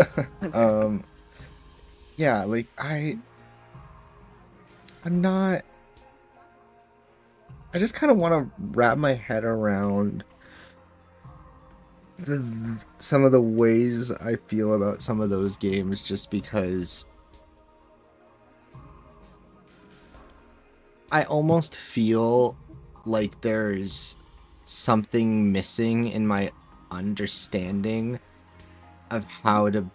Okay. um, yeah, like I'm not. I just kind of want to wrap my head around some of the ways I feel about some of those games, just because I almost feel like there's something missing in my understanding of how to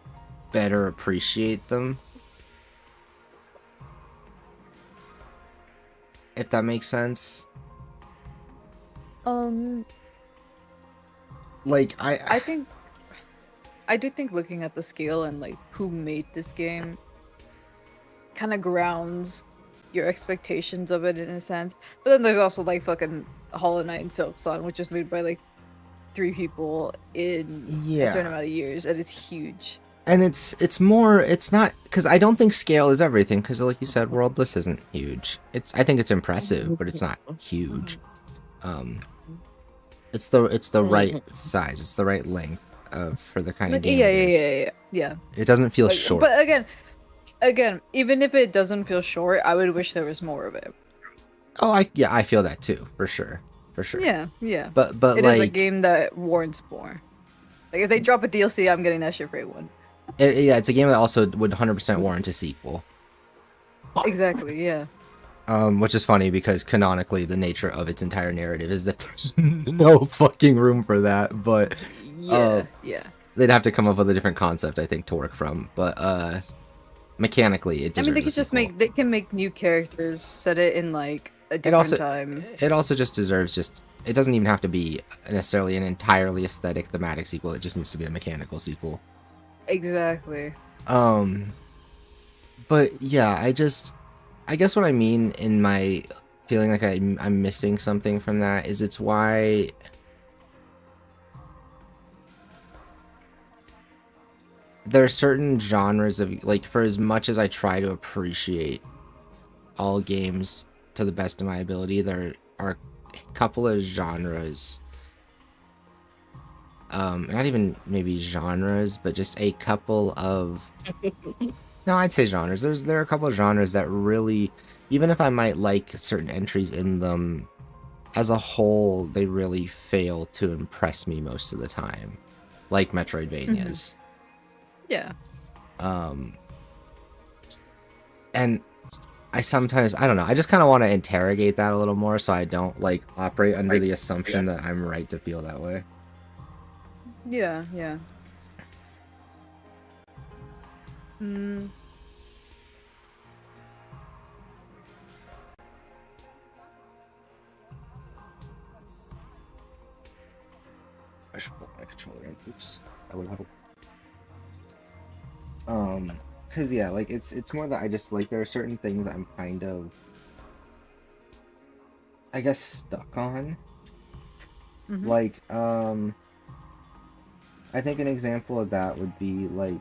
better appreciate them, if that makes sense. Um, Like I I think I do think looking at the scale and like who made this game kind of grounds your expectations of it in a sense. But then there's also like fucking Hollow Knight and Silk Song, which is made by like three people in a certain yeah. amount of years, and it's huge. And it's more, it's not, because I don't think scale is everything, because like you said, worldless isn't huge. I think it's impressive, but it's not huge. um it's the right size, it's the right length of for the kind of Like, game yeah, it yeah, is. yeah, yeah, yeah. It doesn't feel Like, short. but again, even if it doesn't feel short, I would wish there was more of it. Oh, yeah, I feel that too, for sure, for sure. Yeah, yeah. But It is a like game that warrants more. Like, if they drop a DLC, I'm getting that shit for everyone. yeah, it's a game that also would 100% warrant a sequel. Exactly, yeah. Which is funny because canonically the nature of its entire narrative is that there's no fucking room for that, but uh Yeah, yeah. they'd have to come up with a different concept, I think, to work from. But mechanically, it I mean, they deserves a could just sequel. they can make new characters, set it in like a It different also time. it also just deserves just. It doesn't even have to be necessarily an entirely aesthetic thematic sequel. It just needs to be a mechanical sequel. Exactly. Um, but yeah, I guess what I mean in my feeling like I'm missing something from that is it's why there are certain genres of, like, for as much as I try to appreciate all games to the best of my ability, there are a couple of genres, not even maybe genres, but just a couple of, no, I'd say genres. There are a couple of genres that really, even if I might like certain entries in them, as a whole, they really fail to impress me most of the time, like Hmm. Metroidvanias. Yeah. Um, and I don't know, I just kind of want to interrogate that a little more so I don't like operate under Right. the assumption that I'm right to feel that way. Yeah, yeah. Mm, I should pull my controller in. Oops. That would help. Cause yeah, like it's more that I just like there are certain things I'm kind of, I guess, stuck on. hmm. Like, I think an example of that would be like,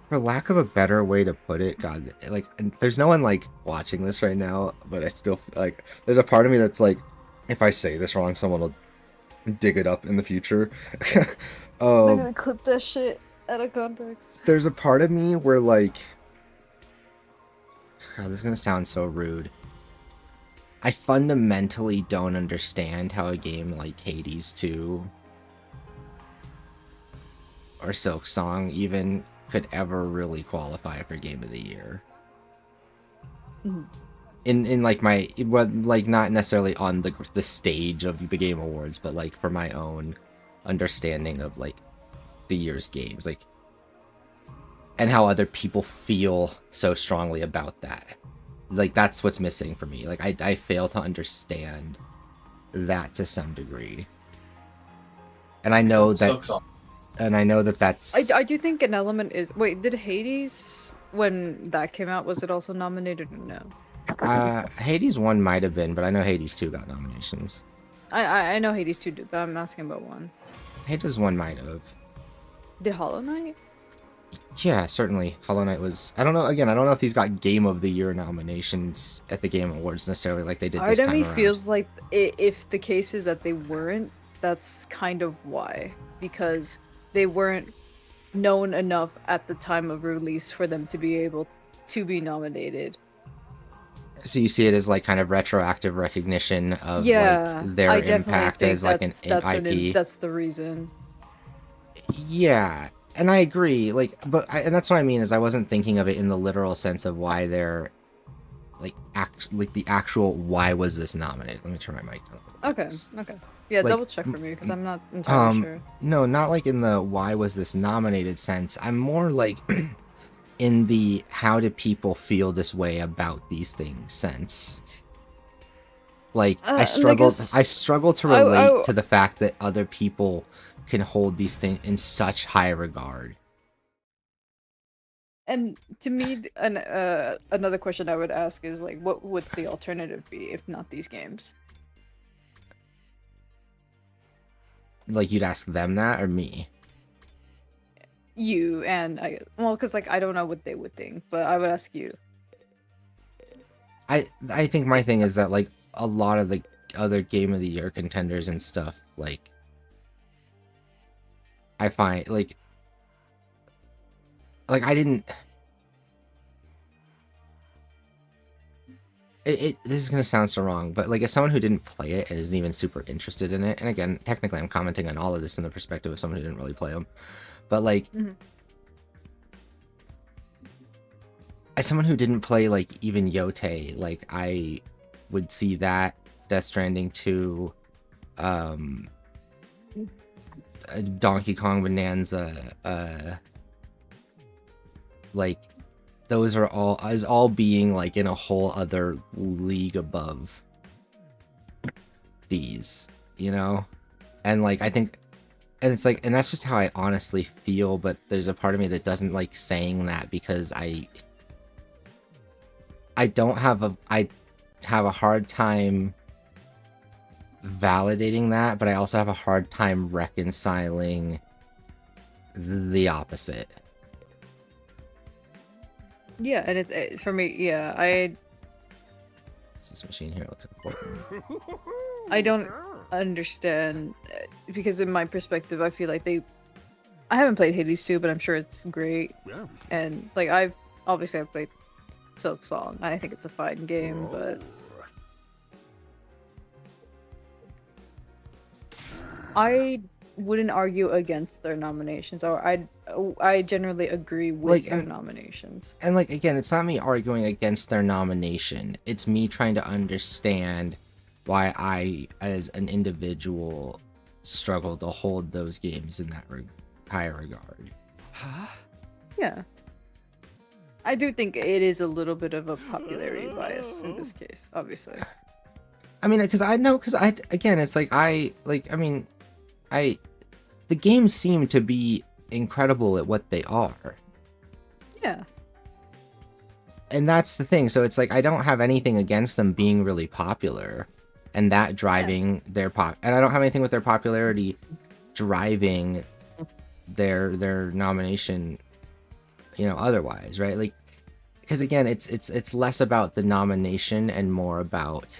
for lack of a better way to put it, God, like, and there's no one like watching this right now, but I still like there's a part of me that's like, if I say this wrong, someone will dig it up in the future. They're um, gonna clip that shit out of context. there's a part of me where like, God, this is gonna sound so rude. I fundamentally don't understand how a game like Hades 2 or Silk Song even could ever really qualify for Game of the Year. Mhm. In like my, well, like not necessarily on the stage of the Game Awards, but like for my own understanding of like the year's games, like, and how other people feel so strongly about that. Like that's what's missing for me. Like I fail to understand that to some degree. And I know that Silk Song. and I know that that's I do think an element is wait, did Hades when that came out, was it also nominated or no? Hades 1 might have been, but I know Hades 2 got nominations. I know Hades 2 did, but I'm asking about one. Hades 1 might have. Did Hollow Knight? Yeah, certainly. Hollow Knight was. I don't know. Again, I don't know if these got Game of the Year nominations at the Game Awards necessarily, like they did this Part of time me around. feels like if the case is that they weren't, that's kind of why, because they weren't known enough at the time of release for them to be able to be nominated. So you see it as like kind of retroactive recognition of like Yeah, their I definitely impact think as like an IP. that's the reason. Yeah, and I agree. Like, and that's what I mean is I wasn't thinking of it in the literal sense of why they're like the actual why was this nominated. Let me turn my mic down. Okay, okay. Yeah, Like, double check for me because I'm not entirely sure. no, not like in the why was this nominated sense. I'm more like in the how do people feel this way about these things sense. Like I struggle to relate to the fact that other people can hold these things in such high regard. And to me, another question I would ask is like, what would the alternative be if not these games? Like you'd ask them that or me? You and well, because like I don't know what they would think, but I would ask you. I think my thing is that like a lot of the other Game of the Year contenders and stuff, like I find like I didn't. This is gonna sound so wrong, but like as someone who didn't play it and isn't even super interested in it, and again, technically I'm commenting on all of this in the perspective of someone who didn't really play them, but like as someone who didn't play like even Yote, like I would see that Death Stranding 2, Donkey Kong Bonanza, like those are all being like in a whole other league above these, you know? And like I think, and it's like, and that's just how I honestly feel, but there's a part of me that doesn't like saying that because I have a hard time validating that, but I also have a hard time reconciling the opposite. Yeah, and it for me, yeah, I. This machine here looks important. I don't understand because in my perspective, I feel like I haven't played Hades 2, but I'm sure it's great. Yeah. And like I've played Silk Song. I think it's a fine game, but I wouldn't argue against their nominations, or I generally agree with Like, their nominations. And like again, it's not me arguing against their nomination. It's me trying to understand why I, as an individual, struggle to hold those games in that higher regard. Huh? Yeah. I do think it is a little bit of a popularity bias in this case, obviously. I mean, because again, it's like the games seem to be incredible at what they are. Yeah. And that's the thing. So it's like I don't have anything against them being really popular and that driving their and I don't have anything with their popularity driving their nomination, you know, otherwise, right? Like, because again, it's less about the nomination and more about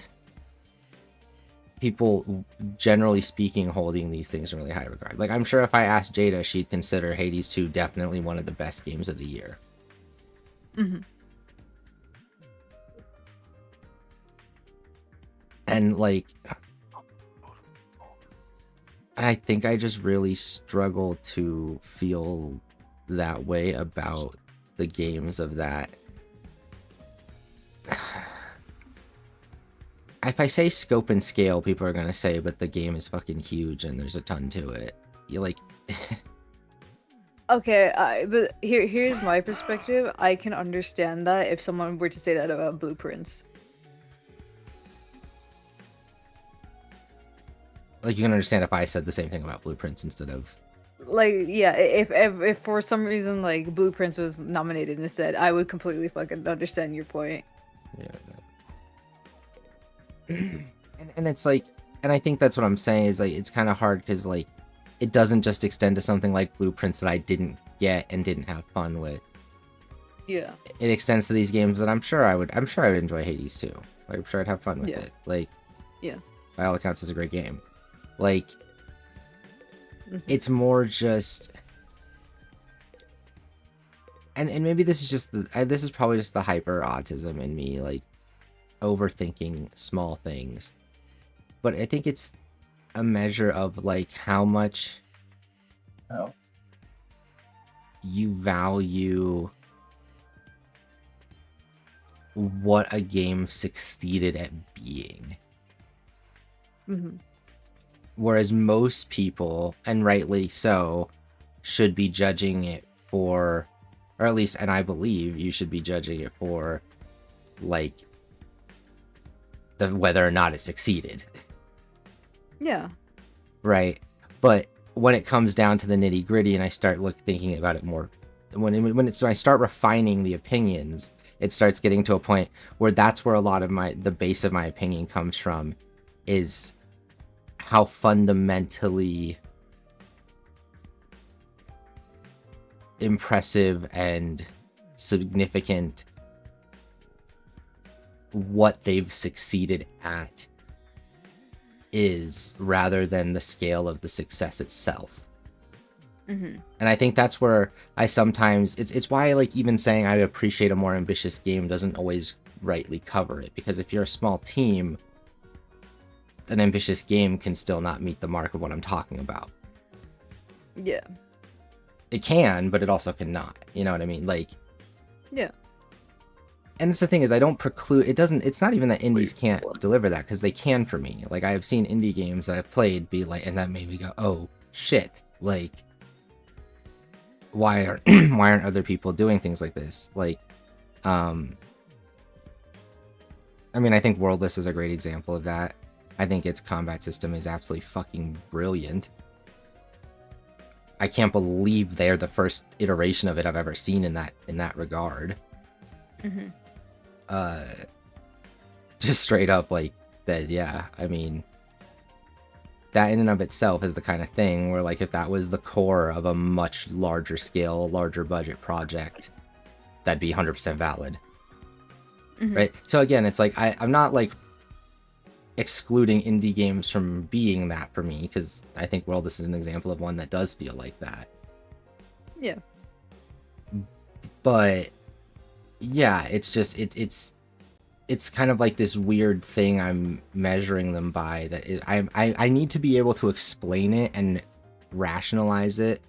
people generally speaking holding these things in really high regard. Like, I'm sure if I asked Jada, she'd consider Hades 2 definitely one of the best games of the year. Mm-hmm. And like, and I think I just really struggle to feel that way about the games of that. If I say scope and scale, people are gonna say, but the game is fucking huge and there's a ton to it. You like... Okay, but here's my perspective. I can understand that if someone were to say that about Blueprints. Like, you can understand if I said the same thing about Blueprints instead of... Like, yeah, if for some reason, like, Blueprints was nominated instead, I would completely fucking understand your point. Yeah. And it's like, and I think that's what I'm saying is like, it's kind of hard because like, it doesn't just extend to something like Blueprints that I didn't get and didn't have fun with. Yeah. It extends to these games that I'm sure I would enjoy Hades too. Like, I'm sure I'd have fun with it. Like, yeah, by all accounts, it's a great game. Like, Mhm. It's more just, and maybe this is just this is probably just the hyper autism in me, like overthinking small things. But I think it's a measure of like how much you value what a game succeeded at being. Mhm. Whereas most people, and rightly so, should be judging it for, or at least, and I believe you should be judging it for, like, the whether or not it succeeded, Yeah. right? But when it comes down to the nitty gritty, and I start thinking about it more, when I start refining the opinions, it starts getting to a point where that's where a lot of the base of my opinion comes from, is how fundamentally impressive and significant what they've succeeded at is, rather than the scale of the success itself. Mhm. And I think that's where I sometimes, it's why, like, even saying I appreciate a more ambitious game doesn't always rightly cover it, because if you're a small team, an ambitious game can still not meet the mark of what I'm talking about. Yeah. It can, but it also cannot. You know what I mean? Like, Yeah. and it's the thing is, I don't preclude, it's not even that indies Wait, can't what? deliver that, because they can for me. Like, I have seen indie games that I've played be like, and that made me go, oh shit, like, why are why aren't other people doing things like this? Like, um I mean, I think Worldless is a great example of that. I think its combat system is absolutely fucking brilliant. I can't believe they're the first iteration of it I've ever seen in that regard. Mhm. Uh just straight up, like, that. Yeah, I mean, that in and of itself is the kind of thing where, like, if that was the core of a much larger scale, larger budget project, that'd be 100% valid. Mhm. Right? So again, it's like, I'm not like excluding indie games from being that for me, because I think Worldless is an example of one that does feel like that. Yeah. But yeah, it's just it's kind of like this weird thing I'm measuring them by, that I need to be able to explain it and rationalize it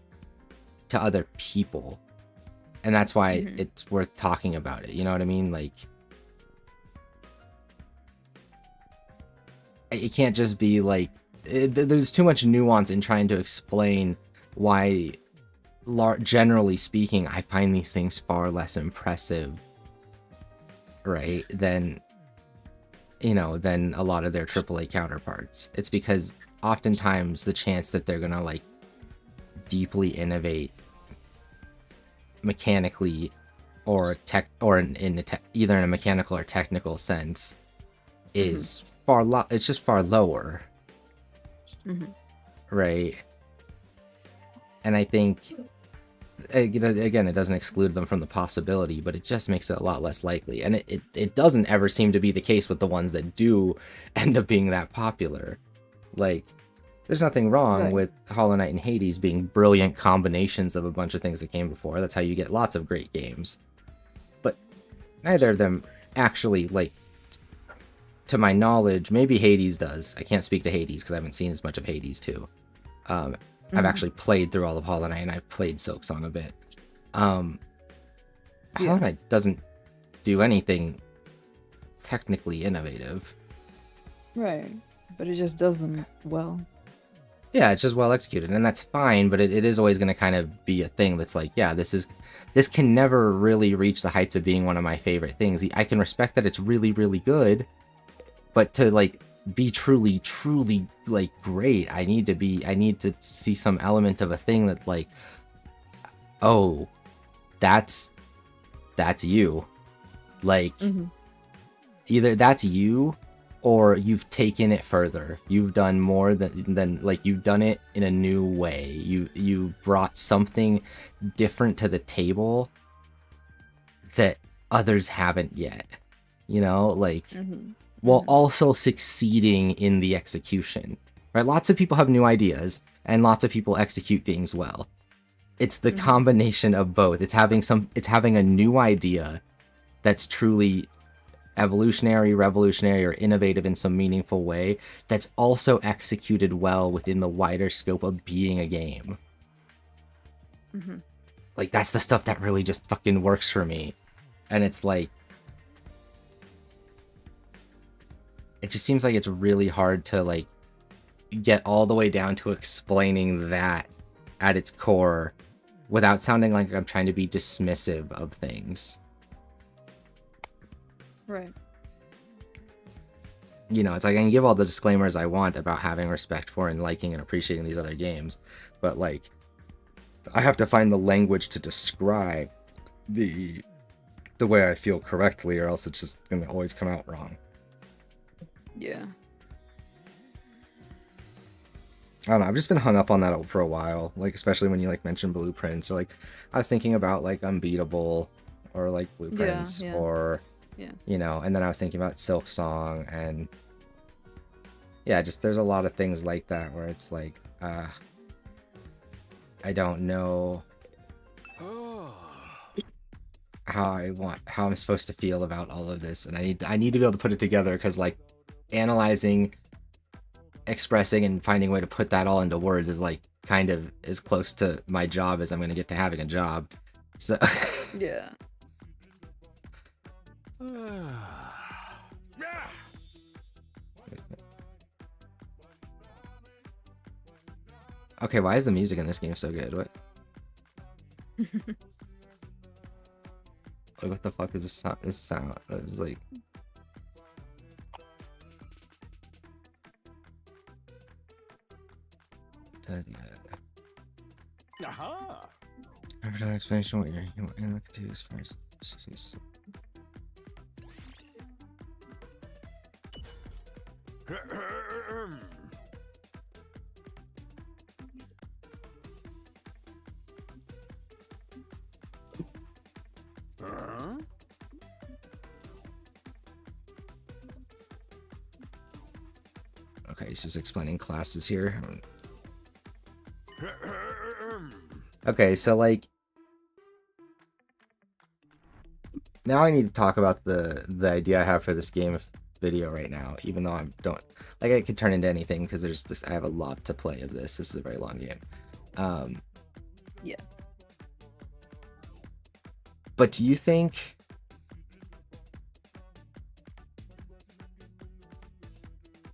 to other people, and that's why Mhm. it's worth talking about it. You know what I mean? Like, it can't just be like, there's too much nuance in trying to explain why, generally speaking, I find these things far less impressive, right, than, than a lot of their AAA counterparts. It's because oftentimes the chance that they're gonna, like, deeply innovate mechanically, or either in a mechanical or technical sense, Mhm. is it's just far lower, Mhm. right? And I think, again, it doesn't exclude them from the possibility, but it just makes it a lot less likely. And it doesn't ever seem to be the case with the ones that do end up being that popular. Like, there's nothing wrong Right. with Hollow Knight and Hades being brilliant combinations of a bunch of things that came before. That's how you get lots of great games. But neither of them actually, like, to my knowledge, maybe Hades does. I can't speak to Hades because I haven't seen as much of Hades too. I've Mhm. actually played through all of Hollow Knight, and I've played Silksong a bit. Hollow Yeah. Knight doesn't do anything technically innovative. Right. But it just does them well. Yeah, it's just well executed, and that's fine, but it is always going to kind of be a thing that's like, yeah, this can never really reach the heights of being one of my favorite things. I can respect that it's really, really good, but to, like, be truly, truly, like, great, I need to see some element of a thing that, like, oh, that's you. Like, Mhm. either that's you, or you've taken it further. You've done more than like, you've done it in a new way. You brought something different to the table that others haven't yet. Like, Mhm. while Mhm. also succeeding in the execution. right? Lots of people have new ideas, and lots of people execute things well. It's the combination of both. It's having a new idea that's truly evolutionary, revolutionary, or innovative in some meaningful way that's also executed well within the wider scope of being a game. Like, that's the stuff that really just fucking works for me. And it's like, it just seems like it's really hard to like get all the way down to explaining that at its core without sounding like I'm trying to be dismissive of things. Right. You know, it's like I can give all the disclaimers I want about having respect for and liking and appreciating these other games, but like, I have to find the language to describe the way I feel correctly, or else it's just gonna always come out wrong. Yeah. I don't know, I've just been hung up on that for a while, like, especially when you, like, mention Blueprints, or, like, I was thinking about, like, Unbeatable, or, like, Blueprints, or, you know, and then I was thinking about Silk Song, and, yeah, just, there's a lot of things like that, where it's like, I don't know how I'm supposed to feel about all of this, and I need to be able to put it together, because, like, analyzing, expressing, and finding a way to put that all into words is, like, kind of as close to my job as I'm going to get to having a job, so... Yeah. Okay, why is the music in this game so good? What? Like, what the fuck is this sound? This sound is like... Every time explanation what you want to do as far as... Okay, he's just explaining classes here. Okay, so like... Now I need to talk about the idea I have for this game video right now, even though I don't... Like, it could turn into anything, because there's this... I have a lot to play of this. This is a very long game. Yeah. But do you think...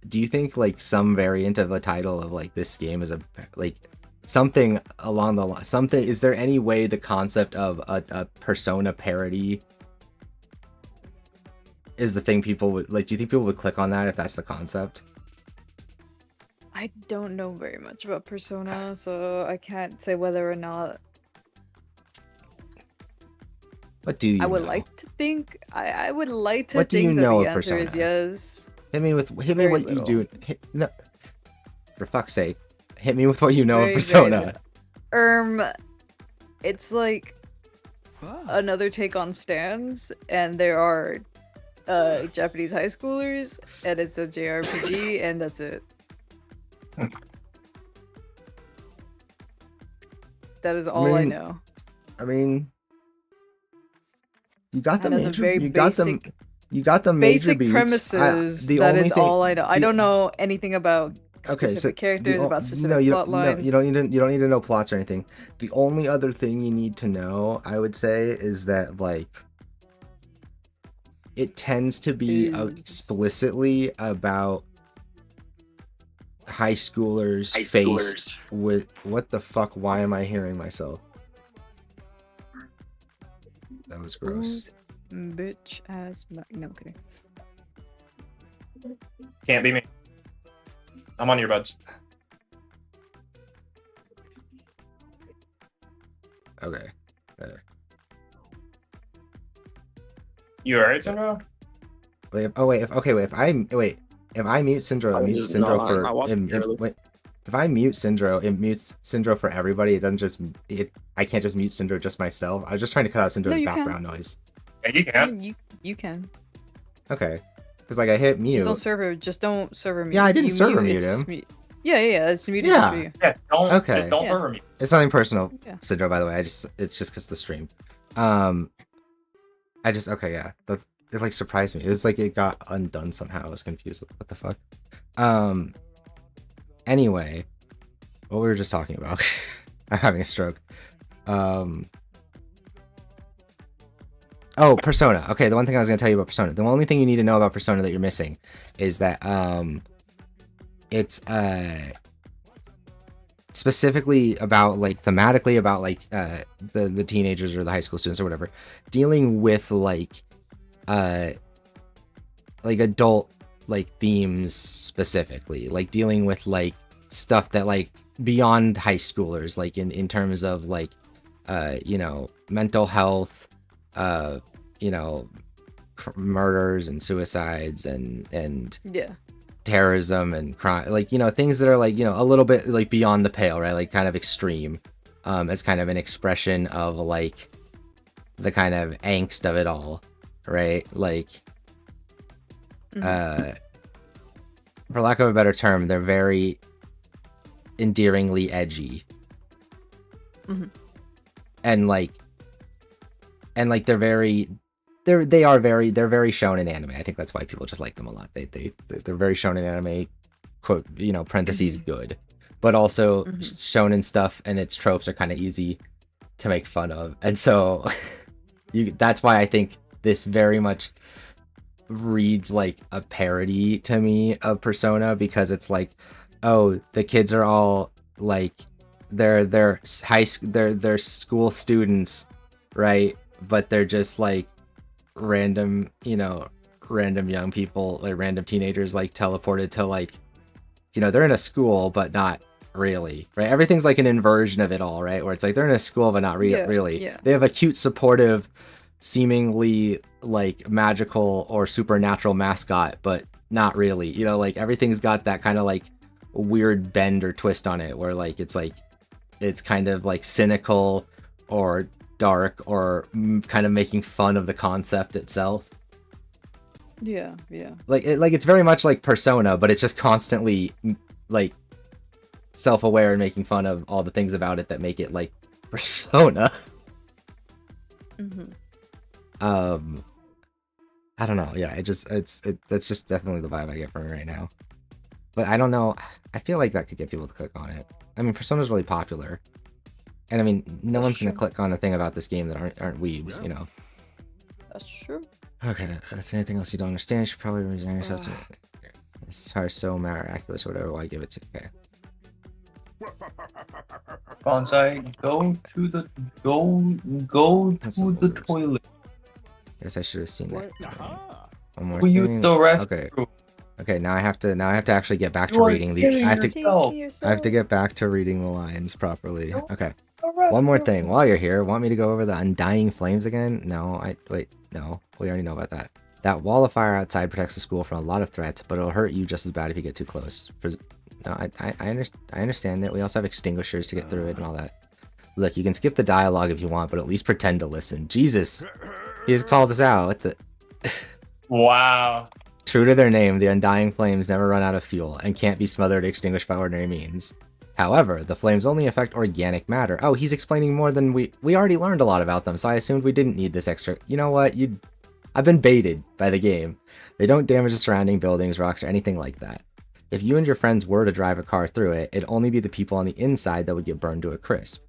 Do you think, like, some variant of the title of, like, this game is a... Like, something along the line... Something... Is there any way the concept of a Persona parody is the thing people would... Like, do you think people would click on that if that's the concept? I don't know very much about Persona, so I can't say whether or not... What do you I would know? like to think... I would like to what do think you that know the of answer Persona? is yes. Hit me what Very you little. do. No, for fuck's sake, hit me with what you know Very, of Persona. It's like another take on stands, and there are Japanese high schoolers, and it's a JRPG, and that's it. That is all I know. I mean, you got the And major. very You got the major basic beats. premises. The That only is thing, all I know. I don't know anything about specific characters, about specific plot lines. you don't need to know plots or anything. The only other thing you need to know, I would say, is that like it tends to be explicitly about high schoolers faced with what the fuck? Why am I hearing myself? That was gross. Bitch ass. No, I'm kidding. Can't be me. I'm on earbuds. Okay, better. You alright, Sandro? Wait, if I mute Syndro, it mutes Syndro for if I mute Syndro, it mutes Syndro for everybody. It doesn't just I can't just mute Syndro just myself. I was just trying to cut out Syndro's background noise. Yeah, you can. You can. Okay, because like I hit mute. Just don't server mute. Yeah, I didn't server mute him. Yeah. It's immediate Yeah. for you. Yeah, don't Okay. just don't Yeah. hurt me. It's nothing personal, Yeah. Sidro, by the way. It's just because the stream. Okay, yeah. It like surprised me. It's like it got undone somehow. I was confused. What the fuck? Anyway, what we were just talking about. I'm having a stroke. Oh, Persona. Okay, the one thing I was gonna tell you about Persona. The only thing you need to know about Persona that you're missing is that it's specifically about like thematically about like the teenagers or the high school students or whatever dealing with like adult like themes, specifically like dealing with like stuff that like beyond high schoolers, like in terms of like you know, mental health, you know, murders and suicides and Yeah. terrorism and crime, like, you know, things that are like, you know, a little bit like beyond the pale, right? Like kind of extreme, as kind of an expression of like the kind of angst of it all, right? Like for lack of a better term, they're very endearingly edgy. And like they're very shonen anime. I think that's why people just like them a lot. They're very shonen anime, quote, you know, parentheses good, but also shonen stuff and its tropes are kind of easy to make fun of, and so that's why I think this very much reads like a parody to me of Persona, because it's like, oh, the kids are all like they're school students, right? But they're just like random, you know, random young people, like random teenagers, like teleported to like, you know, they're in a school but not really, right? Everything's like an inversion of it all, right? Where it's like they're in a school but not really. Yeah. They have a cute, supportive, seemingly like magical or supernatural mascot, but not really, you know, like everything's got that kind of like weird bend or twist on it, where like it's kind of like cynical or dark or kind of making fun of the concept itself. Yeah. Like it's very much like Persona, but it's just constantly like self-aware and making fun of all the things about it that make it like Persona. I don't know. Yeah, that's just definitely the vibe I get from it right now. But I don't know. I feel like that could get people to click on it. I mean, Persona's really popular, and I mean, no one's gonna click on a thing about this game that aren't weebs, you know. That's true. Okay, that's anything else you don't understand? You should probably resign yourself to this are so miraculous or whatever. Why give it to? Okay. Bonsai, go to the toilet. Guess I should have seen that. One more Will thing. you the restroom? Okay, now I have to actually get back to reading the. I have to get back to reading the lines properly. Okay. One more thing. While you're here, want me to go over the Undying Flames again? No, no. We already know about that. That wall of fire outside protects the school from a lot of threats, but it'll hurt you just as bad if you get too close. No, I understand that. We also have extinguishers to get through it and all that. Look, you can skip the dialogue if you want, but at least pretend to listen. Jesus, he just called us out. What the? Wow. True to their name, the Undying Flames never run out of fuel and can't be smothered or extinguished by ordinary means. However, the flames only affect organic matter. Oh, he's explaining more than we already learned a lot about them, so I assumed we didn't need this extra. You know what? I've been baited by the game. They don't damage the surrounding buildings, rocks, or anything like that. If you and your friends were to drive a car through it, it'd only be the people on the inside that would get burned to a crisp.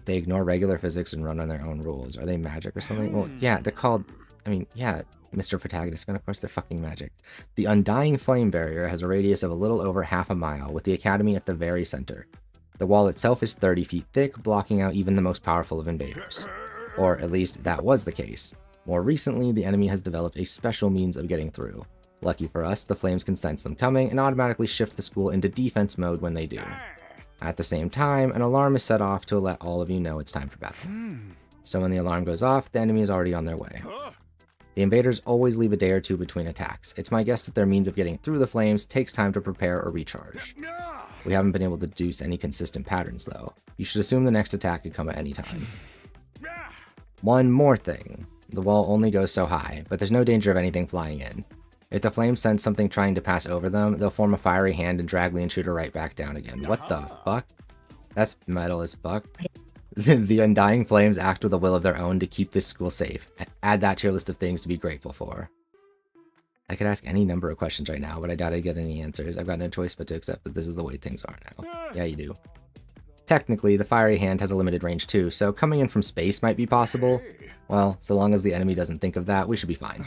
They ignore regular physics and run on their own rules. Are they magic or something? Well, yeah, they're called... I mean, yeah, Mr. Protagonist, and of course they're fucking magic. The Undying Flame Barrier has a radius of a little over half a mile, with the Academy at the very center. The wall itself is 30 feet thick, blocking out even the most powerful of invaders. Or at least that was the case. More recently, the enemy has developed a special means of getting through. Lucky for us, the flames can sense them coming and automatically shift the school into defense mode when they do. At the same time, an alarm is set off to let all of you know it's time for battle. So when the alarm goes off, the enemy is already on their way. The invaders always leave a day or two between attacks. It's my guess that their means of getting through the flames takes time to prepare or recharge. We haven't been able to deduce any consistent patterns though. You should assume the next attack could come at any time. One more thing. The wall only goes so high, but there's no danger of anything flying in. If the flames sense something trying to pass over them, they'll form a fiery hand and drag the intruder right back down again. What the fuck? That's metal as fuck. The undying flames act with a will of their own to keep this school safe. Add that to your list of things to be grateful for. I could ask any number of questions right now, but I doubt I'd get any answers. I've got no choice but to accept that this is the way things are now. Yeah, you do. Technically, the fiery hand has a limited range too, so coming in from space might be possible. Well, so long as the enemy doesn't think of that, we should be fine.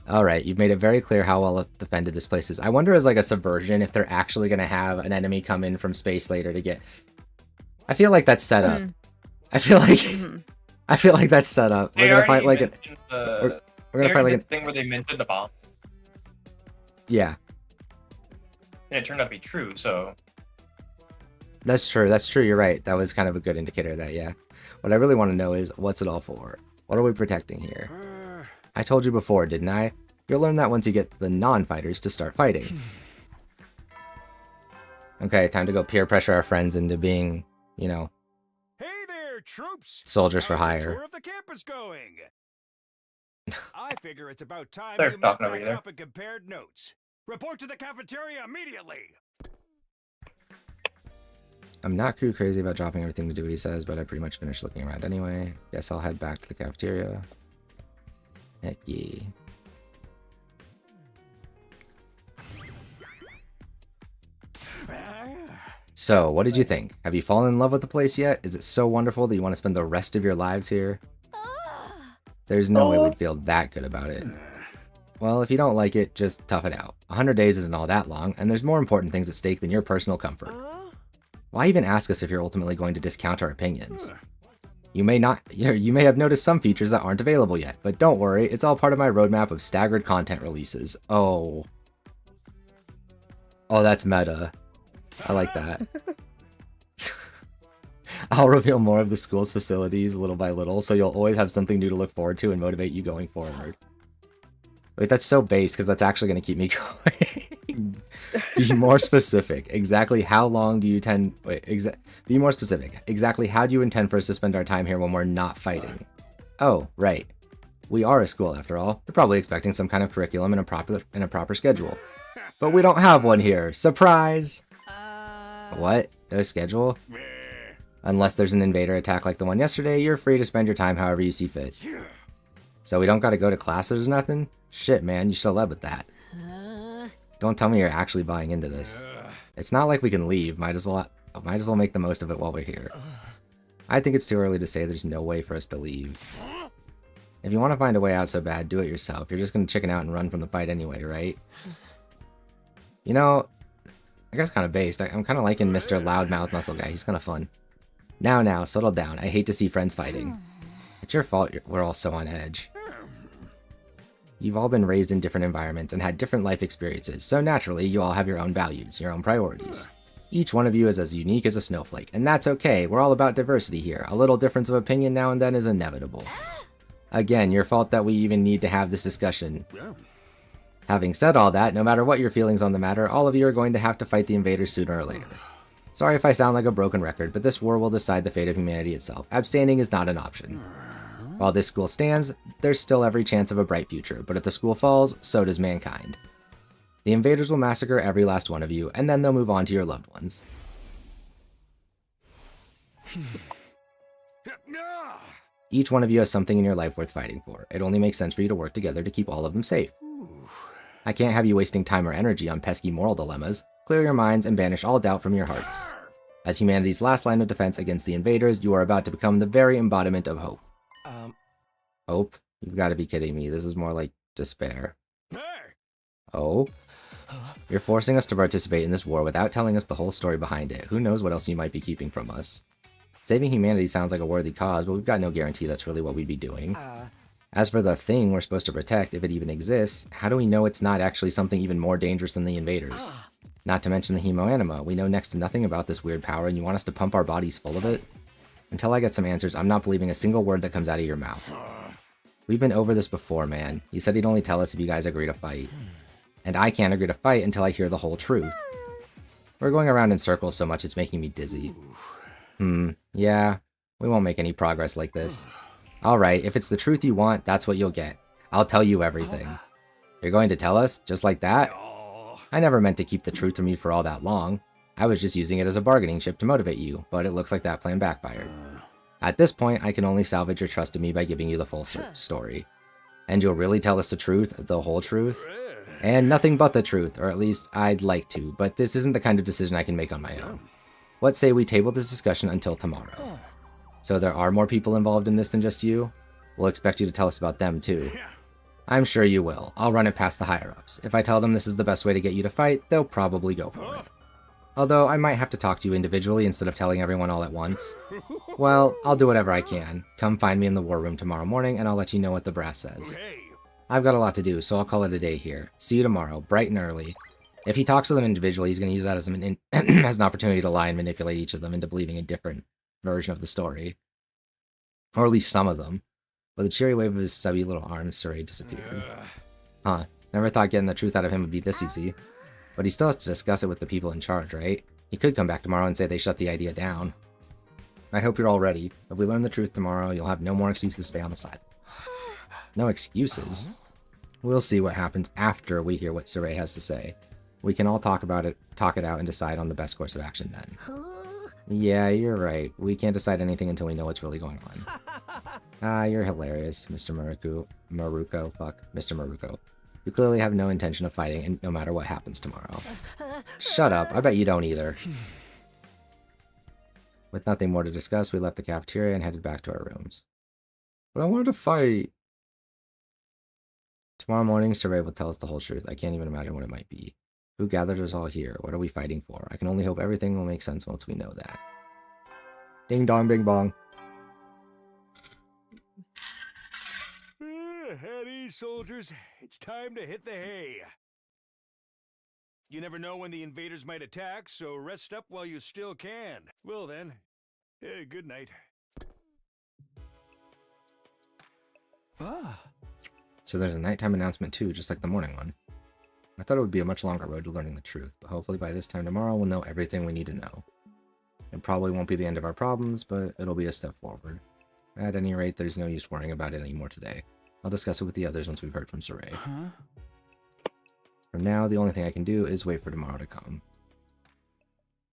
Alright, you've made it very clear how well defended this place is. I wonder as like a subversion if they're actually going to have an enemy come in from space later to get... I feel like that's set up. I feel like that's set up. We're gonna fight like it. We're gonna fight like a thing where they minted the bomb. Yeah. And it turned out to be true, so... That's true, you're right. That was kind of a good indicator of that, yeah. What I really want to know is, what's it all for? What are we protecting here? I told you before, didn't I? You'll learn that once you get the non-fighters to start fighting. Okay, time to go peer pressure our friends into being, you know... Hey there, troops! Soldiers for How's the hire. tour of the campus going? I figure it's about time They're you met talking over back here. up and compared notes. Report to the cafeteria immediately! I'm not too crazy about dropping everything to do what he says, but I pretty much finished looking around anyway. Guess I'll head back to the cafeteria. Heck yeah. So, what did you think? Have you fallen in love with the place yet? Is it so wonderful that you want to spend the rest of your lives here? There's no way we'd feel that good about it. Well, if you don't like it, just tough it out. 100 days isn't all that long, and there's more important things at stake than your personal comfort. Why even ask us if you're ultimately going to discount our opinions? You may have noticed some features that aren't available yet, but don't worry, it's all part of my roadmap of staggered content releases. Oh. Oh, that's meta. I like that. I'll reveal more of the school's facilities little by little, so you'll always have something new to look forward to and motivate you going forward. Wait, that's so base, because that's actually going to keep me going. Be more specific. Exactly how long do you intend... Wait, be more specific. Exactly how do you intend for us to spend our time here when we're not fighting? Oh, right. We are a school, after all. They're probably expecting some kind of curriculum and a proper schedule. But we don't have one here. Surprise! What? No schedule? Unless there's an invader attack like the one yesterday, you're free to spend your time however you see fit. So we don't gotta go to classes or nothing? Shit, man, you should have led with that. Don't tell me you're actually buying into this. It's not like we can leave. Might as well make the most of it while we're here. I think it's too early to say there's no way for us to leave. If you want to find a way out so bad, do it yourself. You're just gonna chicken out and run from the fight anyway, right? You know, I guess kind of based. I'm kind of liking Mr. Loudmouth Muscle Guy. He's kind of fun. Now, settle down. I hate to see friends fighting. It's your fault we're all so on edge. You've all been raised in different environments and had different life experiences, so naturally you all have your own values, your own priorities. Each one of you is as unique as a snowflake, and that's okay. We're all about diversity here. A little difference of opinion now and then is inevitable. Again, your fault that we even need to have this discussion. Having said all that, no matter what your feelings on the matter, all of you are going to have to fight the invaders sooner or later. Sorry if I sound like a broken record, but this war will decide the fate of humanity itself. Abstaining is not an option. While this school stands, there's still every chance of a bright future, but if the school falls, so does mankind. The invaders will massacre every last one of you, and then they'll move on to your loved ones. Each one of you has something in your life worth fighting for. It only makes sense for you to work together to keep all of them safe. I can't have you wasting time or energy on pesky moral dilemmas. Clear your minds and banish all doubt from your hearts. As humanity's last line of defense against the invaders, you are about to become the very embodiment of hope. Hope? You've got to be kidding me. This is more like despair. Oh? You're forcing us to participate in this war without telling us the whole story behind it. Who knows what else you might be keeping from us? Saving humanity sounds like a worthy cause, but we've got no guarantee that's really what we'd be doing. As for the thing we're supposed to protect, if it even exists, how do we know it's not actually something even more dangerous than the invaders? Not to mention the hemoanima. We know next to nothing about this weird power, and you want us to pump our bodies full of it? Until I get some answers, I'm not believing a single word that comes out of your mouth. We've been over this before, man. He said he'd only tell us if you guys agree to fight. And I can't agree to fight until I hear the whole truth. We're going around in circles so much it's making me dizzy. Yeah. We won't make any progress like this. Alright, if it's the truth you want, that's what you'll get. I'll tell you everything. You're going to tell us? Just like that? Oh. I never meant to keep the truth from you for all that long. I was just using it as a bargaining chip to motivate you, but it looks like that plan backfired. At this point, I can only salvage your trust in me by giving you the full story. And you'll really tell us the truth, the whole truth? And nothing but the truth, or at least I'd like to, but this isn't the kind of decision I can make on my own. Let's say we table this discussion until tomorrow. So there are more people involved in this than just you? We'll expect you to tell us about them too. I'm sure you will. I'll run it past the higher-ups. If I tell them this is the best way to get you to fight, they'll probably go for it. Although I might have to talk to you individually instead of telling everyone all at once. Well, I'll do whatever I can. Come find me in the war room tomorrow morning and I'll let you know what the brass says. I've got a lot to do, so I'll call it a day here. See you tomorrow, bright and early. If he talks to them individually, he's going to use that as as an opportunity to lie and manipulate each of them into believing a different version of the story. Or at least some of them. With a cheery wave of his stubby little arms, Saray disappeared. Huh. Never thought getting the truth out of him would be this easy. But he still has to discuss it with the people in charge, right? He could come back tomorrow and say they shut the idea down. I hope you're all ready. If we learn the truth tomorrow, you'll have no more excuses to stay on the sidelines. No excuses? We'll see what happens after we hear what Saray has to say. We can all talk it out, and decide on the best course of action then. Yeah, you're right. We can't decide anything until we know what's really going on. Ah, you're hilarious, Mr. Maruko. Fuck, Mr. Maruko. You clearly have no intention of fighting, and no matter what happens tomorrow. Shut up, I bet you don't either. With nothing more to discuss, we left the cafeteria and headed back to our rooms. But I wanted to fight. Tomorrow morning, Saray will tell us the whole truth. I can't even imagine what it might be. Who gathered us all here? What are we fighting for? I can only hope everything will make sense once we know that. Ding dong, bing bong. At ease, soldiers. It's time to hit the hay. You never know when the invaders might attack, so rest up while you still can. Well then, good night. So there's a nighttime announcement too, just like the morning one. I thought it would be a much longer road to learning the truth, but hopefully by this time tomorrow we'll know everything we need to know. It probably won't be the end of our problems, but it'll be a step forward. At any rate, there's no use worrying about it anymore today. I'll discuss it with the others once we've heard from Saray. For now, the only thing I can do is wait for tomorrow to come.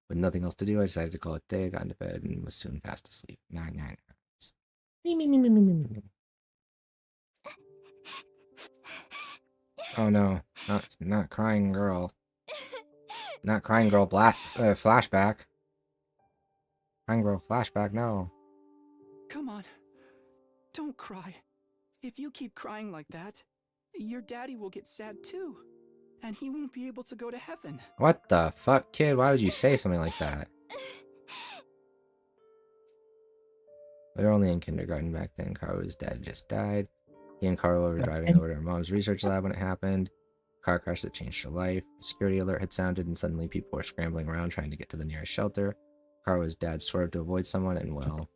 With nothing else to do, I decided to call it a day, got into bed, and was soon fast asleep. 9 hours. Oh no, not crying girl. Not crying girl flashback. Crying girl flashback, no. Come on. Don't cry. If you keep crying like that, your daddy will get sad too. And he won't be able to go to heaven. What the fuck, kid? Why would you say something like that? We were only in kindergarten back then. Karu's dad just died. He and Karu were driving over to her mom's research lab when it happened. Car crash that changed her life. A security alert had sounded and suddenly people were scrambling around trying to get to the nearest shelter. Karu's dad swerved to avoid someone and, well,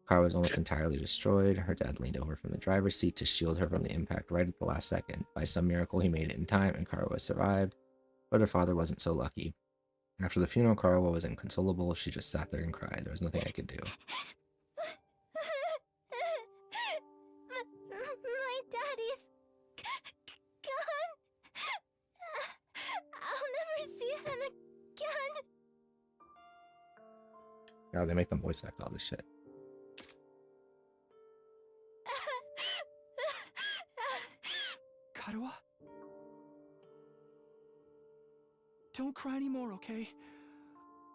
car was almost entirely destroyed. Her dad leaned over from the driver's seat to shield her from the impact right at the last second. By some miracle, he made it in time and Karuwa survived, but her father wasn't so lucky. After the funeral, Karuwa was inconsolable. She just sat there and cried. There was nothing I could do. My daddy's gone. I'll never see him again. God, they make them voice act all this shit. Karuwa? Don't cry anymore, okay?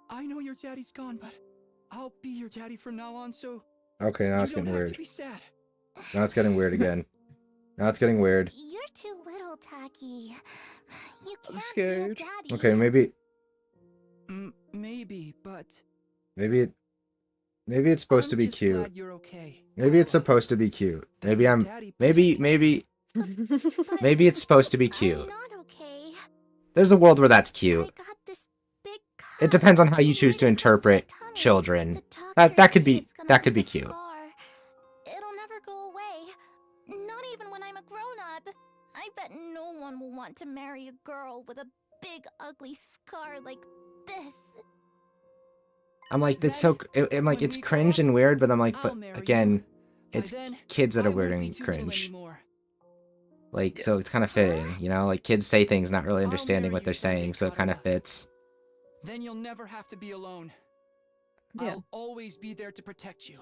I know your daddy's gone, but I'll be your daddy from now on, so Okay, now it's you getting don't have weird. to be sad. Now it's getting weird again. Now it's getting weird. You're too little, Taki. You I'm can't scared. be a daddy. Okay, maybe Maybe, but maybe it's supposed to be just cute. glad you're okay. Maybe it's Karuwa. supposed to be cute. Maybe Your I'm daddy maybe protected But maybe it's supposed to be cute. I'm not okay. There's a world where that's cute. I got this big cut. It depends on how you choose to right across my interpret tummy. children. The doctor That could said be it's gonna cute. a scar. It'll never go away. Not even when I'm a grown-up. I bet no one will want to marry a girl with a big ugly scar like this. I'm like, that's so. I'm like, it's cringe and weird, but I'm like, I'll but marry you. again, By it's then, kids that are I weird won't be and too little cringe. anymore. Like, Yeah. so it's kind of fitting, you know? Like, kids say things not really I'll understanding marry what you they're someday, saying, so it kind of Katawa. fits. Then you'll never have to be alone. Yeah. I'll always be there to protect you.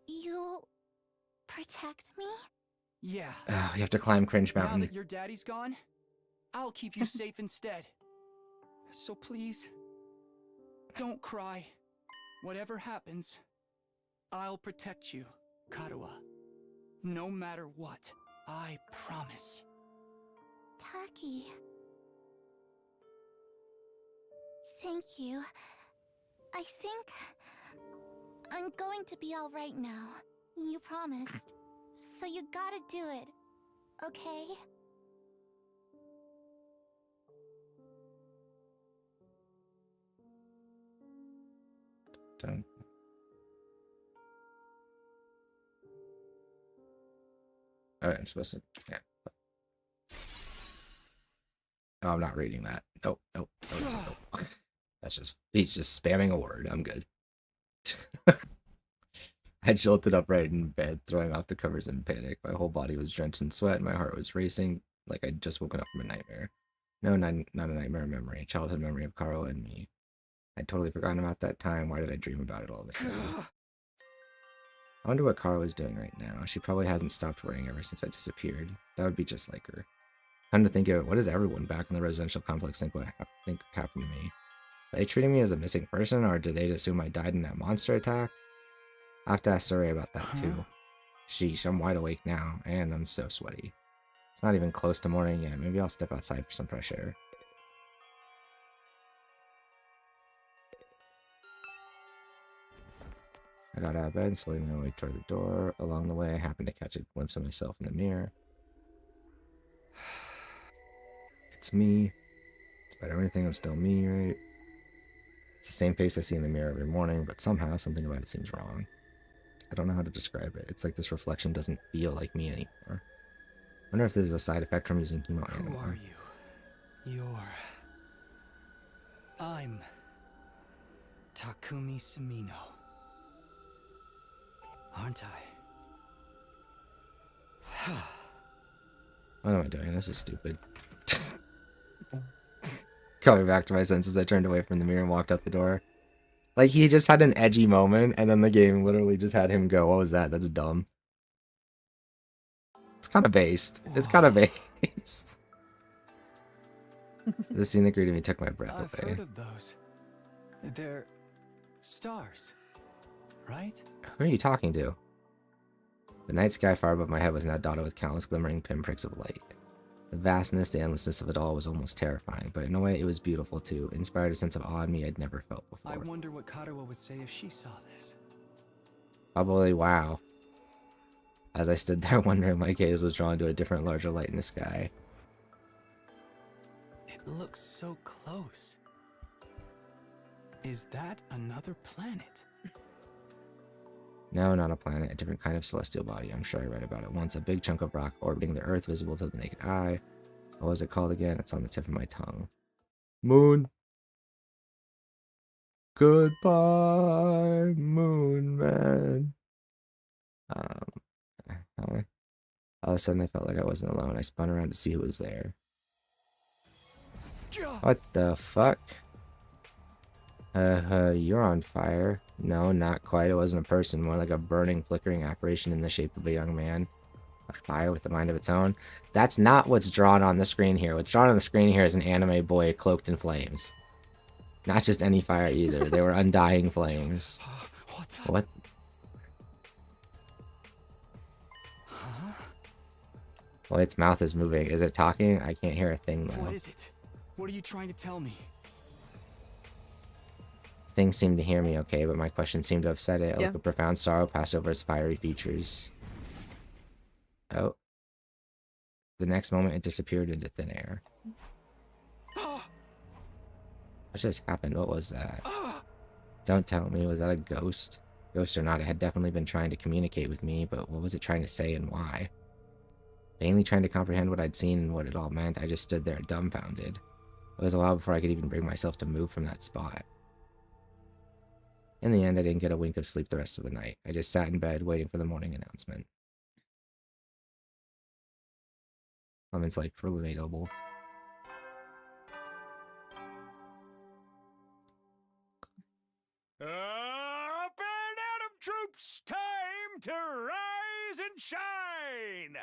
You'll protect me? Yeah. Oh, you have to climb Cringe Now Mountain. that your daddy's gone, I'll keep you safe instead. So please, don't cry. Whatever happens, I'll protect you, Katawa. No matter what, I promise. Taki. Thank you. I think I'm going to be all right now. You promised. So you gotta do it. Okay? Done. Alright, I'm supposed to. Yeah. Oh, I'm not reading that. Nope, nope, nope, nope. That's just. He's just spamming a word. I'm good. I jolted upright in bed, throwing off the covers in panic. My whole body was drenched in sweat, and my heart was racing like I'd just woken up from a nightmare. No, not a nightmare memory, a childhood memory of Carl and me. I'd totally forgotten about that time. Why did I dream about it all of a sudden? I wonder what Carl is doing right now. She probably hasn't stopped worrying ever since I disappeared. That would be just like her. Come to think of it, what does everyone back in the residential complex think happened to me? Are they treating me as a missing person, or did they assume I died in that monster attack? I have to ask Saray about that too. Sheesh, I'm wide awake now, and I'm so sweaty. It's not even close to morning yet. Maybe I'll step outside for some fresh air. I got out of bed and slowly made my way toward the door. Along the way, I happened to catch a glimpse of myself in the mirror. It's me. Despite everything, I'm still me, right? It's the same face I see in the mirror every morning, but somehow something about it seems wrong. I don't know how to describe it. It's like this reflection doesn't feel like me anymore. I wonder if this is a side effect from using chemo Who anymore. are you? I'm Takumi Sumino. Aren't I? What am I doing? This is stupid. Coming back to my senses, I turned away from the mirror and walked out the door. Like, he just had an edgy moment, and then the game literally just had him go, what was that? That's dumb. It's kind of based. It's kind of based. The scene that greeted me took my breath I've away. heard of those. They're stars, right? Who are you talking to? The night sky far above my head was now dotted with countless glimmering pinpricks of light. The vastness, the endlessness of it all was almost terrifying, but in a way it was beautiful too. It inspired a sense of awe in me I'd never felt before. I wonder what Katawa would say if she saw this. Probably wow. As I stood there wondering, my gaze was drawn to a different, larger light in the sky. It looks so close. Is that another planet? No, not a planet, a different kind of celestial body. I'm sure I read about it once. A big chunk of rock orbiting the Earth, visible to the naked eye. What was it called again? It's on the tip of my tongue. Moon. Goodbye, Moon Man. All of a sudden, I felt like I wasn't alone. I spun around to see who was there. What the fuck? You're on fire. No, not quite. It wasn't a person. More like a burning, flickering apparition in the shape of a young man. A fire with a mind of its own. That's not what's drawn on the screen here. What's drawn on the screen here is an anime boy cloaked in flames. Not just any fire either. They were undying flames. What? Well, its mouth is moving. Is it talking? I can't hear a thing though. What is it? What are you trying to tell me? Things seemed to hear me okay, but my question seemed to upset it. A Yeah. look of profound sorrow passed over its fiery features. Oh. The next moment, it disappeared into thin air. What just happened? What was that? Don't tell me. Was that a ghost? Ghost or not, it had definitely been trying to communicate with me, but what was it trying to say and why? Vainly trying to comprehend what I'd seen and what it all meant, I just stood there dumbfounded. It was a while before I could even bring myself to move from that spot. In the end, I didn't get a wink of sleep the rest of the night. I just sat in bed waiting for the morning announcement. Clement's like relatable. Up and Atom troops, time to rise and shine!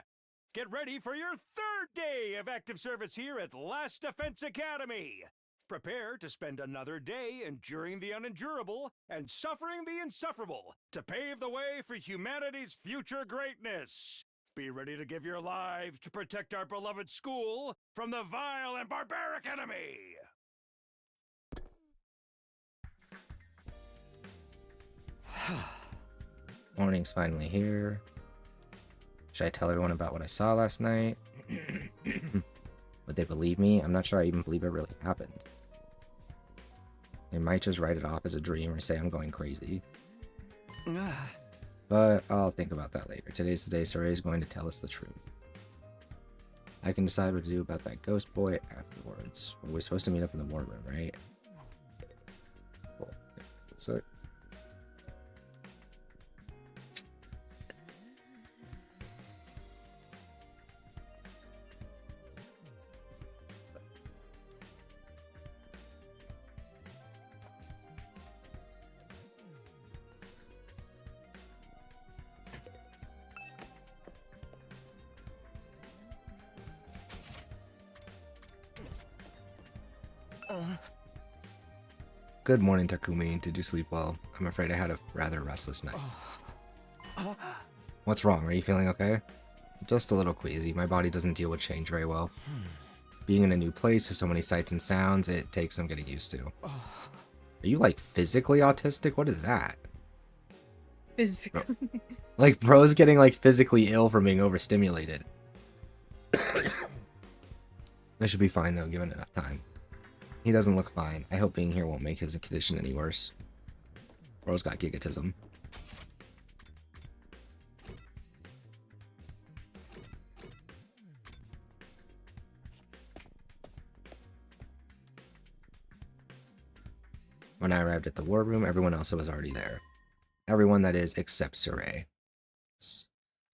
Get ready for your third day of active service here at Last Defense Academy. Prepare to spend another day enduring the unendurable and suffering the insufferable to pave the way for humanity's future greatness. Be ready to give your lives to protect our beloved school from the vile and barbaric enemy. Morning's finally here. Should I tell everyone about what I saw last night? Would they believe me? I'm not sure I even believe it really happened. They might just write it off as a dream or say I'm going crazy. But I'll think about that later. Today's the day Saray is going to tell us the truth. I can decide what to do about that ghost boy afterwards. We're supposed to meet up in the war room, right? Cool. That's it. Good morning, Takumi. Did you sleep well? I'm afraid I had a rather restless night. What's wrong? Are you feeling okay? Just a little queasy. My body doesn't deal with change very well. Being in a new place with so many sights and sounds, it takes some getting used to. Are you, like, physically autistic? What is that? Physically. Like, bro's getting, like, physically ill from being overstimulated. I should be fine, though, given enough time. He doesn't look fine. I hope being here won't make his condition any worse. Bro's got gigatism. When I arrived at the war room, everyone else was already there. Everyone, that is, except Saray.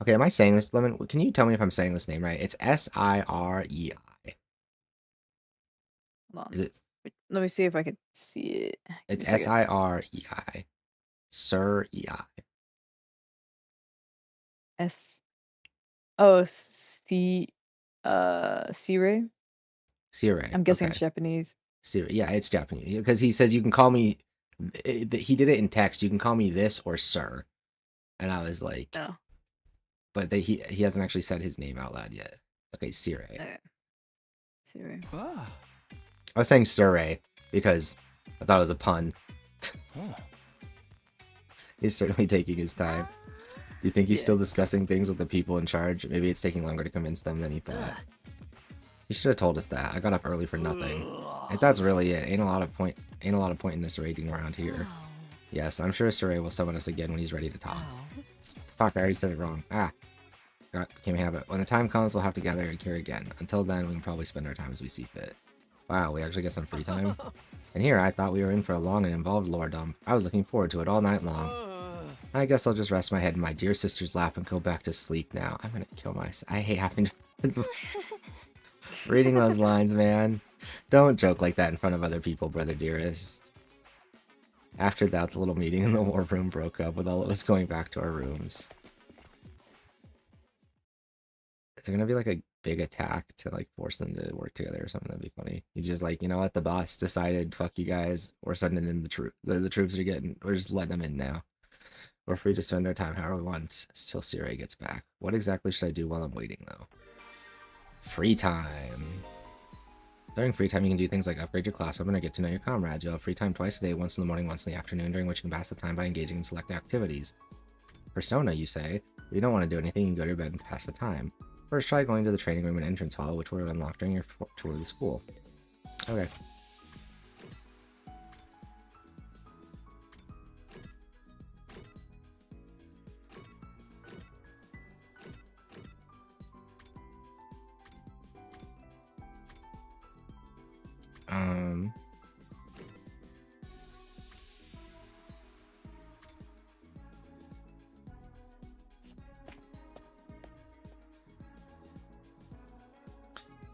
Okay, am I saying this, Lemon? Can you tell me if I'm saying this name right? It's Sirei. Hold on. Is it? Let me see if I can see it. It's Give me a second. Sirei. Sir-ei. S. Oh, C. Sire. Sirei. I'm guessing Okay. it's Japanese. Sirei. Yeah, it's Japanese. Because he says you can call me... He did it in text. You can call me this or sir. And I was like... No. But he hasn't actually said his name out loud yet. Okay, Sirei. Okay. Sire. Ah. I was saying Surrey because I thought it was a pun. He's certainly taking his time. You think he's still discussing things with the people in charge? Maybe it's taking longer to convince them than he thought. He should have told us that. I got up early for nothing. If that's really it, ain't a lot of point in this raiding around here. Yes, I'm sure Surrey will summon us again when he's ready to talk. Fuck, I already said it wrong. Became a habit. When the time comes, we'll have to gather here again. Until then, we can probably spend our time as we see fit. Wow, we actually get some free time? And here, I thought we were in for a long and involved lore dump. I was looking forward to it all night long. I guess I'll just rest my head in my dear sister's lap and go back to sleep now. I'm gonna kill myself. I hate having to... Reading those lines, man. Don't joke like that in front of other people, brother dearest. After that, the little meeting in the war room broke up with all of us going back to our rooms. Is there gonna be like a big attack to like force them to work together or something? That'd be funny. He's just like, you know what, the boss decided, fuck you guys, we're sending in the troops. The troops are getting, we're just letting them in now. We're free to spend our time however we want until Sirei gets back. What exactly should I do while I'm waiting though? Free time. During free time, you can do things like upgrade your classroom and get to know your comrades. You'll have free time twice a day, once in the morning, once in the afternoon, during which you can pass the time by engaging in select activities. Persona, you say? If you don't want to do anything, you can go to your bed and pass the time. First, try going to the training room and entrance hall, which will unlock during your tour of the school. Okay.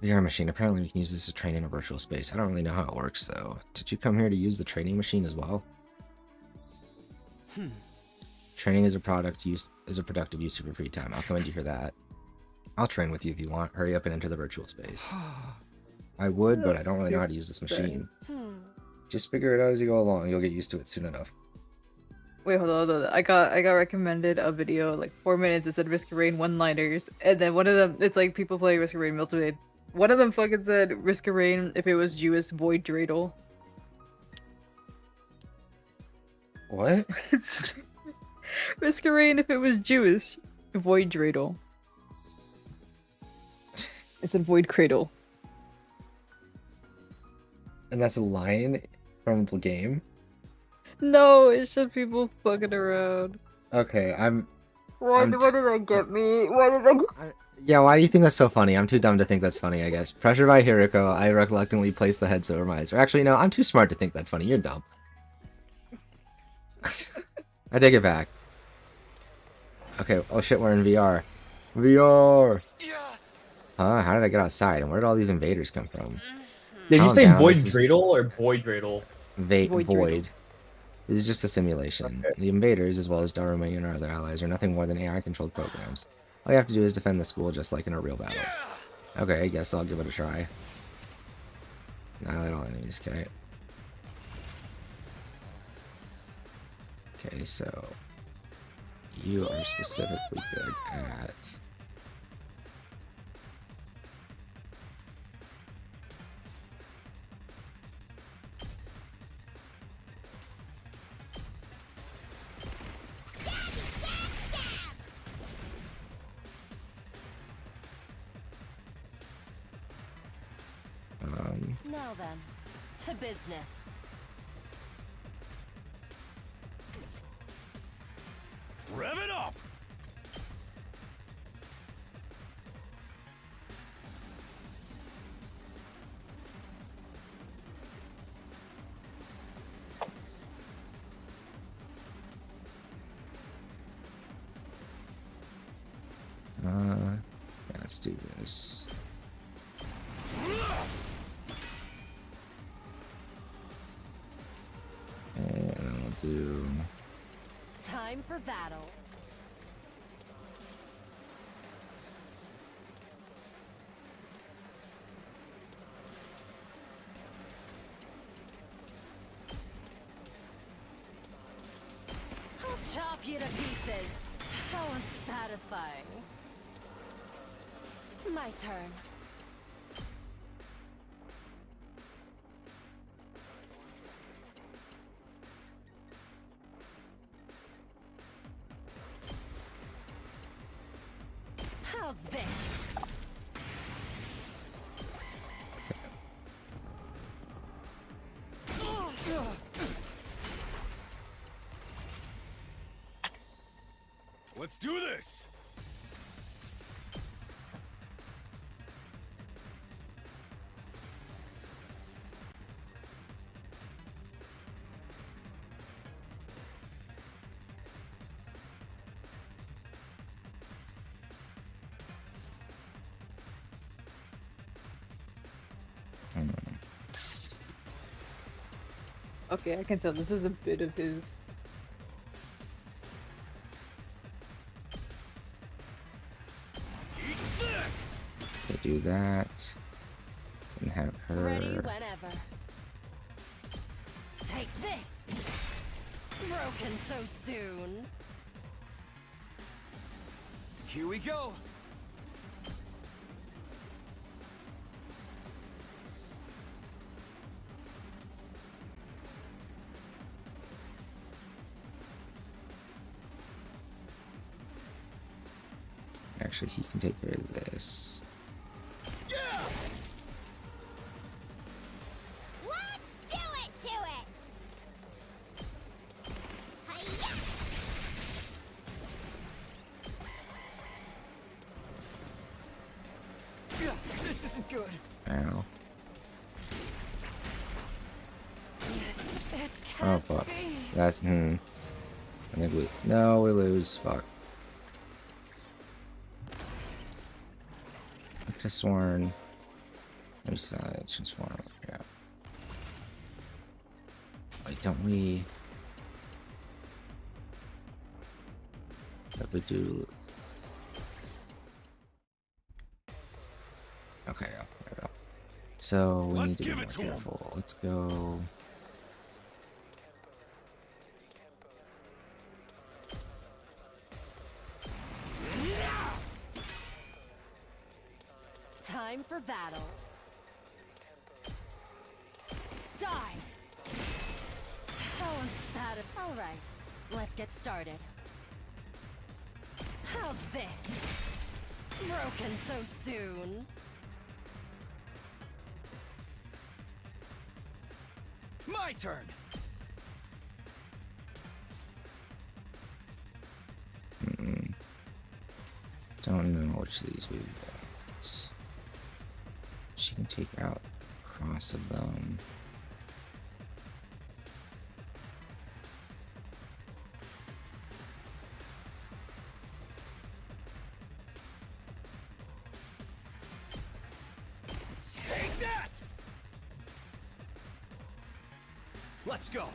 VR machine. Apparently we can use this to train in a virtual space. I don't really know how it works though. Did you come here to use the training machine as well? Training is a productive use of your free time. I'll commend you for that. I'll train with you if you want. Hurry up and enter the virtual space. I would, but I don't really know how to use this machine. Just figure it out as you go along. You'll get used to it soon enough. Wait, hold on, hold on. I got recommended a video like 4 minutes. It said Risk of Rain one-liners, and then one of them, it's like people play Risk of Rain multiplayer. One of them fucking said Risk of Rain if it was Jewish, void dreidel. What? Risk of Rain if it was Jewish, void dreidel. It said void cradle. And that's a line from the game? No, it's just people fucking around. Okay, Why did I get me? Why did I get... Yeah, why do you think that's so funny? I'm too dumb to think that's funny, I guess. Pressured by Hiriko, I reluctantly placed the heads over my eyes. Or actually, no, I'm too smart to think that's funny. You're dumb. I take it back. Okay, oh shit, we're in VR. VR! Huh? How did I get outside? And where did all these invaders come from? Did you Calm say down, void this is- dreidel or void dreidel? Void Void. dreidel. This is just a simulation. Okay. The invaders, as well as Daruma and our other allies, are nothing more than AI-controlled programs. All you have to do is defend the school just like in a real battle. Okay, I guess I'll give it a try. Annihilate all enemies, okay. Okay, so... You are specifically good at... Now then, to business. Rev it up! yeah, let's do this. And then we'll do... Time for battle. I'll chop you to pieces. How unsatisfying. My turn. How's this? Let's do this! Okay, I can tell this is a bit of his. Eat this! Okay, do that. And have Ready her... whenever. Take this! Broken so soon. Here we go. Actually, he can take care of this. Let's do it to it! Hi-ya! This isn't good. Ow. It Oh, can't fuck. be. That's... I think we... No, we lose. Fuck. I could have sworn... Transform. Yeah. Wait, don't we? What we do? Okay, yeah, there we go. So we Let's need to be give more it to 'em. careful. Let's go. Time for battle. Die! How unsatisfying. Alright, let's get started. How's this? Broken so soon? My turn! Don't know which of these we want. She can take out cross of them. Take that! Let's go!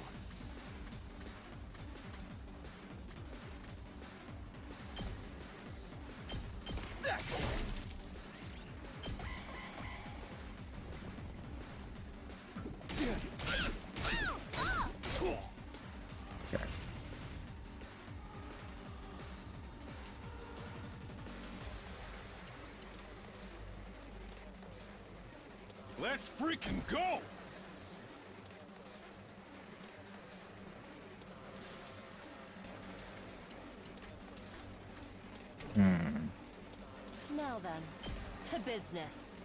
That's it! Okay. Let's freaking go! Now then, to business.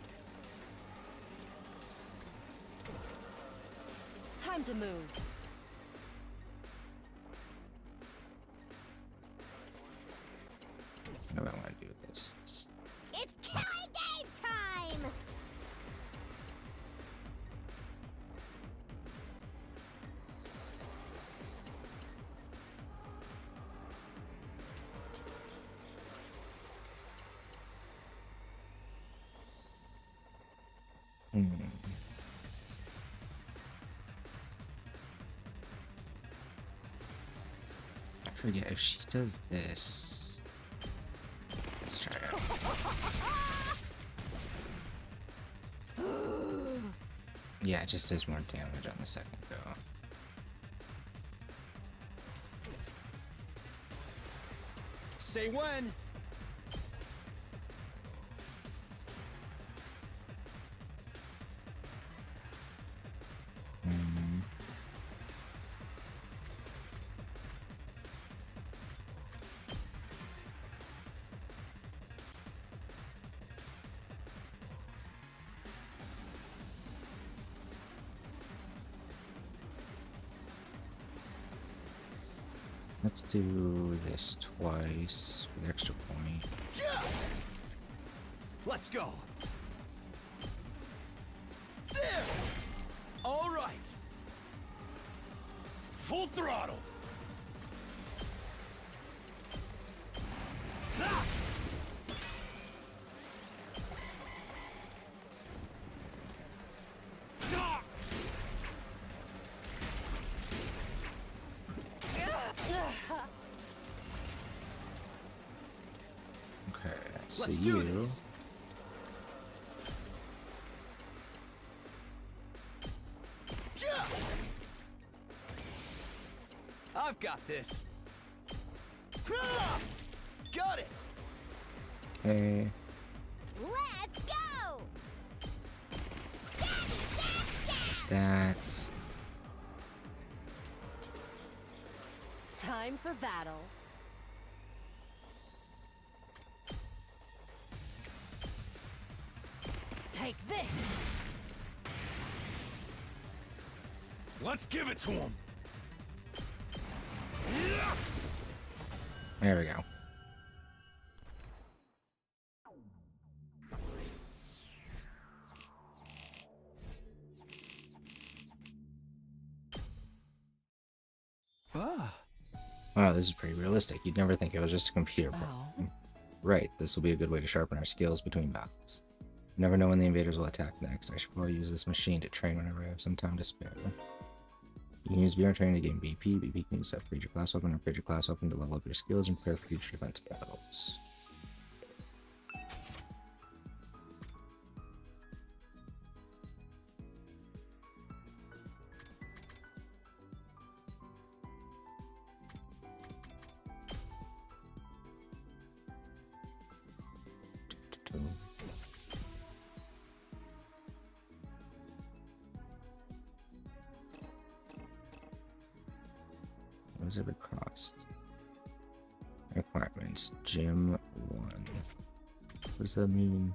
Time to move. What do I want to do with this? It's killing game time! I forget if she does this. Let's try it. Yeah, it just does more damage on the second go. Say when! Let's do this twice with extra point. Let's go! There! All right! Full throttle! Okay, so Let's you. do this! I've got this! Got it! Okay. Let's go! Stab, stab, stab! That. Time for battle. Take this! Let's give it to him! There we go. Ah. Wow, this is pretty realistic. You'd never think it was just a computer Oh. program. Right, this will be a good way to sharpen our skills between battles. Never know when the invaders will attack next. I should probably use this machine to train whenever I have some time to spare. You can use VR training to gain BP. BP can use to upgrade your class weapon or upgrade your class weapon to level up your skills and prepare for future defense battles. What does it cost? Requirements. Gym 1. What does that mean?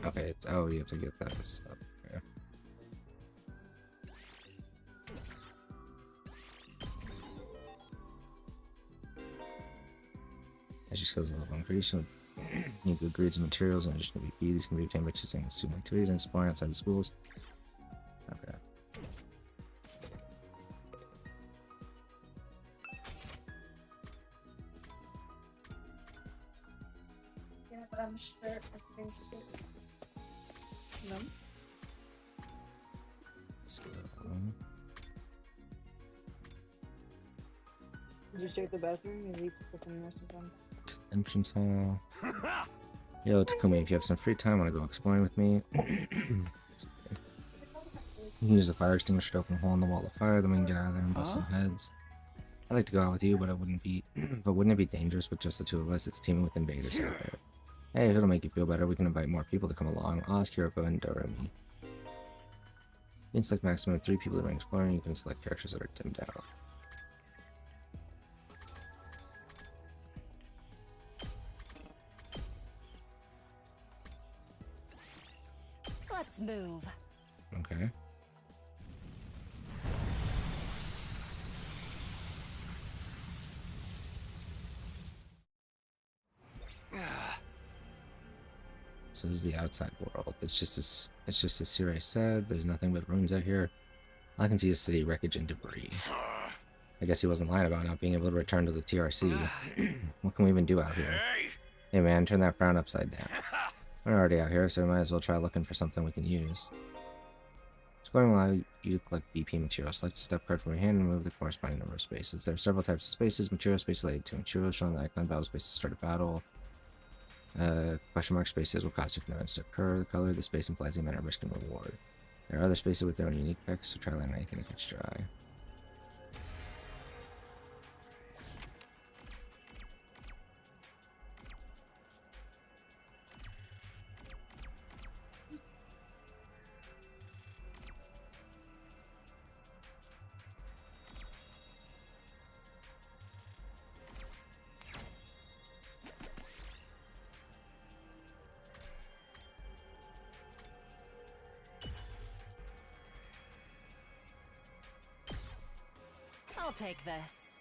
Okay, it's, oh, you have to get that stuff. Okay. As your skills level increase, you need good grades and materials in addition to BP. These can be obtained by choosing student activities and exploring outside the schools. Okay. Yeah, but I'm sure I think no. Let's go. Did you check the bathroom? You leave the nurse one. Entrance hall. Yo, Takumi, if you have some free time, want to go exploring with me? You can use the fire extinguisher to open a hole in the wall of fire, then we can get out of there and bust some heads. I'd like to go out with you, but it wouldn't be wouldn't it be dangerous with just the two of us? It's teaming with invaders out there. Hey, if it'll make you feel better, we can invite more people to come along. I'll ask Hiroko and Doremi. You can select maximum of 3 people to bring exploring. You can select characters that are dimmed out. Let's move. Okay. So this is the outside world. It's just as Sirei said, there's nothing but ruins out here. All I can see is city wreckage and debris. I guess he wasn't lying about not being able to return to the TRC. What can we even do out here? Hey man, turn that frown upside down. We're already out here, so we might as well try looking for something we can use. Exploring will allow you to collect BP materials. Select a step card from your hand and move the corresponding number of spaces. There are several types of spaces. Material space related to materials, showing the icon battle space to start a battle. Question mark spaces will cause different events to occur. The color of the space implies the amount of risk and reward. There are other spaces with their own unique effects, so try landing anything that catches your eye. I'll take this.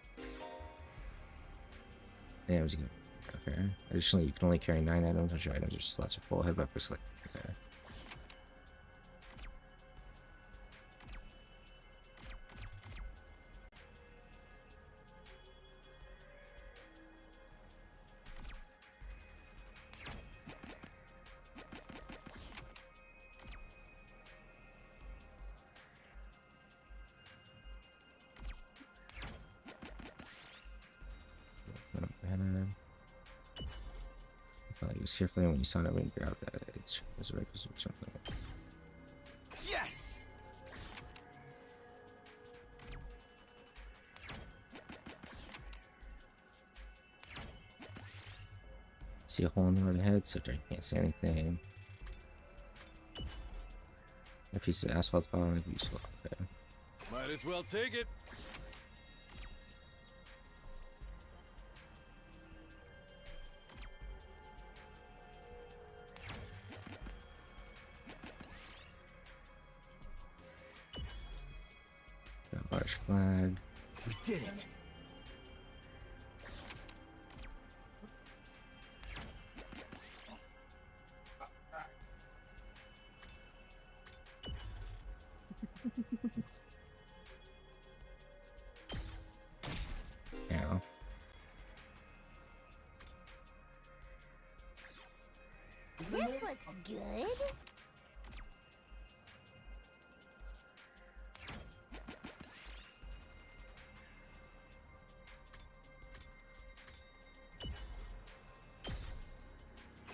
Yeah, it was good. Okay. Additionally, you can only carry 9 items, which your items or slots are full. Head back for select. Okay. Use carefully when you saw that when you grabbed that edge. There's a requisite something. Yes! See a hole in the road ahead, so you can't see anything. A piece of asphalt bottom might be useful. Okay. Might as well take it. Got a large flag. We did it. Yeah. looks good.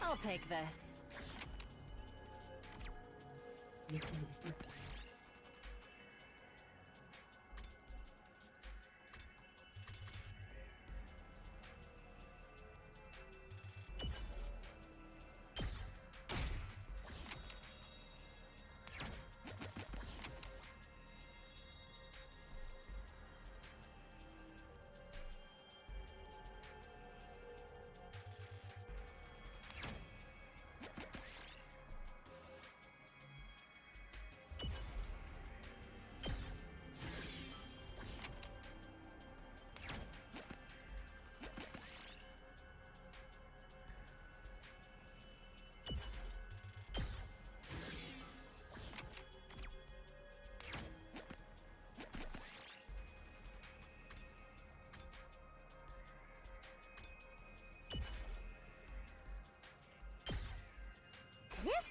I'll take this. This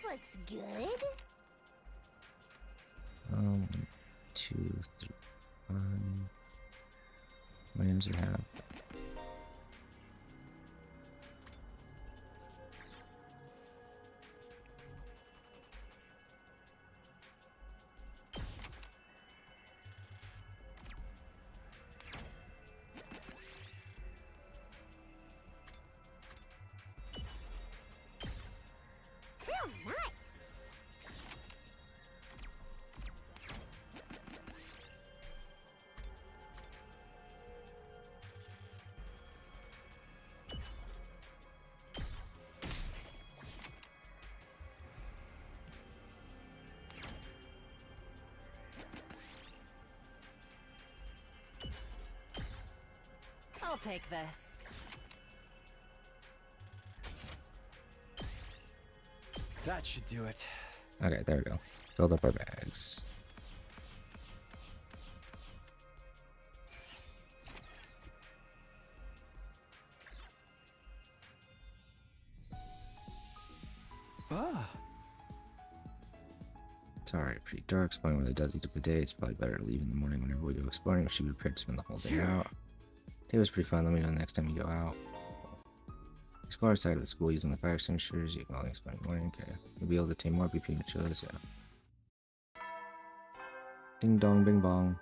looks good. 1, 2, 3, 5. How many items do we have? Real nice. I'll take this. That should do it. Okay, there we go. Filled up our bags. Ah. It's already pretty dark. Exploring where the does eat up the day. It's probably better to leave in the morning whenever we go exploring. We should be prepared to spend the whole day out. Day was pretty fun. Let me know next time you go out. Explore outside of the school using the fire extinguishers. You can only explain in the morning. Okay. You'll be able to tame more BP materials. Yeah. Ding dong, bing bong.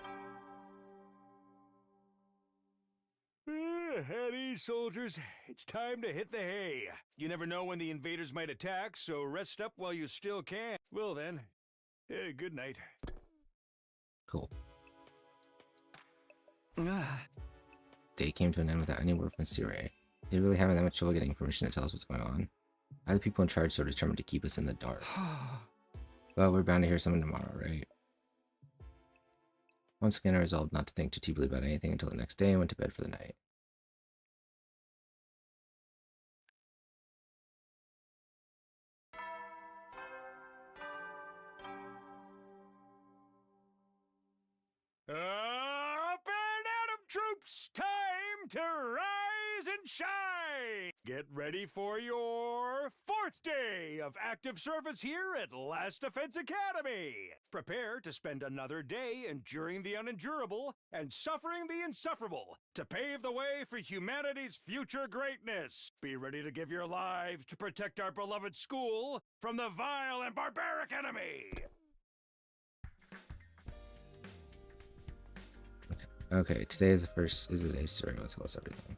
At ease, soldiers. It's time to hit the hay. You never know when the invaders might attack, so rest up while you still can. Well then, good night. Cool. Ah. Day came to an end without any word from Sirei. They really haven't that much trouble getting permission to tell us what's going on. Why are the people in charge so determined to keep us in the dark? Well, we're bound to hear something tomorrow, right? Once again, I resolved not to think too deeply about anything until the next day and went to bed for the night. Up and at 'em, troops! Time to rise and shine! Get ready for your 4th day of active service here at Last Defense Academy! Prepare to spend another day enduring the unendurable and suffering the insufferable to pave the way for humanity's future greatness. Be ready to give your lives to protect our beloved school from the vile and barbaric enemy! Okay, today is the day Sirei will tell us everything.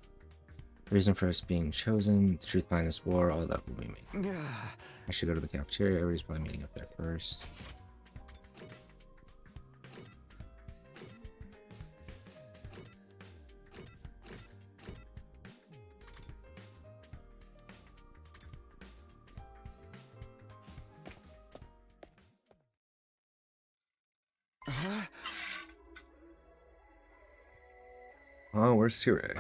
The reason for us being chosen, the truth behind this war, all that will be made. I should go to the cafeteria. Everybody's probably meeting up there first. Oh, where's Sirei?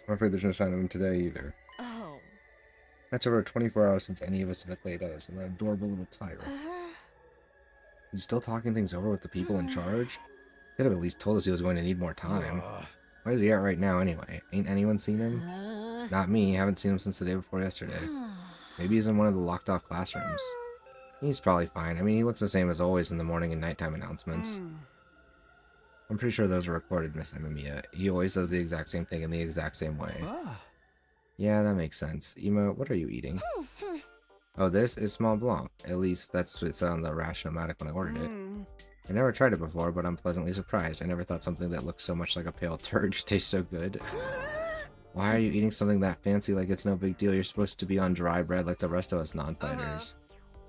I'm afraid there's no sign of him today either. Oh. That's over 24 hours since any of us have played us, and that adorable little tyrant. He's still talking things over with the people in charge? Could have at least told us he was going to need more time. Where's he at right now anyway? Ain't anyone seen him? Not me. Haven't seen him since the day before yesterday. Maybe he's in one of the locked off classrooms. He's probably fine. I mean, he looks the same as always in the morning and nighttime announcements. I'm pretty sure those are recorded, Miss Amamiya. He always does the exact same thing in the exact same way. Ah. Yeah, that makes sense. Emo, what are you eating? Oh, this is small blanc. At least that's what it said on the Ration-O-Matic when I ordered it. I never tried it before, but I'm pleasantly surprised. I never thought something that looks so much like a pale turd could taste so good. Why are you eating something that fancy like it's no big deal? You're supposed to be on dry bread like the rest of us non-fighters.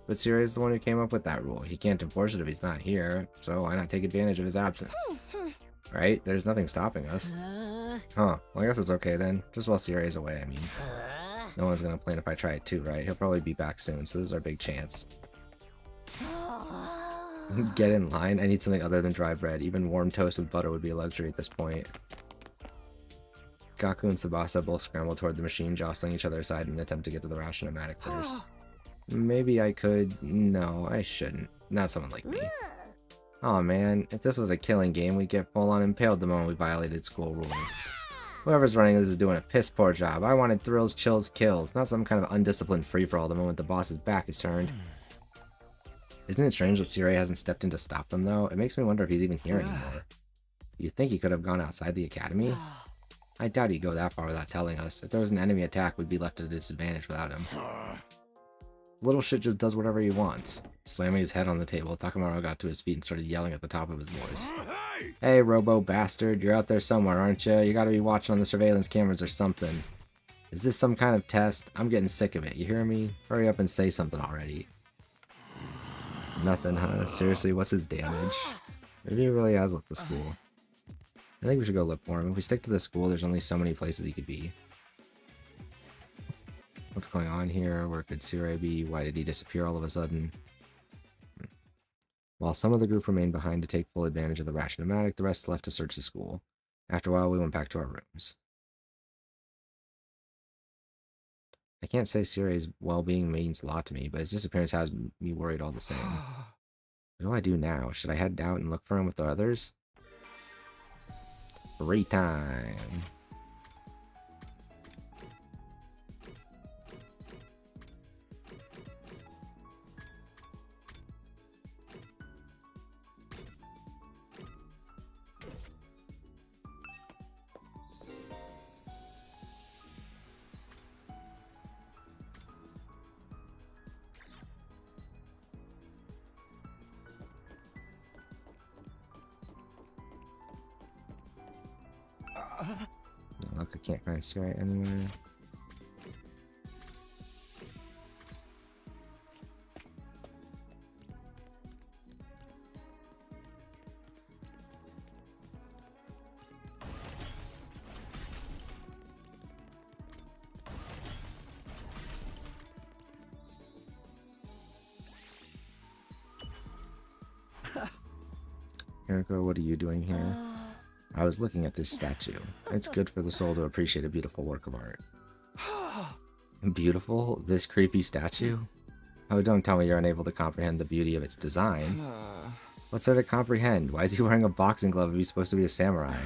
But Siri is the one who came up with that rule. He can't enforce it if he's not here, so why not take advantage of his absence? Right? There's nothing stopping us. Huh. Well, I guess it's okay then. Just while Siri is away, I mean. No one's gonna complain if I try it too, right? He'll probably be back soon, so this is our big chance. Get in line. I need something other than dry bread. Even warm toast with butter would be a luxury at this point. Gaku and Tsubasa both scramble toward the machine, jostling each other aside in an attempt to get to the Ration-O-Matic first. Maybe I could... No, I shouldn't. Not someone like me. Aw man, if this was a killing game, we'd get full-on impaled the moment we violated school rules. Whoever's running this is doing a piss-poor job. I wanted thrills, chills, kills, not some kind of undisciplined free-for-all the moment the boss's back is turned. Isn't it strange that Siri hasn't stepped in to stop them, though? It makes me wonder if he's even here anymore. You think he could have gone outside the academy? I doubt he'd go that far without telling us. If there was an enemy attack, we'd be left at a disadvantage without him. Little shit just does whatever he wants. Slamming his head on the table, Takamaru got to his feet and started yelling at the top of his voice. Hey, robo bastard, you're out there somewhere, aren't you? You gotta be watching on the surveillance cameras or something. Is this some kind of test? I'm getting sick of it, you hear me? Hurry up and say something already. Nothing, huh? Seriously, what's his damage? Maybe he really has left the school. I think we should go look for him. If we stick to the school, there's only so many places he could be. What's going on here? Where could Siri be? Why did he disappear all of a sudden? While some of the group remained behind to take full advantage of the Ration-O-Matic, the rest left to search the school. After a while, we went back to our rooms. I can't say Siri's well-being means a lot to me, but his disappearance has me worried all the same. What do I do now? Should I head out and look for him with the others? Free time. Look, I can't find Siri anywhere. Eriko, what are you doing here? I was looking at this statue. It's good for the soul to appreciate a beautiful work of art. Beautiful? This creepy statue? Oh, don't tell me you're unable to comprehend the beauty of its design. What's there to comprehend? Why is he wearing a boxing glove if he's supposed to be a samurai?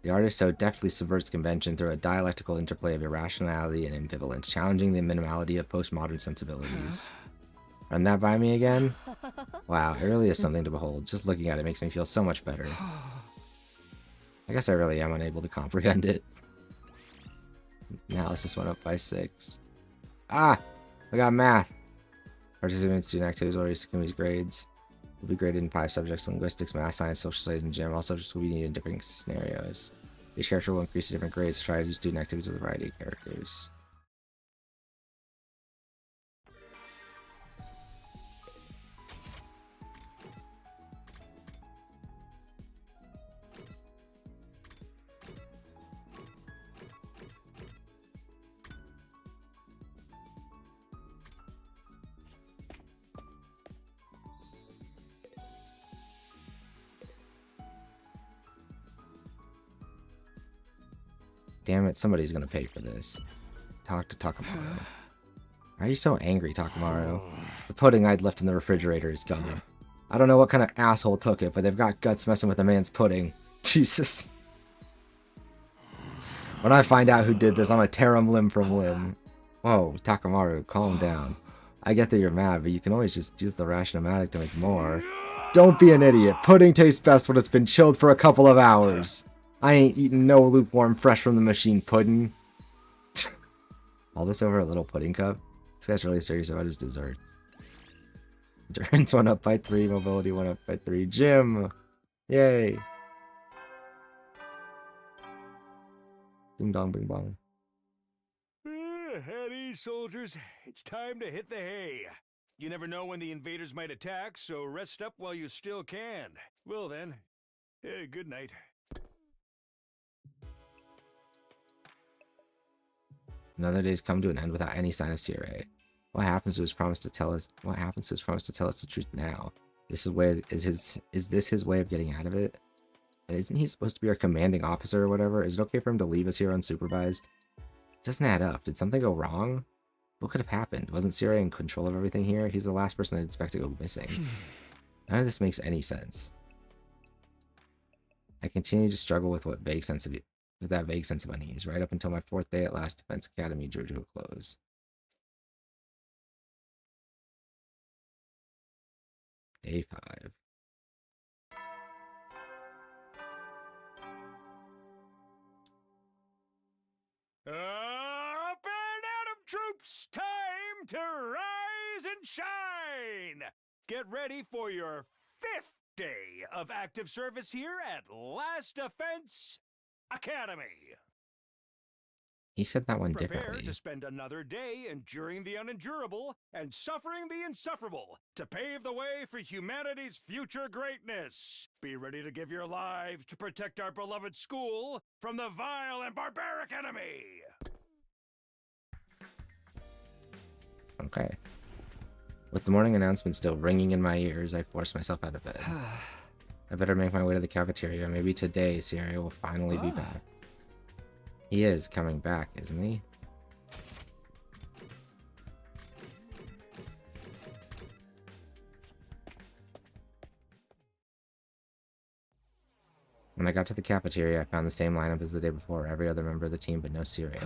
The artist so deftly subverts convention through a dialectical interplay of irrationality and ambivalence, challenging the minimality of postmodern sensibilities. Run that by me again? Wow, it really is something to behold. Just looking at it makes me feel so much better. I guess I really am unable to comprehend it. Analysis went up by 6. Ah! I got math! Participants in student activities will raise Takumi's grades. Will be graded in 5 subjects: linguistics, math, science, social studies, and gym. All subjects will be needed in different scenarios. Each character will increase to different grades to try to do student activities with a variety of characters. Damn it, somebody's gonna pay for this. Talk to Takamaru. Why are you so angry, Takamaru? The pudding I'd left in the refrigerator is gone. I don't know what kind of asshole took it, but they've got guts messing with a man's pudding. Jesus. When I find out who did this, I'm gonna tear him limb from limb. Whoa, Takamaru, calm down. I get that you're mad, but you can always just use the ration-o-matic to make more. Don't be an idiot. Pudding tastes best when it's been chilled for a couple of hours. I ain't eating no lukewarm fresh from the machine pudding. All this over a little pudding cup? This guy's really serious about his desserts. Endurance went up by 3, mobility went up by 3. Gym! Yay! Ding dong bing bong. At ease, soldiers. It's time to hit the hay. You never know when the invaders might attack, so rest up while you still can. Well then, good night. Another day's come to an end without any sign of Sire. What happens to his promise to tell us? What happens to his promise to tell us the truth now? Is this his way of getting out of it? And isn't he supposed to be our commanding officer or whatever? Is it okay for him to leave us here unsupervised? It doesn't add up. Did something go wrong? What could have happened? Wasn't Sire in control of everything here? He's the last person I'd expect to go missing. None of this makes any sense. I continue to struggle with that vague sense of unease, right up until my 4th day at Last Defense Academy drew to a close. Day 5. Up and Atom troops, time to rise and shine! Get ready for your 5th day of active service here at Last Defense Academy. He said that one Prepare differently. to spend another day enduring the unendurable and suffering the insufferable to pave the way for humanity's future greatness. Be ready to give your lives to protect our beloved school from the vile and barbaric enemy. Okay. With the morning announcement still ringing in my ears, I forced myself out of bed. I better make my way to the cafeteria. Maybe today Siri will finally be back. He is coming back, isn't he? When I got to the cafeteria, I found the same lineup as the day before. Every other member of the team, but no Siri.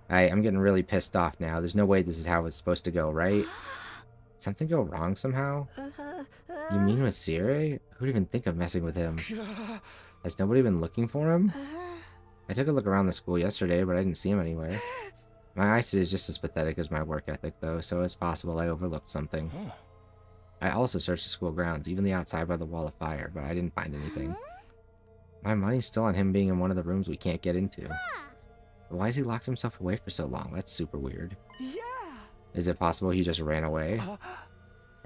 I'm getting really pissed off now. There's no way this is how it's supposed to go, right? Did something go wrong somehow? You mean with Siri? Who'd even think of messing with him? Has nobody been looking for him? I took a look around the school yesterday, but I didn't see him anywhere. My eyesight is just as pathetic as my work ethic, though, so it's possible I overlooked something. I also searched the school grounds, even the outside by the wall of fire, but I didn't find anything. My money's still on him being in one of the rooms we can't get into. But why has he locked himself away for so long? That's super weird. Yeah. Is it possible he just ran away?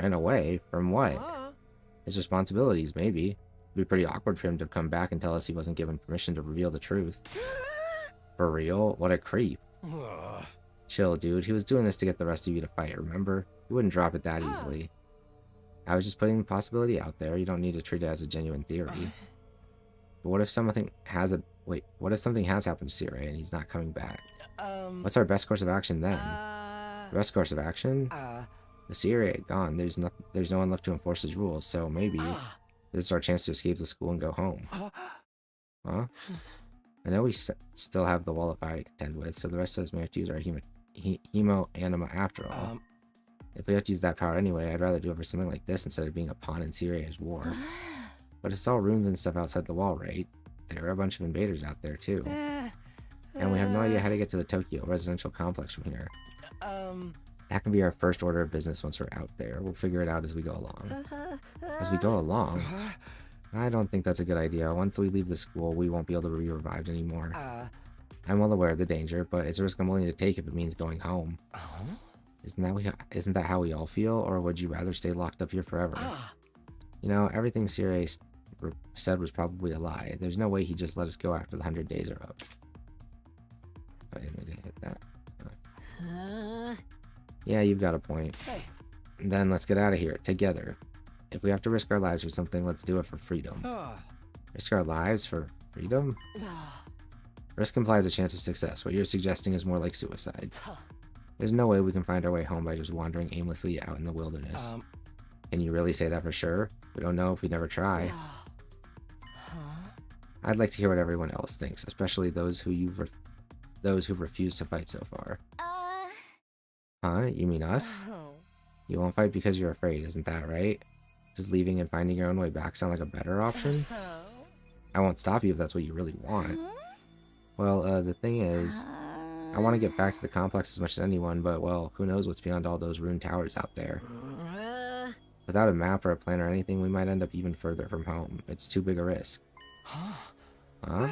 Ran away? From what? His responsibilities, maybe. It'd be pretty awkward for him to come back and tell us he wasn't given permission to reveal the truth. For real? What a creep. Chill, dude. He was doing this to get the rest of you to fight, remember? He wouldn't drop it that easily. I was just putting the possibility out there. You don't need to treat it as a genuine theory. But what if something has happened to Siri and he's not coming back? What's our best course of action then? The best course of action? The Siri gone. There's no one left to enforce his rules, so maybe this is our chance to escape the school and go home. Huh? I know we still have the wall of fire to contend with, so the rest of us may have to use our hemo anima after all. If we have to use that power anyway, I'd rather do it for something like this instead of being a pawn in Siri's war. But it's all runes and stuff outside the wall, right? There are a bunch of invaders out there too. And we have no idea how to get to the Tokyo residential complex from here. That can be our first order of business once we're out there. We'll figure it out as we go along. As we go along? I don't think that's a good idea. Once we leave the school, we won't be able to be revived anymore. I'm well aware of the danger, but it's a risk I'm willing to take if it means going home. Isn't that how we all feel, or would you rather stay locked up here forever? You know, everything Siri said was probably a lie. There's no way he just let us go after the 100 days are up. I didn't need to hit that. Yeah, you've got a point. Then let's get out of here, together. If we have to risk our lives for something, let's do it for freedom. Risk our lives for freedom? Risk implies a chance of success. What you're suggesting is more like suicide. There's no way we can find our way home by just wandering aimlessly out in the wilderness. Can you really say that for sure? We don't know if we never try. I'd like to hear what everyone else thinks, especially those who've refused to fight so far. Huh? You mean us? Oh. You won't fight because you're afraid, isn't that right? Does leaving and finding your own way back sound like a better option? Oh. I won't stop you if that's what you really want. Huh? Well, the thing is, I want to get back to the complex as much as anyone, but, well, who knows what's beyond all those ruined towers out there. Without a map or a plan or anything, we might end up even further from home. It's too big a risk. Huh?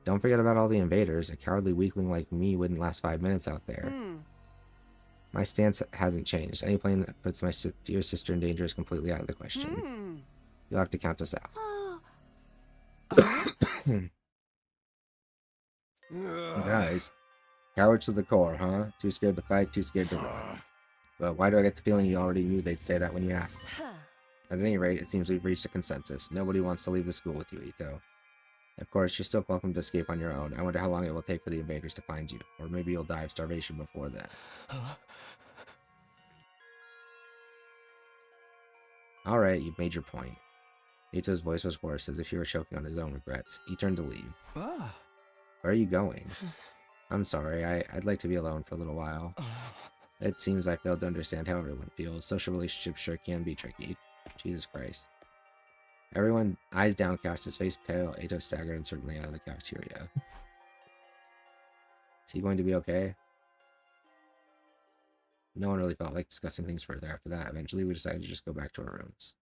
Don't forget about all the invaders. A cowardly weakling like me wouldn't last 5 minutes out there. My stance hasn't changed. Any plan that puts my dear sister in danger is completely out of the question. You'll have to count us out. Guys, cowards to the core, huh? Too scared to fight, too scared to run. But why do I get the feeling you already knew they'd say that when you asked? At any rate, it seems we've reached a consensus. Nobody wants to leave the school with you, Ito. Of course, you're still welcome to escape on your own. I wonder how long it will take for the invaders to find you. Or maybe you'll die of starvation before then. Alright, you've made your point. Ito's voice was hoarse, as if he were choking on his own regrets. He turned to leave. Where are you going? I'm sorry, I'd like to be alone for a little while. It seems I failed to understand how everyone feels. Social relationships sure can be tricky. Jesus Christ. Everyone, eyes downcast, his face pale, Ito staggered and certainly out of the cafeteria. Is he going to be okay? No one really felt like discussing things further after that. Eventually, we decided to just go back to our rooms.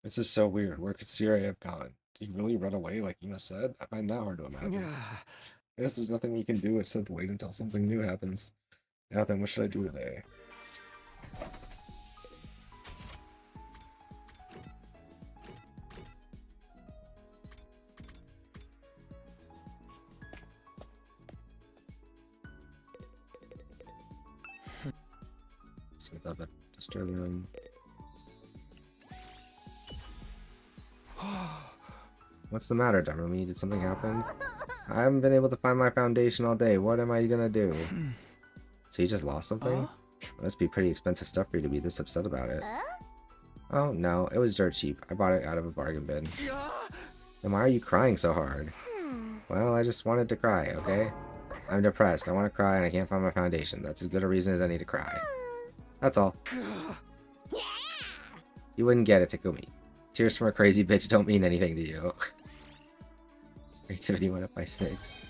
This is so weird. Where could Siri have gone? Did he really run away like Ema said? I find that hard to imagine. I guess there's nothing we can do except wait until something new happens. Now then, what should I do today? See, love it. Disturbing them. What's the matter, Dummerme? Did something happen? I haven't been able to find my foundation all day. What am I gonna do? So you just lost something? It must be pretty expensive stuff for you to be this upset about it. Oh, no. It was dirt cheap. I bought it out of a bargain bin. Then why are you crying so hard? Well, I just wanted to cry, okay? I'm depressed. I want to cry and I can't find my foundation. That's as good a reason as any to cry. That's all. You wouldn't get it, Takumi. Tears from a crazy bitch don't mean anything to you. Creativity went up by 6.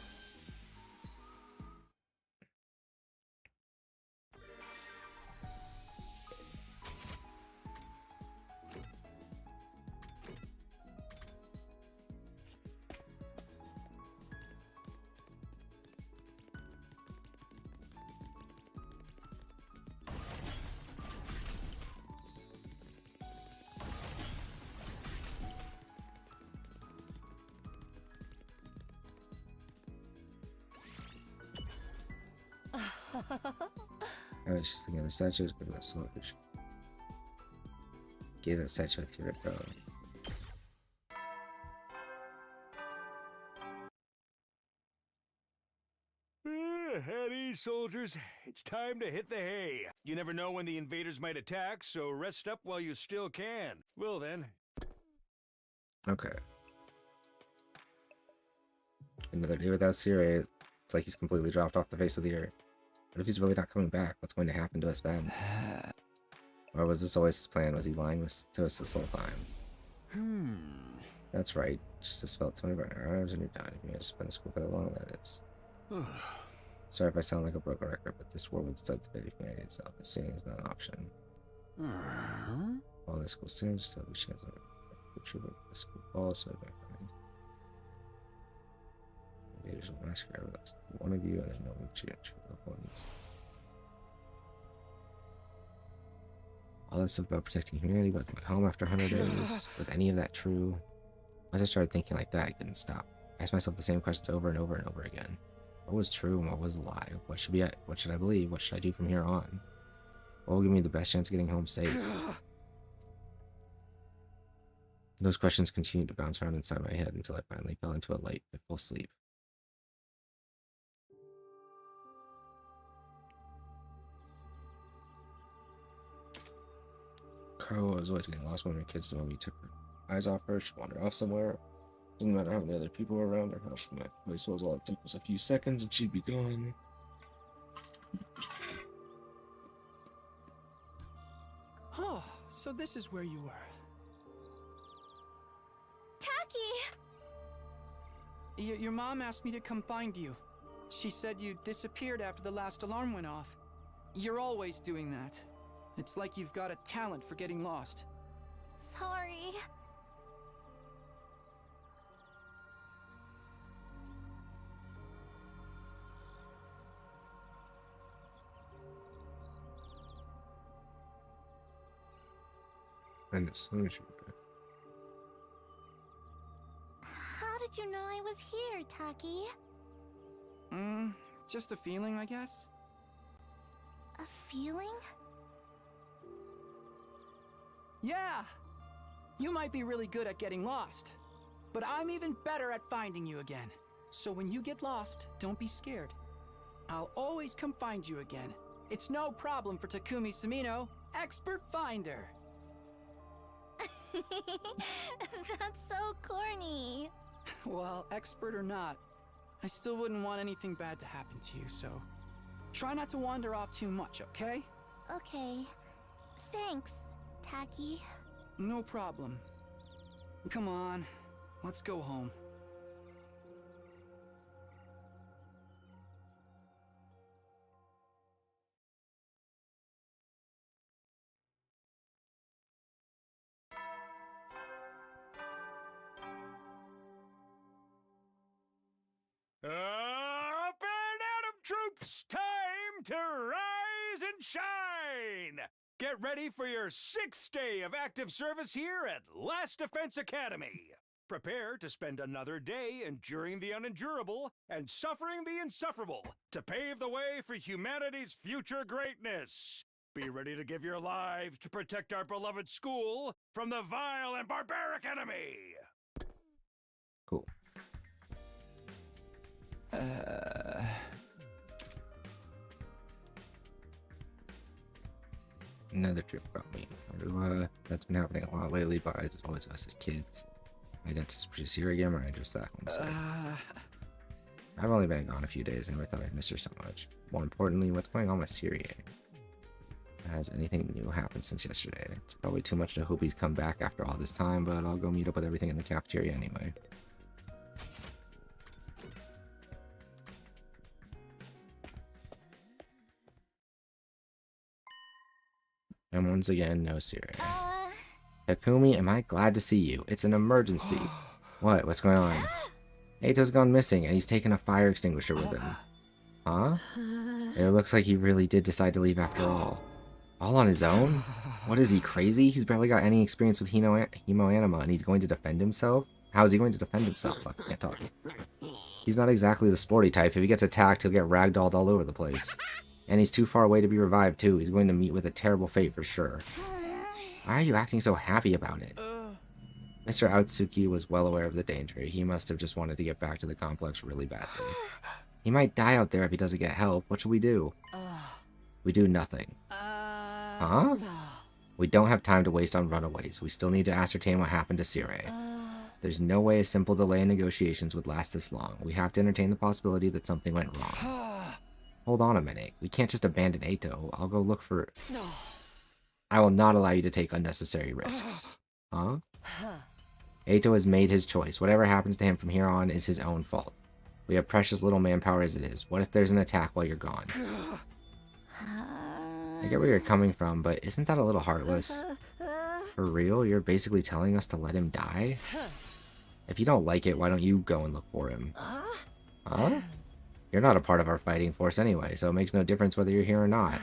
I was just thinking of the statue. Give that swordfish. Gaze that statue with your bro. At ease, soldiers. It's time to hit the hay. You never know when the invaders might attack, so rest up while you still can. Well then. Okay. Another day without Siri. It's like he's completely dropped off the face of the earth. What if he's really not coming back? What's going to happen to us then? Or was this always his plan? Was he lying to us this whole time? That's right. Just to spell 24 hours and you're done. You may just spend the school for that long, that is. Sorry if I sound like a broken record, but this world would decide the fate of humanity itself. If seeing is not an option. While the school stands, still have a chance of future, but the school falls, so I find. Invaders will massacre every last one of you, and then they'll shoot loved ones. All that stuff about protecting humanity, but coming home after 100 days. Was any of that true? Once I started thinking like that, I couldn't stop. I asked myself the same questions over and over and over again. What was true and what was a lie? What should I believe? What should I do from here on? What will give me the best chance of getting home safe? Those questions continued to bounce around inside my head until I finally fell into a light, fitful sleep. Karo was always getting lost when we were kids, the moment we took her eyes off her, she'd wander off somewhere. Didn't matter how many other people were around her house. My place was all it took was a few seconds and she'd be gone. Oh, so this is where you were. Taki! Your mom asked me to come find you. She said you disappeared after the last alarm went off. You're always doing that. It's like you've got a talent for getting lost. Sorry. And as soon as you were back. How did you know I was here, Taki? Just a feeling, I guess. A feeling? Yeah! You might be really good at getting lost, but I'm even better at finding you again. So when you get lost, don't be scared. I'll always come find you again. It's no problem for Takumi Samino, expert finder. That's so corny. Well, expert or not, I still wouldn't want anything bad to happen to you, so try not to wander off too much, okay? Okay. Thanks, Taki. No problem. Come on, let's go home. Up and Atom troops, time to rise and shine! Get ready for your 6th day of active service here at Last Defense Academy. Prepare to spend another day enduring the unendurable and suffering the insufferable to pave the way for humanity's future greatness. Be ready to give your lives to protect our beloved school from the vile and barbaric enemy. Cool. Another trip about me. That's been happening a lot lately, but it's always us as kids. My dentist is here again, or I just that homesick. I've only been gone a few days, and I thought I'd miss her so much. More importantly, what's going on with Syria? Has anything new happened since yesterday? It's probably too much to hope he's come back after all this time, but I'll go meet up with everything in the cafeteria anyway. And once again, no Syria. Takumi, am I glad to see you? It's an emergency. What? What's going on? Eito's gone missing, and he's taken a fire extinguisher with him. Huh? It looks like he really did decide to leave after all. All on his own? What is he, crazy? He's barely got any experience with hemoanima, and he's going to defend himself? How is he going to defend himself? I can't talk. He's not exactly the sporty type. If he gets attacked, he'll get ragdolled all over the place. And he's too far away to be revived, too. He's going to meet with a terrible fate for sure. Why are you acting so happy about it? Mr. Outsuki was well aware of the danger. He must have just wanted to get back to the complex really badly. He might die out there if he doesn't get help. What should we do? We do nothing. Huh? We don't have time to waste on runaways. We still need to ascertain what happened to Sire. There's no way a simple delay in negotiations would last this long. We have to entertain the possibility that something went wrong. Hold on a minute. We can't just abandon Eito. I'll go look for... I will not allow you to take unnecessary risks. Huh? Eito has made his choice. Whatever happens to him from here on is his own fault. We have precious little manpower as it is. What if there's an attack while you're gone? I get where you're coming from, but isn't that a little heartless? For real? You're basically telling us to let him die? If you don't like it, why don't you go and look for him? Huh? You're not a part of our fighting force anyway, so it makes no difference whether you're here or not.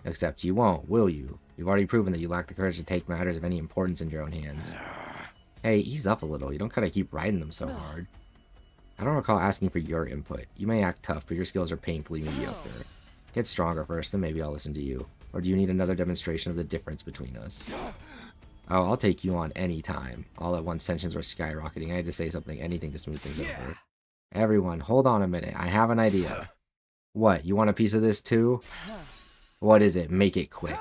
Except you won't, will you? You've already proven that you lack the courage to take matters of any importance in your own hands. Hey, ease up a little. You don't gotta keep riding them so hard. I don't recall asking for your input. You may act tough, but your skills are painfully mediocre. Get stronger first, then maybe I'll listen to you. Or do you need another demonstration of the difference between us? Oh, I'll take you on any time. All at once tensions were skyrocketing. I had to say something, anything to smooth things over. Everyone, hold on a minute. I have an idea. What, you want a piece of this too? What is it? Make it quick.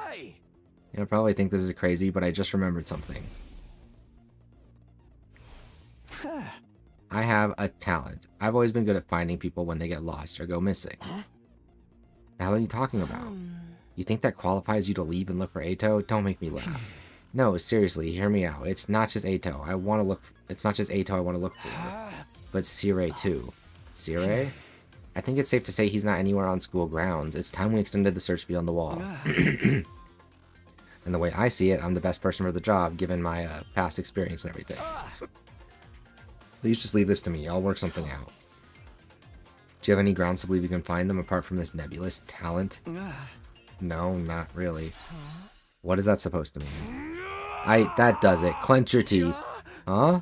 You'll probably think this is crazy, but I just remembered something. I have a talent. I've always been good at finding people when they get lost or go missing. The hell are you talking about? You think that qualifies you to leave and look for Ato? Don't make me laugh. No, seriously, hear me out. It's not just Ato. It's not just Ato I want to look for, but Sirei too. Sirei? I think it's safe to say he's not anywhere on school grounds. It's time we extended the search beyond the wall. And the way I see it, I'm the best person for the job, given my past experience and everything. Please just leave this to me. I'll work something out. Do you have any grounds to believe you can find them apart from this nebulous talent? No, not really. What is that supposed to mean? That does it. Clench your teeth. Huh?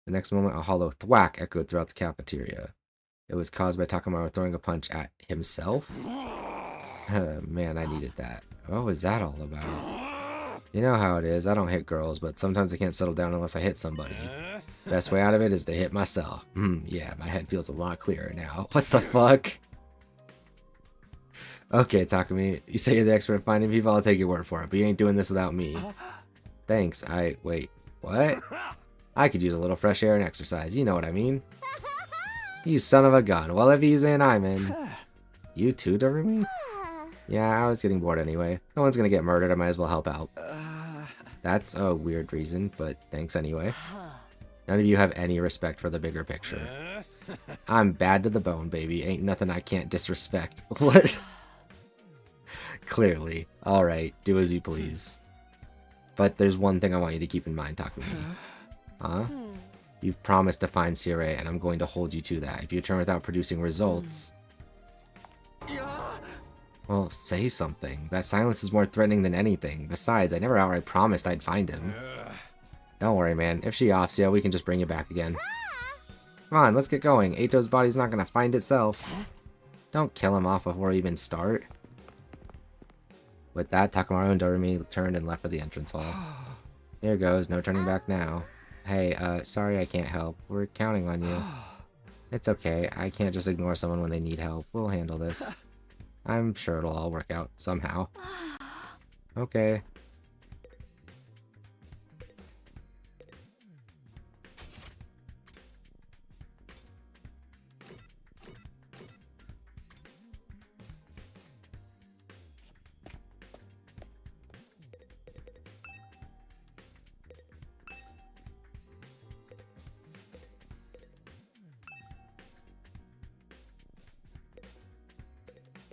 The next moment, a hollow thwack echoed throughout the cafeteria. It was caused by Takamaru throwing a punch at himself? Man, I needed that. What was that all about? You know how it is. I don't hit girls, but sometimes I can't settle down unless I hit somebody. Best way out of it is to hit myself. Yeah, my head feels a lot clearer now. What the fuck? Okay, Takumi, you say you're the expert at finding people, I'll take your word for it, but you ain't doing this without me. Thanks, wait, what? I could use a little fresh air and exercise, you know what I mean? You son of a gun, well if he's in, I'm in. You too, Doremi? Yeah, I was getting bored anyway. No one's gonna get murdered, I might as well help out. That's a weird reason, but thanks anyway. None of you have any respect for the bigger picture. I'm bad to the bone, baby. Ain't nothing I can't disrespect. What? Clearly. Alright, do as you please. But there's one thing I want you to keep in mind, Takumi. Huh? You've promised to find Sirei, and I'm going to hold you to that. If you return without producing results... Well, say something. That silence is more threatening than anything. Besides, I never outright promised I'd find him. Don't worry, man. If she offs you, we can just bring you back again. Come on, let's get going. Ato's body's not gonna find itself. Don't kill him off before we even start. With that, Takamaru and Doremi turned and left for the entrance hall. Here goes, no turning back now. Hey, sorry I can't help. We're counting on you. It's okay, I can't just ignore someone when they need help. We'll handle this. I'm sure it'll all work out, somehow. Okay.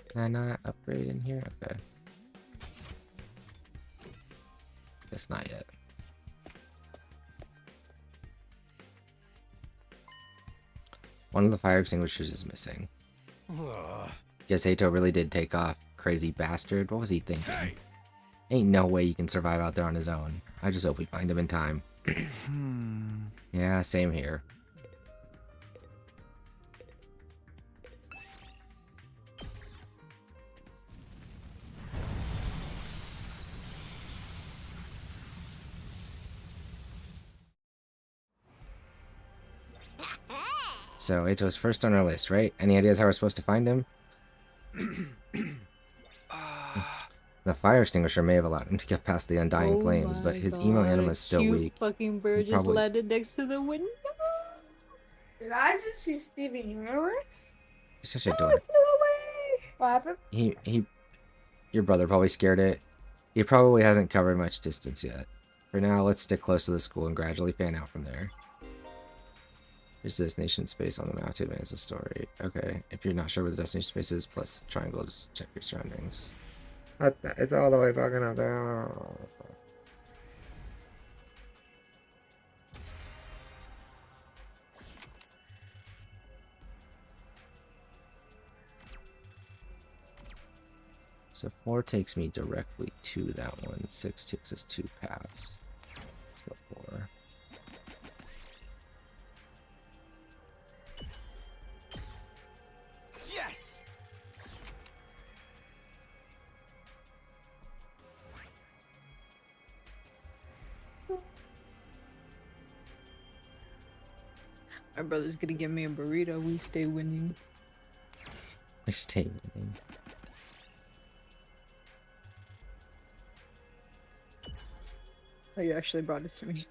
Can I not upgrade in here? Okay. Guess not yet. One of the fire extinguishers is missing. Guess Ato really did take off. Crazy bastard. What was he thinking? Hey. Ain't no way he can survive out there on his own. I just hope we find him in time. Yeah, same here. So, Ato's first on our list, right? Any ideas how we're supposed to find him? The fire extinguisher may have allowed him to get past the undying flames, but his emo anima is still weak. Fucking bird just probably- landed next to the window. Did I just see Steven Universe? You're such a Oh, dork. it flew away. What happened? Your brother probably scared it. He probably hasn't covered much distance yet. For now, let's stick close to the school and gradually fan out from there. There's a destination space on the map to advance the story. Okay, if you're not sure where the destination space is, plus triangle, just check your surroundings. It's all the way fucking out there. So 4 takes me directly to that one. 6 takes us 2 paths. Let's go 4. Yes! My brother's gonna give me a burrito. We stay winning. We stay winning. Oh, you actually brought it to me.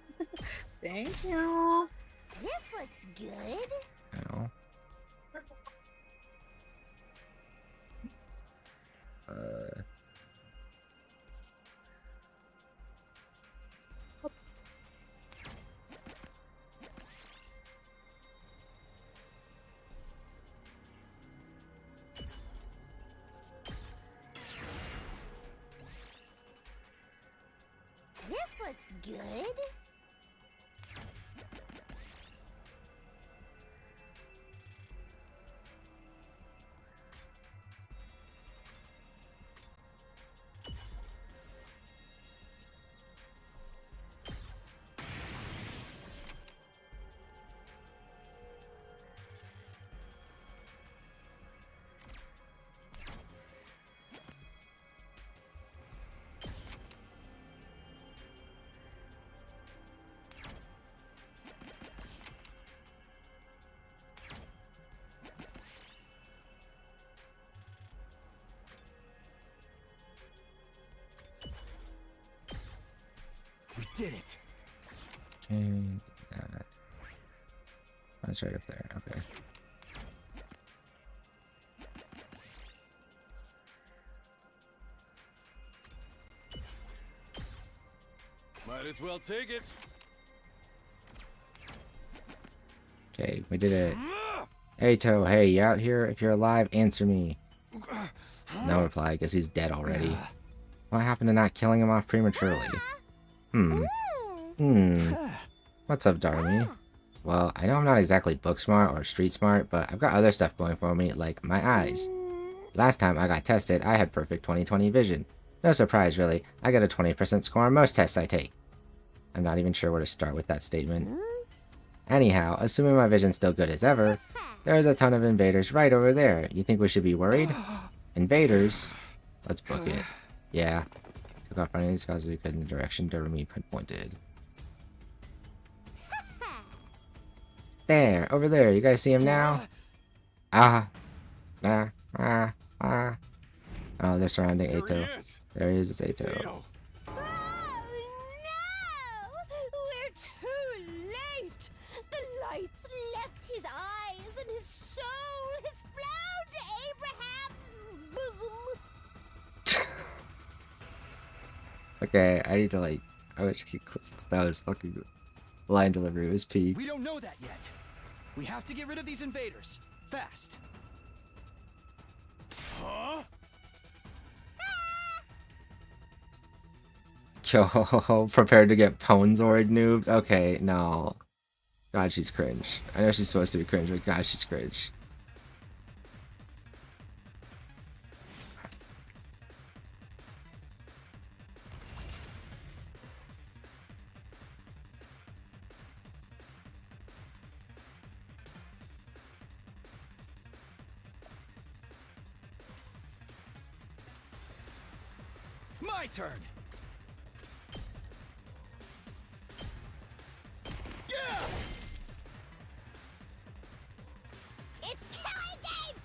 Thank you. This looks good. I know. This looks good. We did it. Okay, that. That's right up there. Okay. Might as well take it. Okay, we did it. Hey, Toe. Hey, you out here? If you're alive, answer me. No reply. I guess he's dead already. What happened to not killing him off prematurely? What's up, Darmy? Well, I know I'm not exactly book smart or street smart, but I've got other stuff going for me, like my eyes. Last time I got tested, I had perfect 20/20 vision. No surprise, really. I got a 20% score on most tests I take. I'm not even sure where to start with that statement. Anyhow, assuming my vision's still good as ever, there's a ton of invaders right over there. You think we should be worried? Invaders? Let's book it. Yeah. Took off running as fast as we could in the direction Doremi pointed. There, over there. You guys see him now? Oh, they're surrounding Ato. There he is, it's Ato. Oh no! We're too late! The lights left his eyes and his soul has flown to Abraham's bosom. Okay, I need to like. I wish he clicked. That was fucking line delivery. It was peak. We don't know that yet. We have to get rid of these invaders. Fast. Huh? Yo, prepared to get Ponzord noobs? Okay, no. God, she's cringe. I know she's supposed to be cringe, but God, she's cringe. My turn. Yeah! It's killing game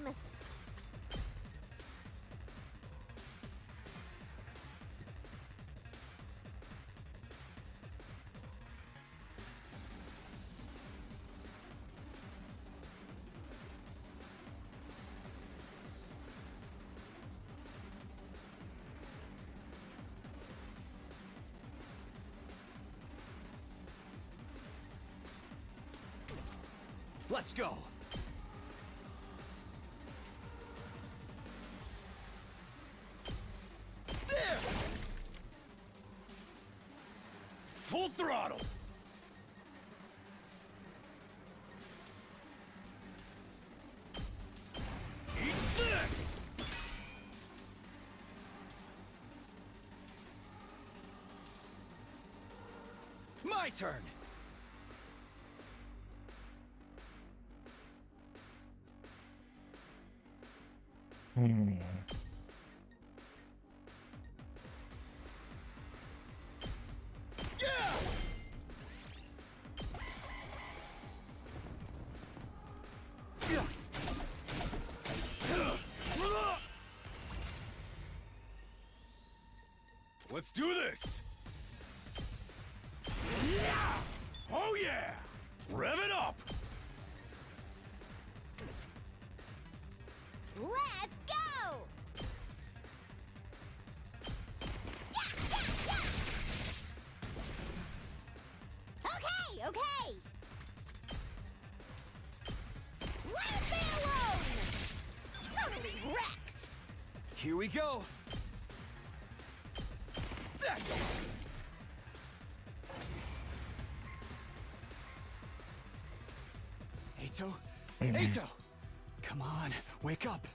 time! Let's go. There. Full throttle. Eat this. My turn. Yeah! Let's do this. Yeah! Oh yeah! Rev it up! Let's go! Okay, okay! Leave me alone! Totally wrecked! Here we go. That's it. Eito? Eito! Come on, wake up.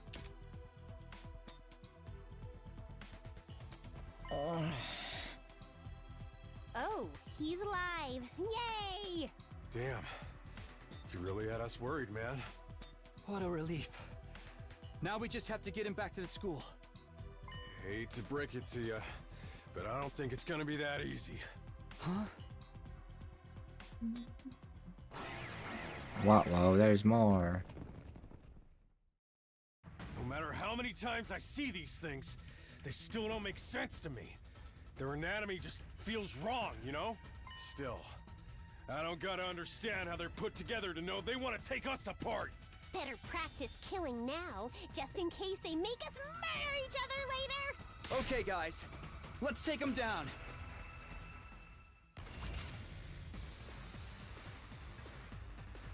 Oh, he's alive. Yay! Damn. You really had us worried, man. What a relief. Now we just have to get him back to the school. Hate to break it to you, but I don't think it's gonna be that easy. Huh? Whoa, there's more. No matter how many times I see these things, they still don't make sense to me. Their anatomy just feels wrong, you know? Still, I don't gotta understand how they're put together to know they want to take us apart. Better practice killing now, just in case they make us murder each other later! Okay, guys. Let's take him down.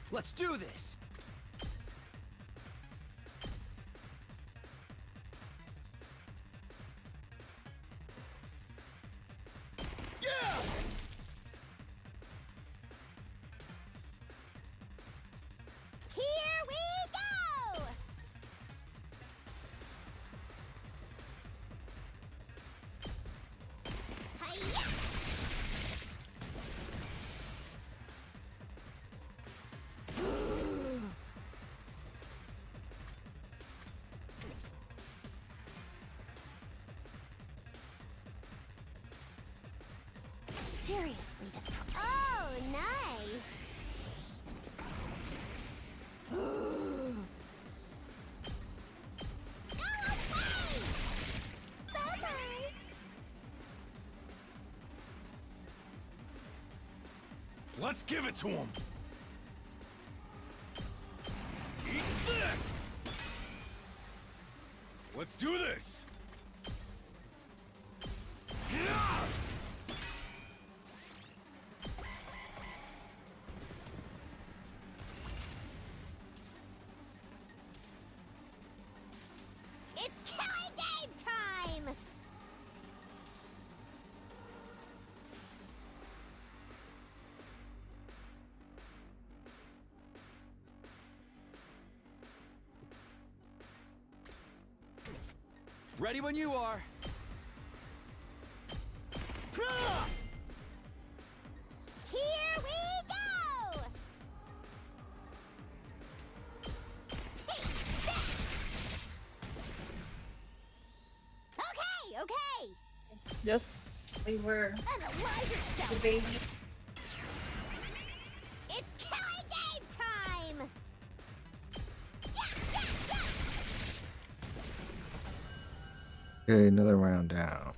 Let's do this! Yeah! Here we go! Hi-ya! Seriously. Oh, nice. Go away! Bye-bye. Let's give it to them. Eat this! Let's do this! Yeah! It's killing game time! Ready when you are. Here we go! Take that! Okay, okay! Yes. We were Unalive yourself! the baby. It's killing game time! Yeah, yeah, yeah! Okay, another round down.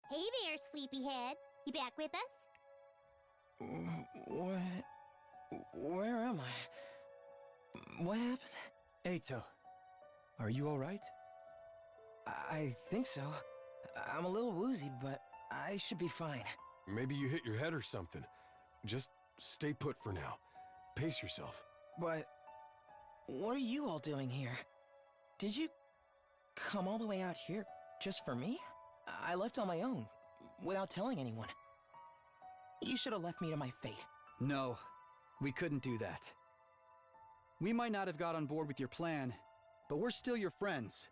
Hey there, sleepyhead. You back with us? What? Where am I? What happened? Eito, are you alright? I think so. I'm a little woozy, but I should be fine. Maybe you hit your head or something. Just stay put for now. Pace yourself. But what are you all doing here? Did you come all the way out here just for me? I left on my own, without telling anyone. You should have left me to my fate. No, we couldn't do that. We might not have got on board with your plan, but we're still your friends.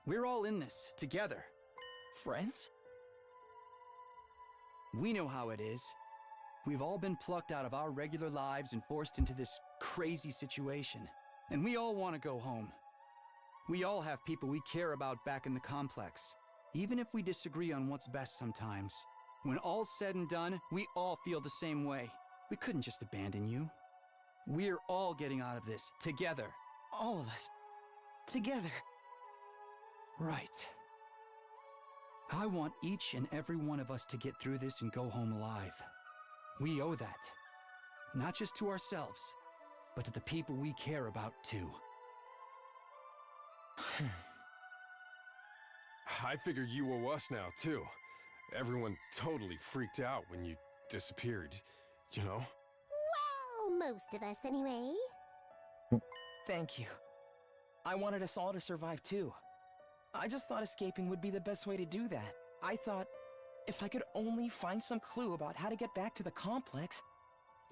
We're all in this, together. Friends? We know how it is. We've all been plucked out of our regular lives and forced into this crazy situation. And we all want to go home. We all have people we care about back in the complex. Even if we disagree on what's best sometimes. When all's said and done, we all feel the same way. We couldn't just abandon you. We're all getting out of this together. All of us. Together. Right. I want each and every one of us to get through this and go home alive. We owe that. Not just to ourselves, but to the people we care about too. I figured you owe us now, too. Everyone totally freaked out when you disappeared, you know? Well, most of us anyway. Thank you. I wanted us all to survive too. I just thought escaping would be the best way to do that. I thought if I could only find some clue about how to get back to the complex,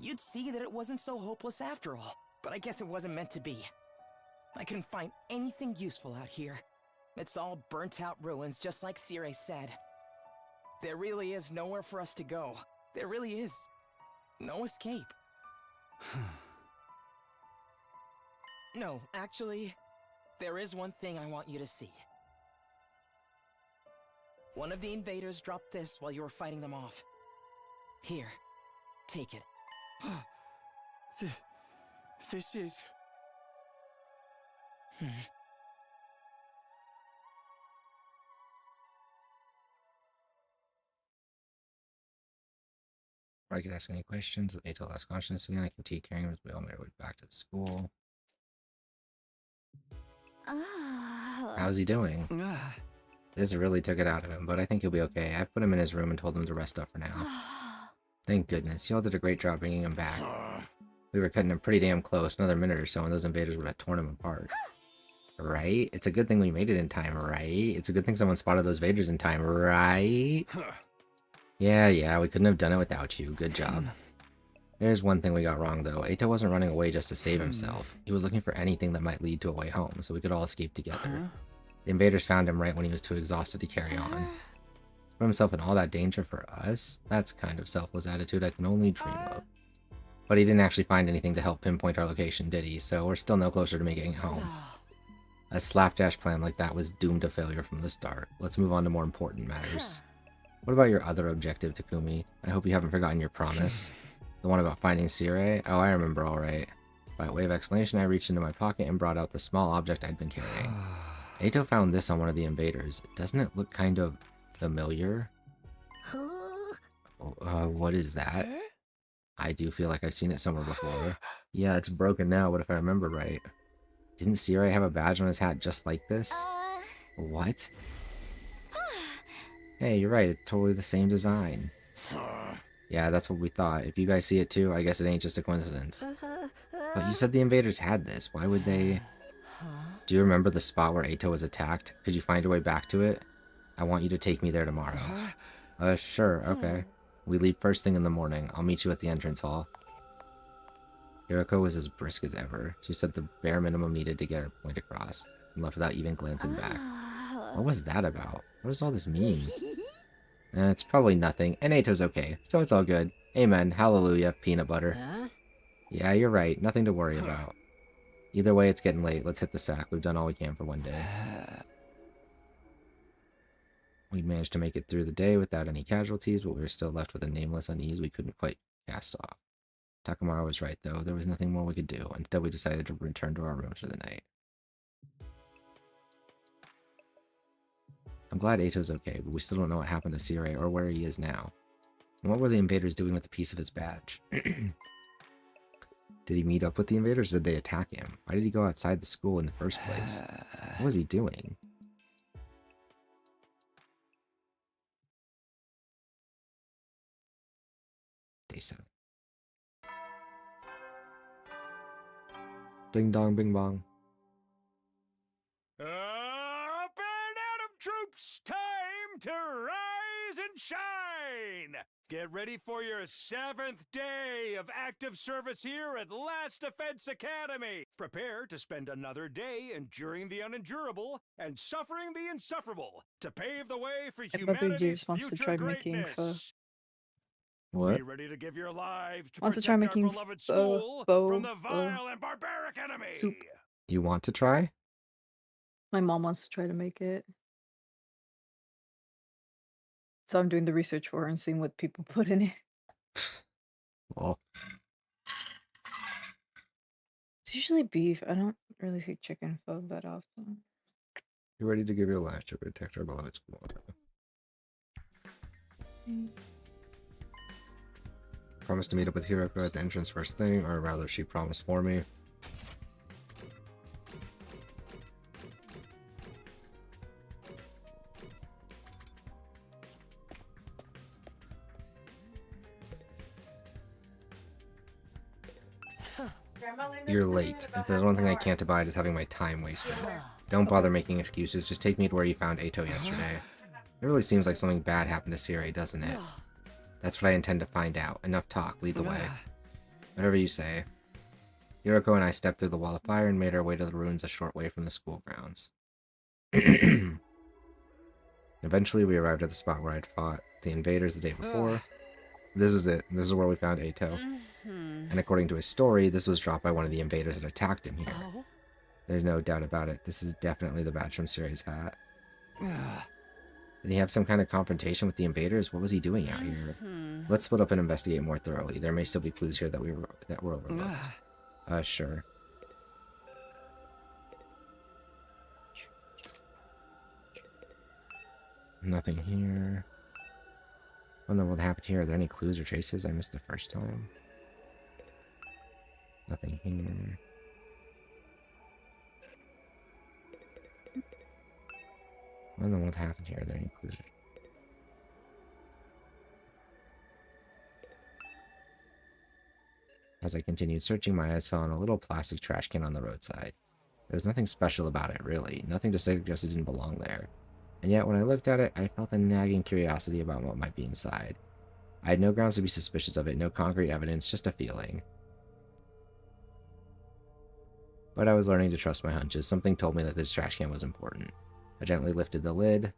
you'd see that it wasn't so hopeless after all. But I guess it wasn't meant to be. I couldn't find anything useful out here. It's all burnt out ruins, just like Sire said. There really is nowhere for us to go. There really is no escape. No, actually, there is one thing I want you to see. One of the invaders dropped this while you were fighting them off. Here, take it. This is... I could ask any questions. Ato lost consciousness again. I continue carrying him as we all made our way back to the school. How's he doing? This really took it out of him, but I think he'll be okay. I put him in his room and told him to rest up for now. Thank goodness. Y'all did a great job bringing him back. We were cutting him pretty damn close. Another minute or so and those invaders would have torn him apart. Right? It's a good thing we made it in time, right? It's a good thing someone spotted those invaders in time, right? Yeah, we couldn't have done it without you. Good job. There's one thing we got wrong, though. Ato wasn't running away just to save himself. He was looking for anything that might lead to a way home, so we could all escape together. The invaders found him right when he was too exhausted to carry on. Put himself in all that danger for us? That's kind of selfless attitude I can only dream of. But he didn't actually find anything to help pinpoint our location, did he? So we're still no closer to making it home. A slapdash plan like that was doomed to failure from the start. Let's move on to more important matters. What about your other objective, Takumi? I hope you haven't forgotten your promise. The one about finding Sire? Oh, I remember alright. By way of explanation, I reached into my pocket and brought out the small object I'd been carrying. Ato found this on one of the invaders. Doesn't it look kind of familiar? What is that? I do feel like I've seen it somewhere before. Yeah, it's broken now, but if I remember right. Didn't Sire have a badge on his hat just like this? What? Hey, you're right, it's totally the same design. Yeah, that's what we thought. If you guys see it too, I guess it ain't just a coincidence. But you said the invaders had this. Why would they... Do you remember the spot where Ato was attacked? Could you find a way back to it? I want you to take me there tomorrow. Sure, okay. We leave first thing in the morning. I'll meet you at the entrance hall. Hiroko was as brisk as ever. She said the bare minimum needed to get her point across, and left without even glancing back. What was that about? What does all this mean? It's probably nothing, and Ato's okay, so it's all good. Amen, hallelujah, peanut butter. Yeah, you're right, nothing to worry about. Either way, it's getting late. Let's hit the sack. We've done all we can for one day. We managed to make it through the day without any casualties, but we were still left with a nameless unease we couldn't quite cast off. Takamura was right, though. There was nothing more we could do. Instead, we decided to return to our rooms for the night. I'm glad Ato's okay, but we still don't know what happened to Sire or where he is now. And what were the invaders doing with a piece of his badge? Did he meet up with the invaders or did they attack him? Why did he go outside the school in the first place? What was he doing? Day 7. Ding dong bing bong. Up and at 'em, troops! Time to rise and shine! Get ready for your 7th day of active service here at Last Defense Academy. Prepare to spend another day enduring the unendurable and suffering the insufferable to pave the way for My brother humanity's Years wants to future try making greatness. What? Be ready to give your lives to Wants to protect try our making beloved school from the vile and barbaric enemy. soup. You want to try? My mom wants to try to make it. So I'm doing the research for her and seeing what people put in it. Well, It's usually beef. I don't really see chicken pho that often. You ready to give your life to protect our beloved school? Promised to meet up with Hiroko at the entrance first thing, or rather she promised for me. You're late. If there's one thing I can't abide, it's having my time wasted. Don't bother making excuses, just take me to where you found Eito yesterday. It really seems like something bad happened to Siri, doesn't it? That's what I intend to find out. Enough talk, lead the way. Whatever you say. Hiroko and I stepped through the wall of fire and made our way to the ruins a short way from the school grounds. Eventually we arrived at the spot where I'd fought the invaders the day before. This is it. This is where we found Eito. And according to his story, this was dropped by one of the invaders that attacked him here. There's no doubt about it. This is definitely the badge from Siri's hat. Did he have some kind of confrontation with the invaders? What was he doing out here? Let's split up and investigate more thoroughly. There may still be clues here that were overlooked. Sure. Nothing here. What in the world happened here? Are there any clues or traces I missed the first time? Nothing here. What in the world happened here? Are there any clues? As I continued searching, my eyes fell on a little plastic trash can on the roadside. There was nothing special about it, really. Nothing to suggest it didn't belong there. And yet, when I looked at it, I felt a nagging curiosity about what might be inside. I had no grounds to be suspicious of it, no concrete evidence, just a feeling. But I was learning to trust my hunches. Something told me that this trash can was important. I gently lifted the lid.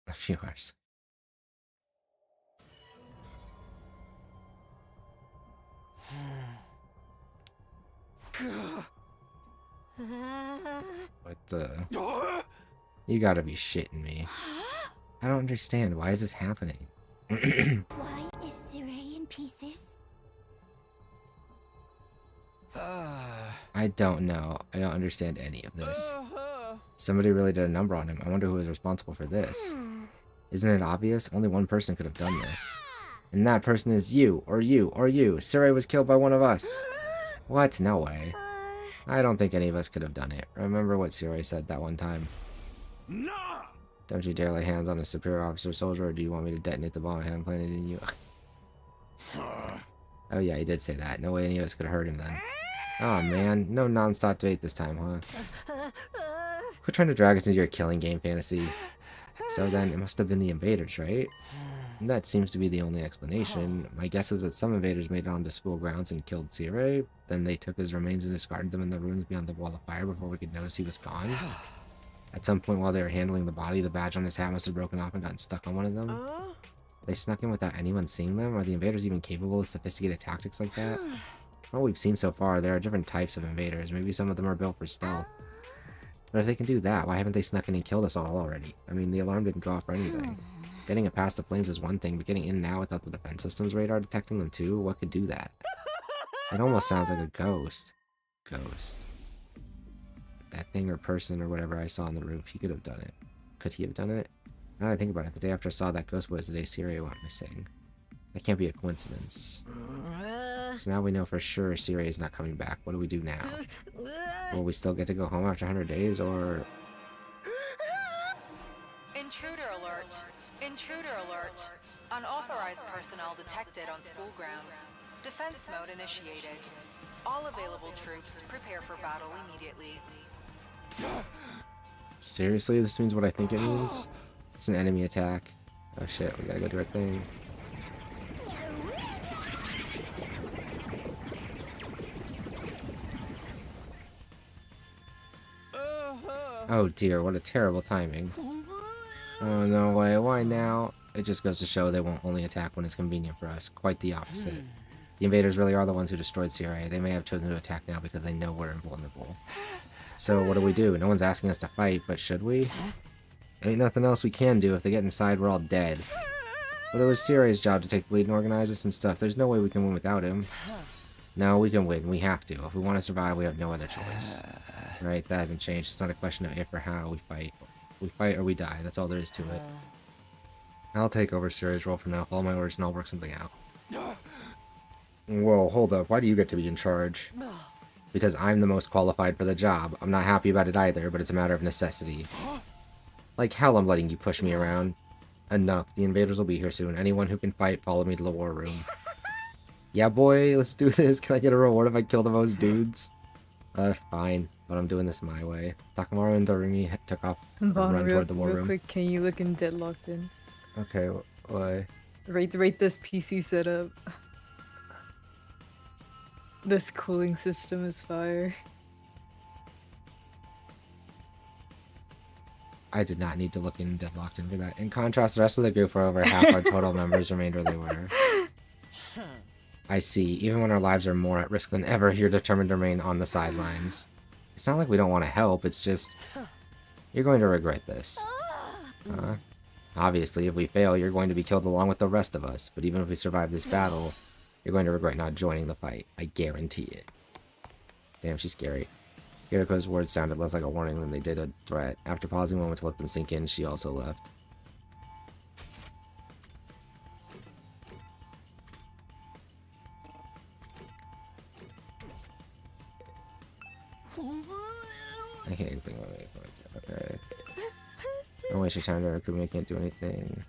A few hours. What the? You gotta be shitting me. I don't understand. Why is this happening? Why is Siri in pieces? I don't know. I don't understand any of this. Somebody really did a number on him. I wonder who was responsible for this. Isn't it obvious? Only one person could have done this. And that person is you, or you, or you. Siri was killed by one of us. What? No way. I don't think any of us could have done it. Remember what Siri said that one time. Nah! Don't you dare lay hands on a superior officer soldier, or do you want me to detonate the bomb I had planted in you? Oh yeah, he did say that. No way any of us could have hurt him then. Oh man, no non-stop debate this time, huh? Quit trying to drag us into your killing game fantasy. So then, it must have been the invaders, right? And that seems to be the only explanation. My guess is that some invaders made it onto school grounds and killed Siri. Then they took his remains and discarded them in the ruins beyond the wall of fire before we could notice he was gone. At some point while they were handling the body, the badge on his hat must have broken off and gotten stuck on one of them. They snuck in without anyone seeing them? Are the invaders even capable of sophisticated tactics like that? From what we've seen so far, there are different types of invaders. Maybe some of them are built for stealth. But if they can do that, why haven't they snuck in and killed us all already? I mean, the alarm didn't go off or anything. Getting it past the flames is one thing, but getting in now without the defense system's radar detecting them too? What could do that? It almost sounds like a ghost. Ghost. That thing or person or whatever I saw on the roof, he could have done it. Could he have done it? Now that I think about it, the day after I saw that ghost was the day Siri went missing. That can't be a coincidence. So now we know for sure Siri is not coming back. What do we do now? Will we still get to go home after 100 days, or... Intruder alert. Intruder alert. Unauthorized personnel detected on school grounds. Defense mode initiated. All available troops prepare for battle immediately. Seriously? This means what I think it means? It's an enemy attack. Oh shit, we gotta go do our thing. Oh dear, what a terrible timing. Oh no way, why now? It just goes to show they won't only attack when it's convenient for us. Quite the opposite. The invaders really are the ones who destroyed Siri. They may have chosen to attack now because they know we're invulnerable. So what do? No one's asking us to fight, but should we? Ain't nothing else we can do. If they get inside, we're all dead. But it was Siri's job to take the lead and organize us and stuff. There's no way we can win without him. No, we can win. We have to. If we want to survive, we have no other choice. Right? That hasn't changed. It's not a question of if or how we fight. We fight or we die. That's all there is to it. I'll take over Siri's role from now. Follow my orders and I'll work something out. Whoa, hold up. Why do you get to be in charge? Because I'm the most qualified for the job. I'm not happy about it either, but it's a matter of necessity. Like hell I'm letting you push me around. Enough. The invaders will be here soon. Anyone who can fight, follow me to the war room. Yeah, boy, let's do this. Can I get a reward if I kill the most dudes? Fine. But I'm doing this my way. Takamaru and Doremi took off and run toward the war real room. quick, can you look in Deadlocked in? Okay, why? Rate this PC setup. This cooling system is fire. I did not need to look in Deadlocked in for that. In contrast, the rest of the group were over half our total members remained where they were. I see. Even when our lives are more at risk than ever, you're determined to remain on the sidelines. It's not like we don't want to help, it's just... You're going to regret this. Obviously, if we fail, you're going to be killed along with the rest of us. But even if we survive this battle, you're going to regret not joining the fight. I guarantee it. Damn, she's scary. Kiriko's words sounded less like a warning than they did a threat. After pausing a moment to let them sink in, she also left. I can't think of anything. Okay. Don't waste your time there, Akumi. I can't do anything.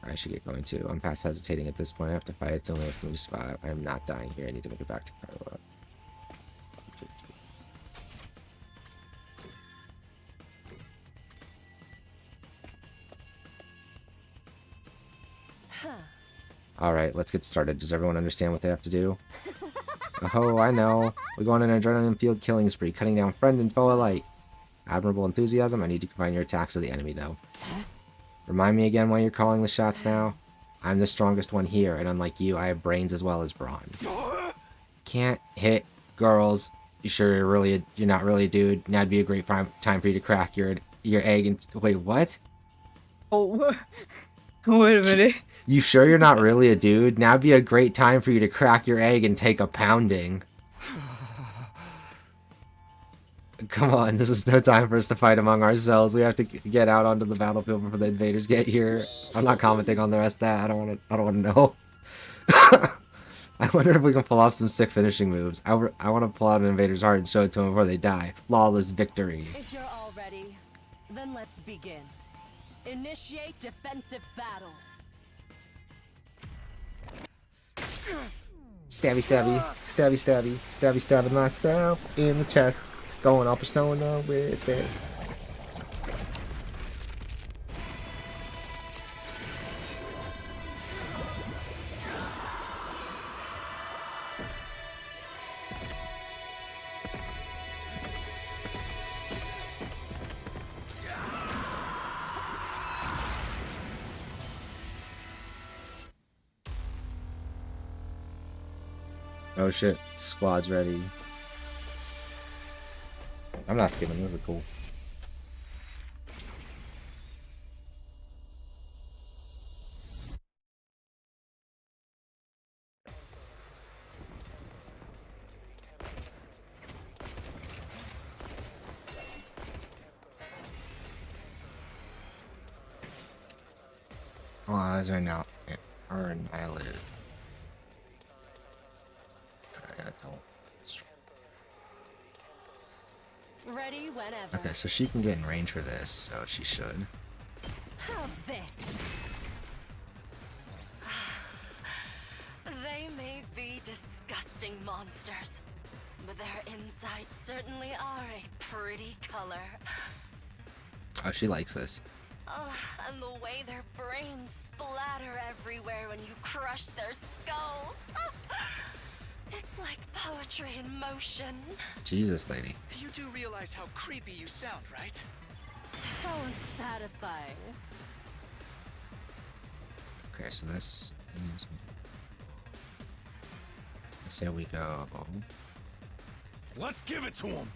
I should get going too. I'm past hesitating at this point. I have to fight. It's the only way for me to survive. I am not dying here. I need to make it back to Kaiwa. Alright, let's get started. Does everyone understand what they have to do? Oh, I know. We go on an adrenaline-fueled killing spree, cutting down friend and foe alike. Admirable enthusiasm. I need to confine your attacks to the enemy, though. Remind me again why you're calling the shots now? I'm the strongest one here, and unlike you, I have brains as well as brawn. Can't hit girls. You sure you're not really a dude? Now'd be a great time for you to crack your egg and... Wait, what? Oh, wait a minute. You sure you're not really a dude? Now'd be a great time for you to crack your egg and take a pounding. Come on, this is no time for us to fight among ourselves. We have to get out onto the battlefield before the invaders get here. I'm not commenting on the rest of that. I don't want to know. I wonder if we can pull off some sick finishing moves. I want to pull out an invader's heart and show it to them before they die. Flawless victory. If you're all ready, then let's begin. Initiate defensive battle. Stabby, stabby, stabby, stabby, stabby, stabbing myself in the chest. Going all persona with it. Oh shit, squad's ready. I'm not skipping, this is cool. Oh, eyes are now annihilated. I don't. Ready whenever. Okay, so she can get in range for this, so she should. How's this? They may be disgusting monsters, but their insides certainly are a pretty color. Oh, she likes this. Oh, and the way their brains splatter everywhere when you crush their skulls. It's like poetry in motion. Jesus, lady. You do realize how creepy you sound, right? How unsatisfying. Okay, so this is... I say we go... Let's give it to him.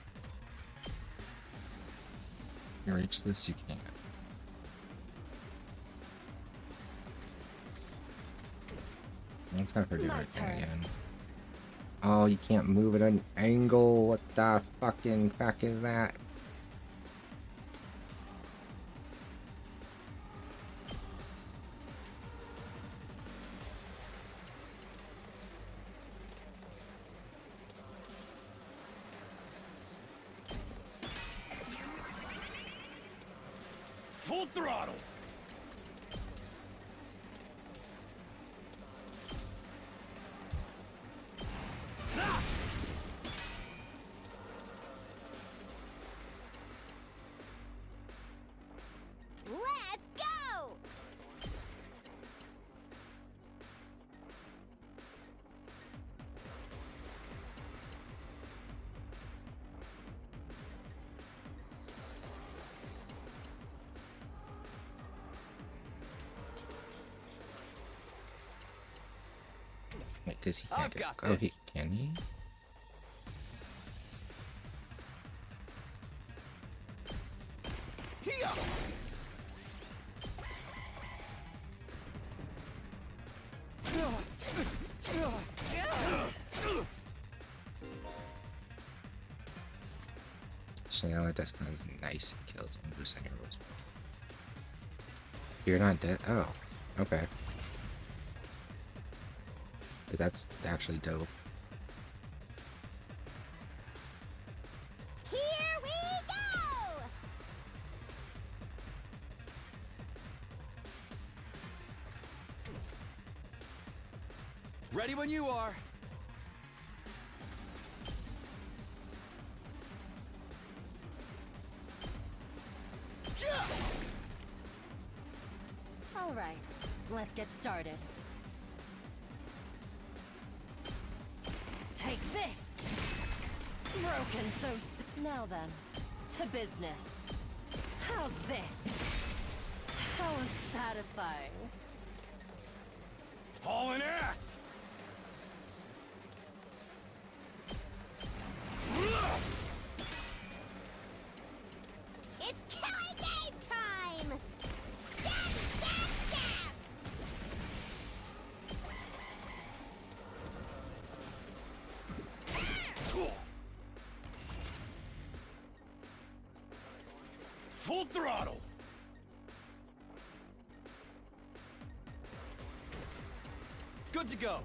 You reach this, you can't. Let's have her do My her thing turn. again. Oh, you can't move at an angle. What the fucking fuck is that? Full throttle! Let's go! Wait, because he I've can't got go. Oh, he this. can he? Here! Actually, all it does kind of nice kills on boost any rolls. You're not dead. Oh, okay. But that's actually dope. Here we go! Ready when you are. All right, let's get started. Take this! Broken so Now then, to business. How's this? How unsatisfying. Hauling ass! It's killing game time! Stab, stab, stab! Full throttle! Good to go.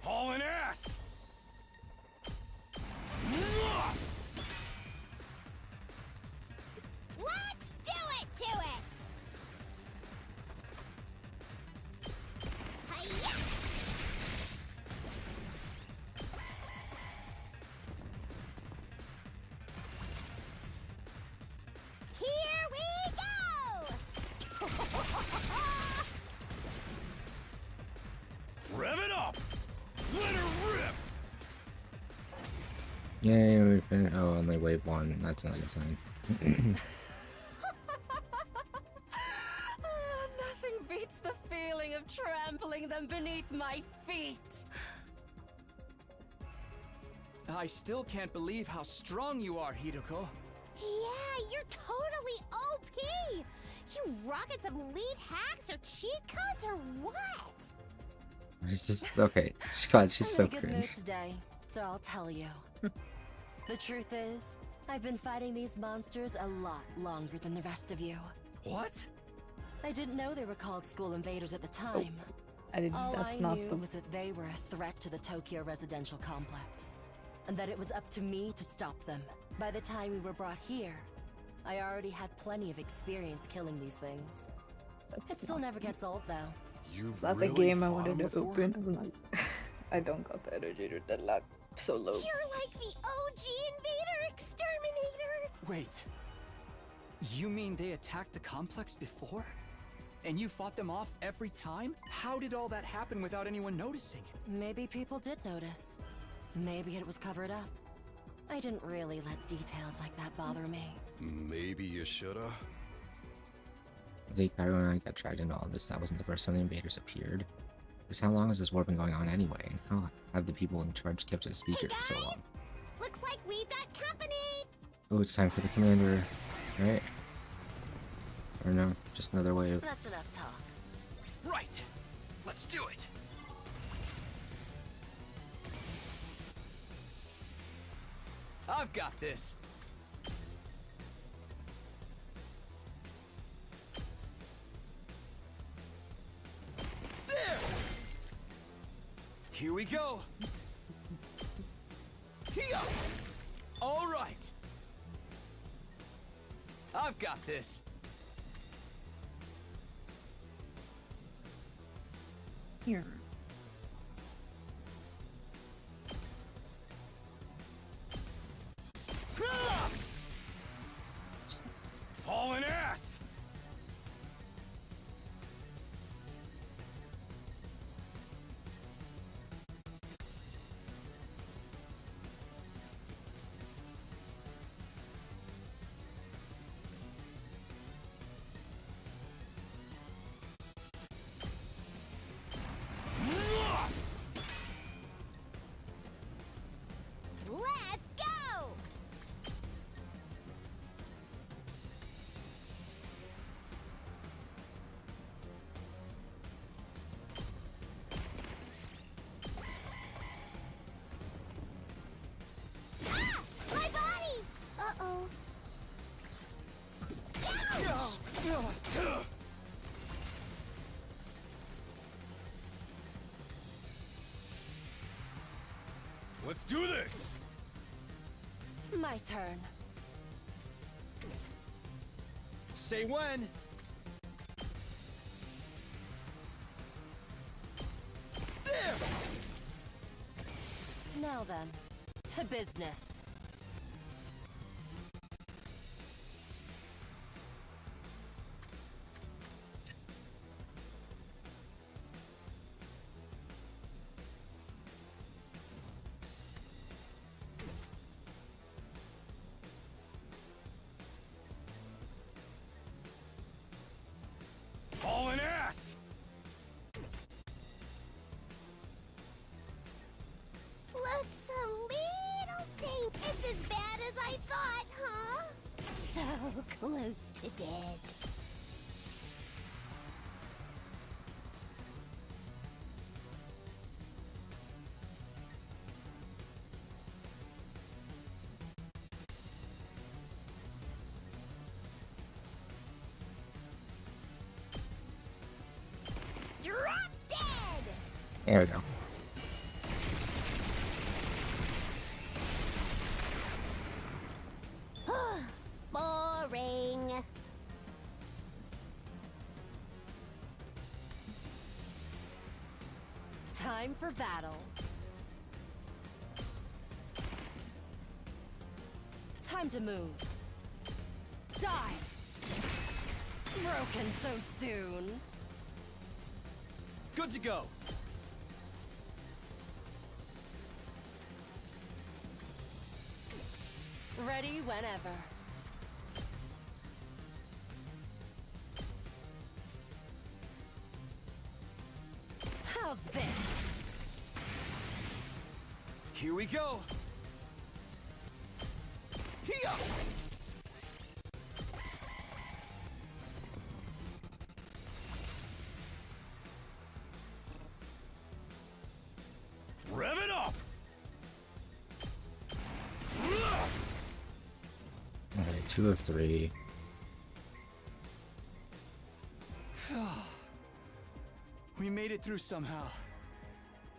Hauling ass! Let's do it to it! Hi-ya! Here we go! Rev it up! Let her rip! Yay, we finished. Oh, only wave one. That's not a good sign. Nothing beats the feeling of trampling them beneath my feet. I still can't believe how strong you are, Hidoko. Yeah, you're totally OP! You rocking some lead hacks or cheat codes or what? It's just okay. God, she's so I'm in a good mood cringe. today, so I'll tell you. The truth is, I've been fighting these monsters a lot longer than the rest of you. What? I didn't know they were called school invaders at the time. I didn't. All That's I not knew the. was that they were a threat to the Tokyo residential complex, and that it was up to me to stop them. By the time we were brought here, I already had plenty of experience killing these things. It still never gets old, though. You've It's not the really game I fought wanted him to before? open. I'm like, I don't got the energy to that luck so low. You're like the OG invader exterminator! Wait. You mean they attacked the complex before? And you fought them off every time? How did all that happen without anyone noticing? Maybe people did notice. Maybe it was covered up. I didn't really let details like that bother me. Maybe you shoulda. The cargo and I got dragged into all this. That wasn't the first time the invaders appeared. Because how long has this war been going on anyway? And how have the people in charge kept it a secret for so long? Looks like we've got company! Oh, it's time for the commander, right? Or no, just another way of... That's enough talk. Right! Let's do it! I've got this! There! Here we go! Here! All right! I've got this! Here. Hauling ass! Let's go! Ah! My body! Uh-oh. Ouch! Let's do this! My turn. Say when! There! Now then, to business. Hauling ass! Looks a little dank. It's as bad as I thought, huh? So close to dead. Drop dead! There we go. Boring. Time for battle. Time to move. Die! Broken so soon. Good to go! Ready whenever. How's this? Here we go! Here! Rev it up! Alright, 2 of 3. We made it through somehow.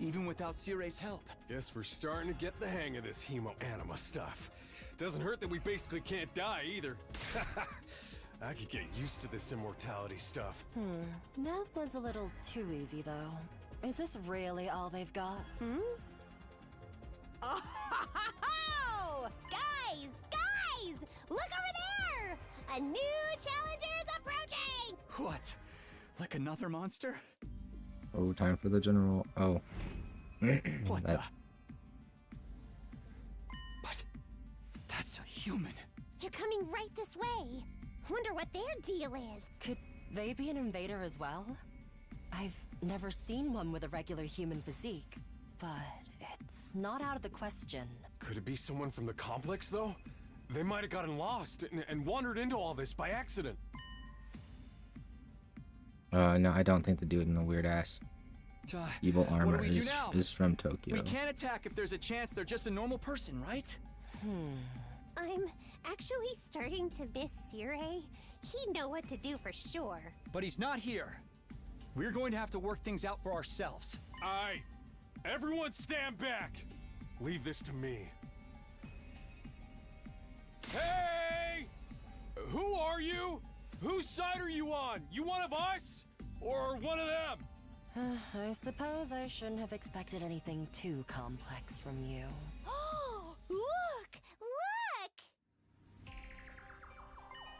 Even without Sire's help. Guess we're starting to get the hang of this hemo anima stuff. Doesn't hurt that we basically can't die either. I could get used to this immortality stuff. That was a little too easy, though. Is this really all they've got? Oh! Guys! Guys! Look over there! A new challenger's approaching! What? Like another monster? Oh, time for the general. Oh. What That- the? But that's a human. They're coming right this way. Wonder what their deal is. they be an invader as well? I've never seen one with a regular human physique, but it's not out of the question. Could it be someone from the complex, though? They might have gotten lost and wandered into all this by accident. No, I don't think the dude in the weird ass evil What do armor we do now? is from Tokyo. We can't attack if there's a chance they're just a normal person, right? I'm actually starting to miss Sirei. He'd know what to do for sure. But he's not here. We're going to have to work things out for ourselves. Aye. Everyone stand back. Leave this to me. Hey! Who are you? Whose side are you on? You one of us? Or one of them? I suppose I shouldn't have expected anything too complex from you. Oh, look! Look!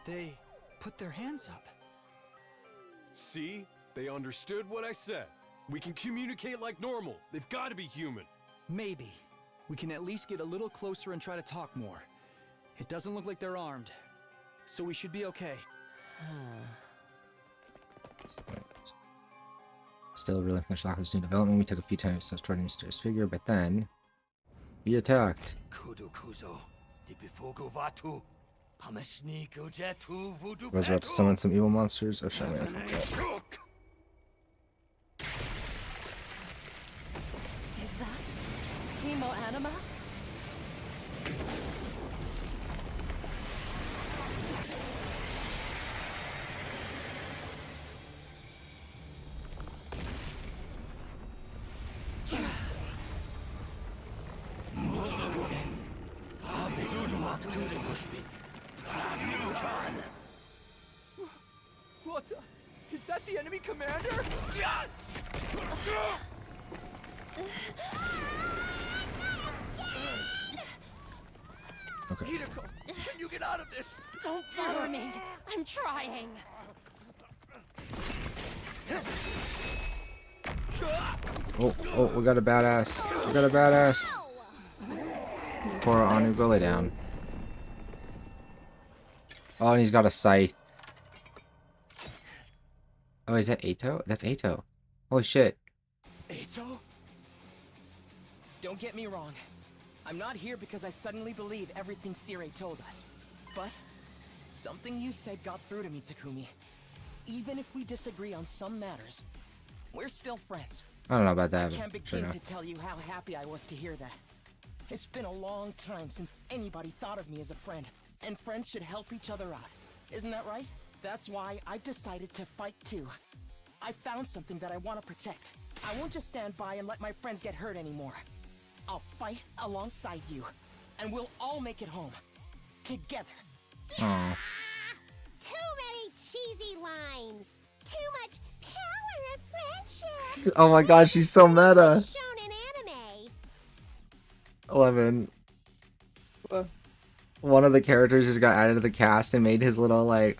They put their hands up. See? They understood what I said. We can communicate like normal. They've got to be human. Maybe. We can at least get a little closer and try to talk more. It doesn't look like they're armed. So we should be okay. Still really finished off this new development. We took a few tiny steps toward the mysterious figure, but then he attacked. Was about to summon some evil monsters. Oh shit, I forgot. Is that Hemo Anima? What the? Is that the enemy commander? Okay. Hideko, can you get out of this? Don't bother me. I'm trying. Oh, we got a badass. We got a badass. Poor Anu, go lay down. Oh, and he's got a scythe. Oh, is that Ato? That's Ato. Holy shit. Ato? Don't get me wrong. I'm not here because I suddenly believe everything Sirei told us. But something you said got through to me, Takumi. Even if we disagree on some matters, we're still friends. I don't know about that, I can't but sure begin enough. to tell you how happy I was to hear that. It's been a long time since anybody thought of me as a friend, and friends should help each other out. Isn't that right? That's why I've decided to fight too. I found something that I want to protect. I won't just stand by and let my friends get hurt anymore. I'll fight alongside you, and we'll all make it home. Together. Aw. Too many cheesy lines. Too much power of friendship. Oh my god, she's so meta. Shown in anime. 11. One of the characters just got added to the cast and made his little, like,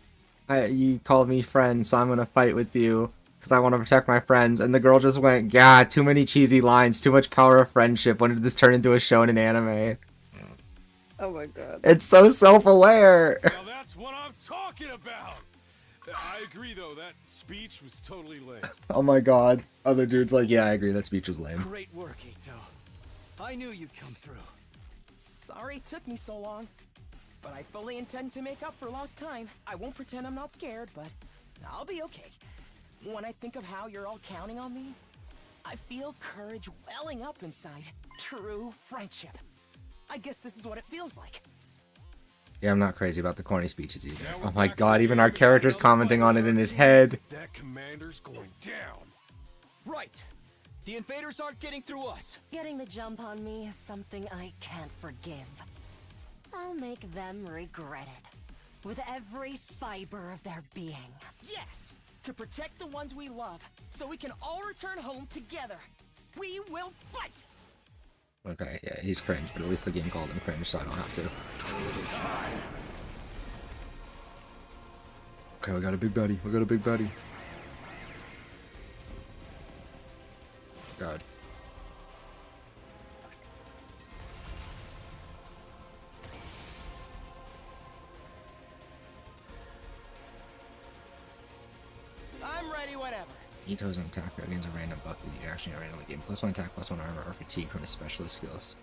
you called me friend, so I'm gonna fight with you because I want to protect my friends. And the girl just went, yeah, too many cheesy lines, too much power of friendship. When did this turn into a shonen anime? Oh my god. It's so self-aware. Now that's what I'm talking about. I agree, though. That speech was totally lame. Oh my god. Other dude's like, yeah, I agree, that speech was lame. Great work, Ato. I knew you'd come through. Sorry it took me so long, but I fully intend to make up for lost time. I won't pretend I'm not scared, but I'll be okay. When I think of how you're all counting on me, I feel courage welling up inside. True friendship. I guess this is what it feels like. Yeah, I'm not crazy about the corny speeches either. Oh my god, even our character's commenting on it in his head. That commander's going down. Right. The invaders aren't getting through us. Getting the jump on me is something I can't forgive. I'll make them regret it. With every fiber of their being. Yes! To protect the ones we love, so we can all return home together. We will fight! Okay, yeah, he's cringe, but at least the game called him cringe, so I don't have to. Okay, we got a big buddy. We got a big buddy. God. ready whenever. Ito is an attacker against a random buff that you actually randomly gain +1 attack, +1 armor, or fatigue from his specialist skills.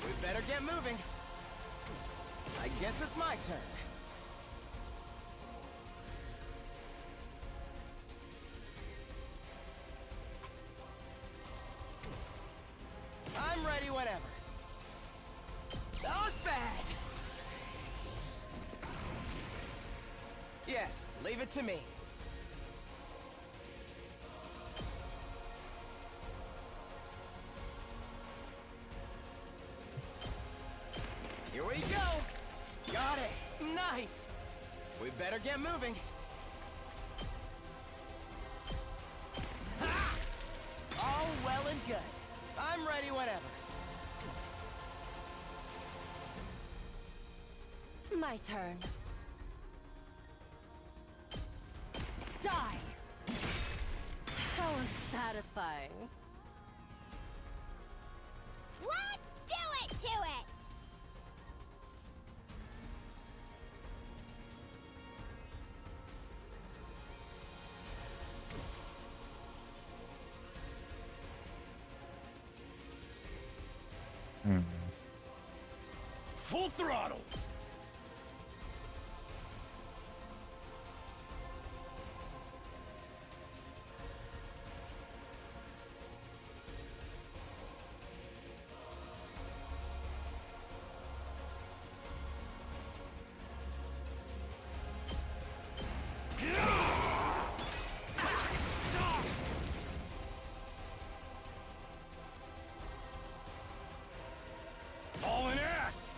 We better get moving. I guess it's my turn. I'm ready whenever. Not bad! Yes, leave it to me. Here we go! Got it! Nice! We better get moving. Ha! All well and good. I'm ready whenever. My turn. Die! How unsatisfying. Let's do it to it! Full throttle! Hauling ass!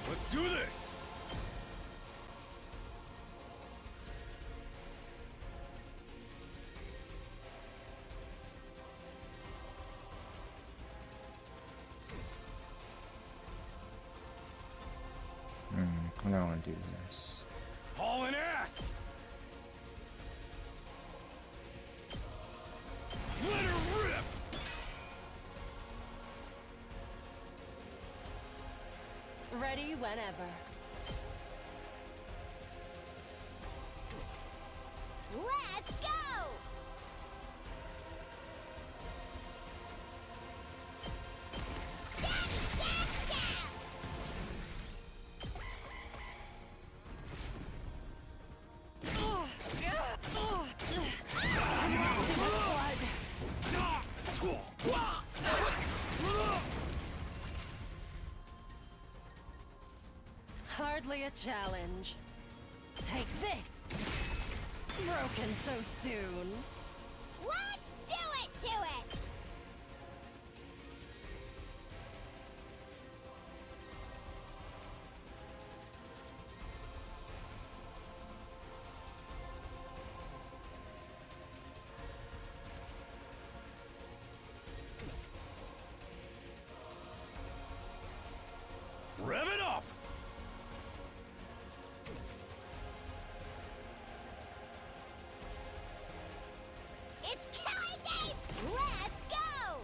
Let's do this! I don't want to do this. Hauling ass! Let her rip! Ready whenever. Let's go! Stab, stab, stab! Hardly a challenge. Take this! Broken so soon. Let's do it to it! Rev it up! It's killing game! Let's go!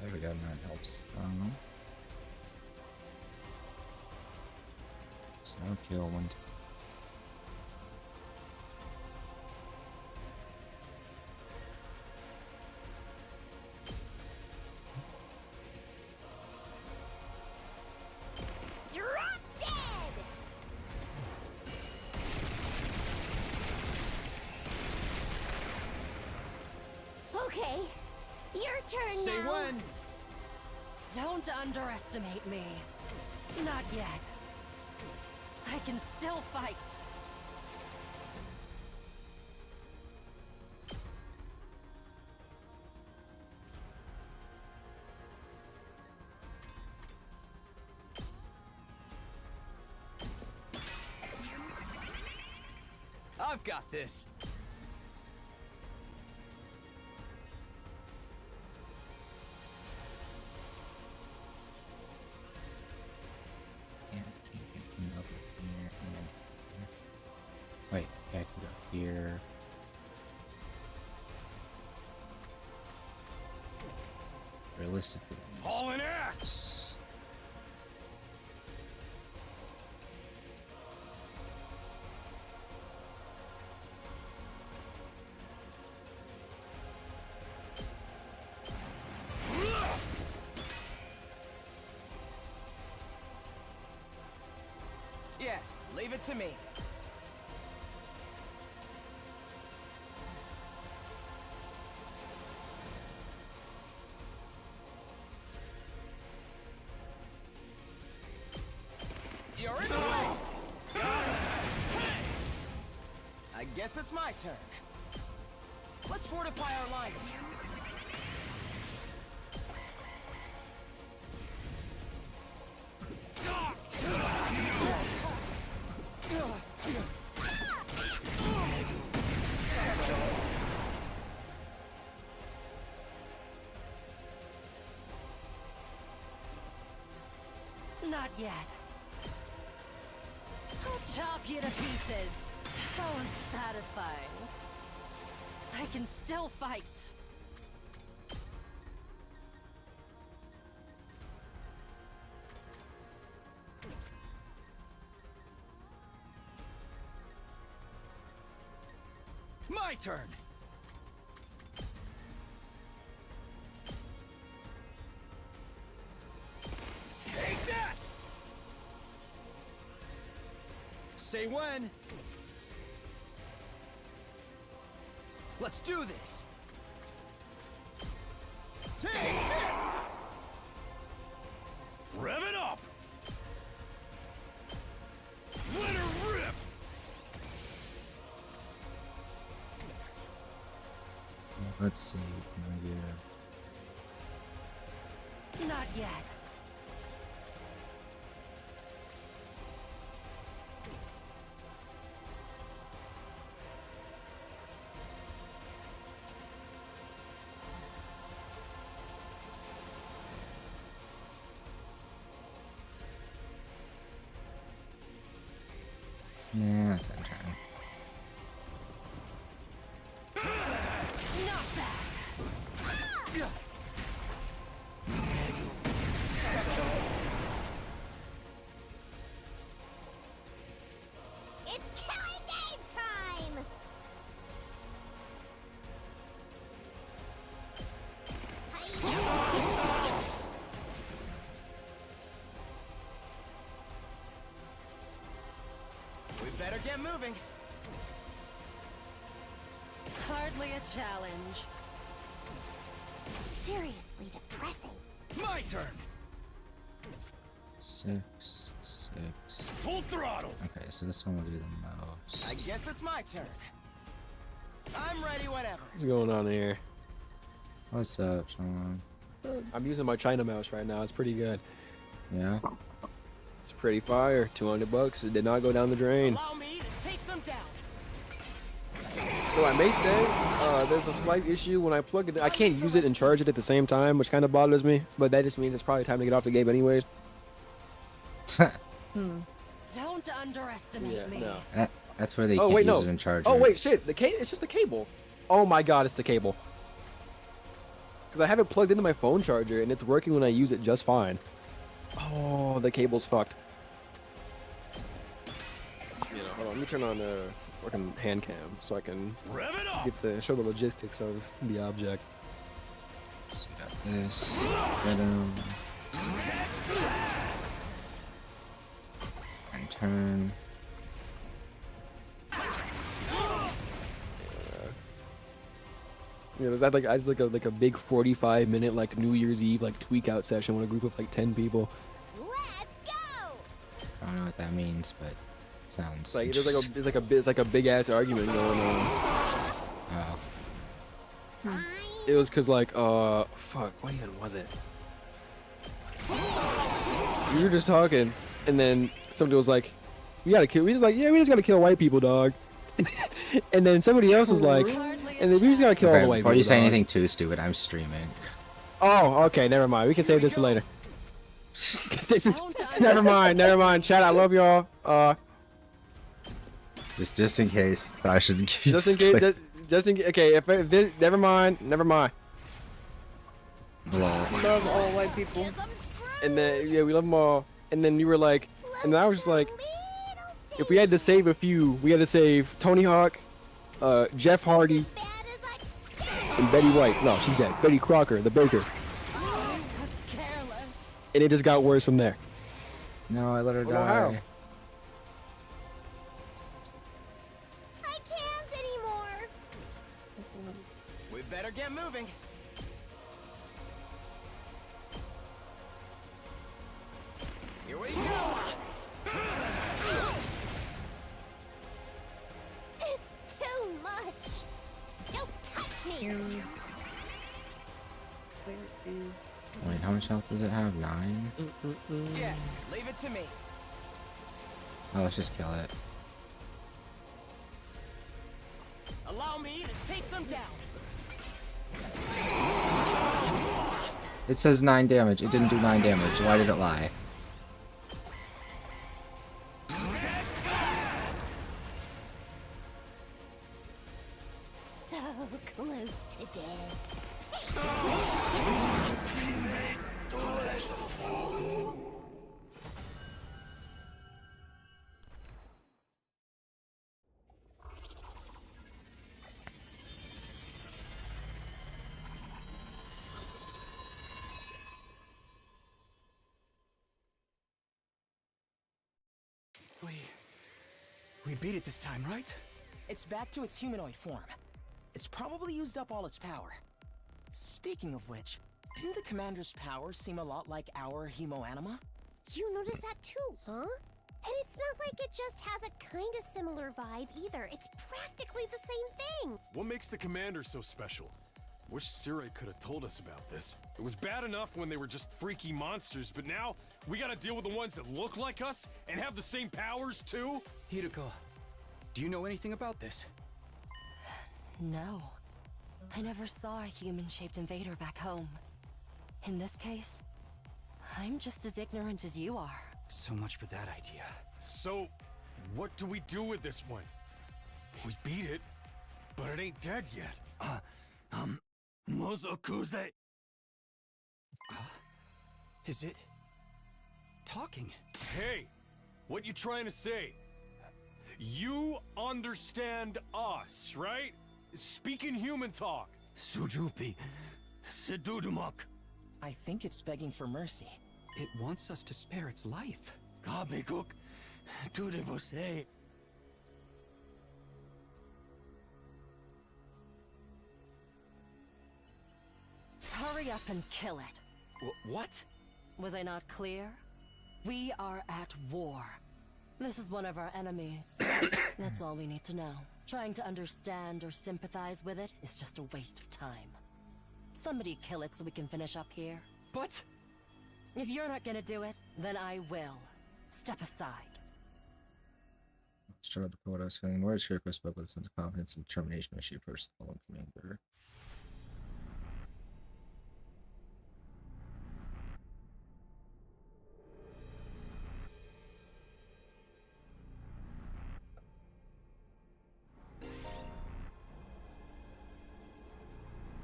There we go, that helps. Sound kill one. Drop dead! Okay, your turn Say now. when. Don't underestimate me. Not yet. I can still fight. I've got this. here. Realistically. Hauling ass! Yes, leave it to me. You're in the way! I guess it's my turn. Let's fortify our line. Not yet. I'll chop you to pieces. How unsatisfying. I can still fight. My turn! Take that! Say when. Let's do this! Take this! Rev it up! Let her rip! Let's see. Not yet. Nah, that's our turn. Not bad. It's killing game time! We better get moving. Hardly a challenge. Seriously depressing. My turn. 6, 6. Full throttle! Okay, so this one will do the most. I guess it's my turn. I'm ready whenever. What's going on here? What's up, Sean? I'm using my China mouse right now. It's pretty good. Yeah? It's pretty fire. $200. It did not go down the drain. Allow me to take them down. So I may say there's a slight issue when I plug it in. I can't use it and charge it at the same time, which kind of bothers me. But that just means it's probably time to get off the game anyways. Don't underestimate Yeah, me. no. That's where they Oh can't wait, use no. it and charge Oh it. wait, shit. It's just the cable. Oh my god, it's the cable. Because I have it plugged into my phone charger and it's working when I use it just fine. Oh, the cable's fucked. You know, hold on. Let me turn on the working hand cam so I can Rev it up! show the logistics of the object. So we got this. Venom. And turn. Yeah, was that like I was like a big 45-minute like New Year's Eve like tweak out session with a group of like 10 people. Let's go! I don't know what that means, but sounds. It's like it's like a big ass argument going on. Oh. It was cause like fuck, what even was it? We were just talking, and then somebody was like, "We gotta kill." We just like, "Yeah, we just gotta kill white people, dog." And then somebody else was like, "And then we just gotta kill all the white people." Before you say dog." anything too stupid, I'm streaming. Oh, okay, never mind. We can save this for later. Never mind, never mind. Chat, I love y'all. Just in case. I should give you Just in case. Just in case. Okay, if this, never mind. Never mind. Love all white people. And then yeah, we love them all. And then you were like, and I was just like, if we had to save a few, we had to save Tony Hawk, Jeff Hardy, and Betty White. No, she's dead. Betty Crocker, the baker. And it just got worse from there. No, I let her I don't die. know how. I can't anymore. We better get moving. Here we go. It's too much. Don't touch me. Where is... Wait, how much health does it have? 9? Yes, leave it to me. Oh, let's just kill it. Allow me to take them down. It says 9 damage. It didn't do 9 damage. Why did it lie? So close to dead. We beat it this time, right? It's back to its humanoid form. It's probably used up all its power. Speaking of which, didn't the commander's power seem a lot like our hemoanima? You noticed that too, huh? And it's not like it just has a kind of similar vibe either. It's practically the same thing. What makes the commander so special? Wish Sirai could have told us about this. It was bad enough when they were just freaky monsters, but now we gotta deal with the ones that look like us and have the same powers too? Hideko, do you know anything about this? No. I never saw a human-shaped invader back home. In this case, I'm just as ignorant as you are. So much for that idea. So, what do we do with this one? We beat it, but it ain't dead yet. Mozokuze. Is it talking? Hey, what you trying to say? You understand us, right? Speaking human talk. Sujupi. Sidudumak. I think it's begging for mercy. It wants us to spare its life. Kabekuk. Tudevose. Hurry up and kill it. What? Was I not clear? We are at war. This is one of our enemies. That's all we need to know. Trying to understand or sympathize with it is just a waste of time. Somebody kill it so we can finish up here. But... If you're not gonna do it, then I will. Step aside. Struggled to put what I was feeling. Words Shiriko spoke with a sense of confidence and determination when she approached the fallen commander.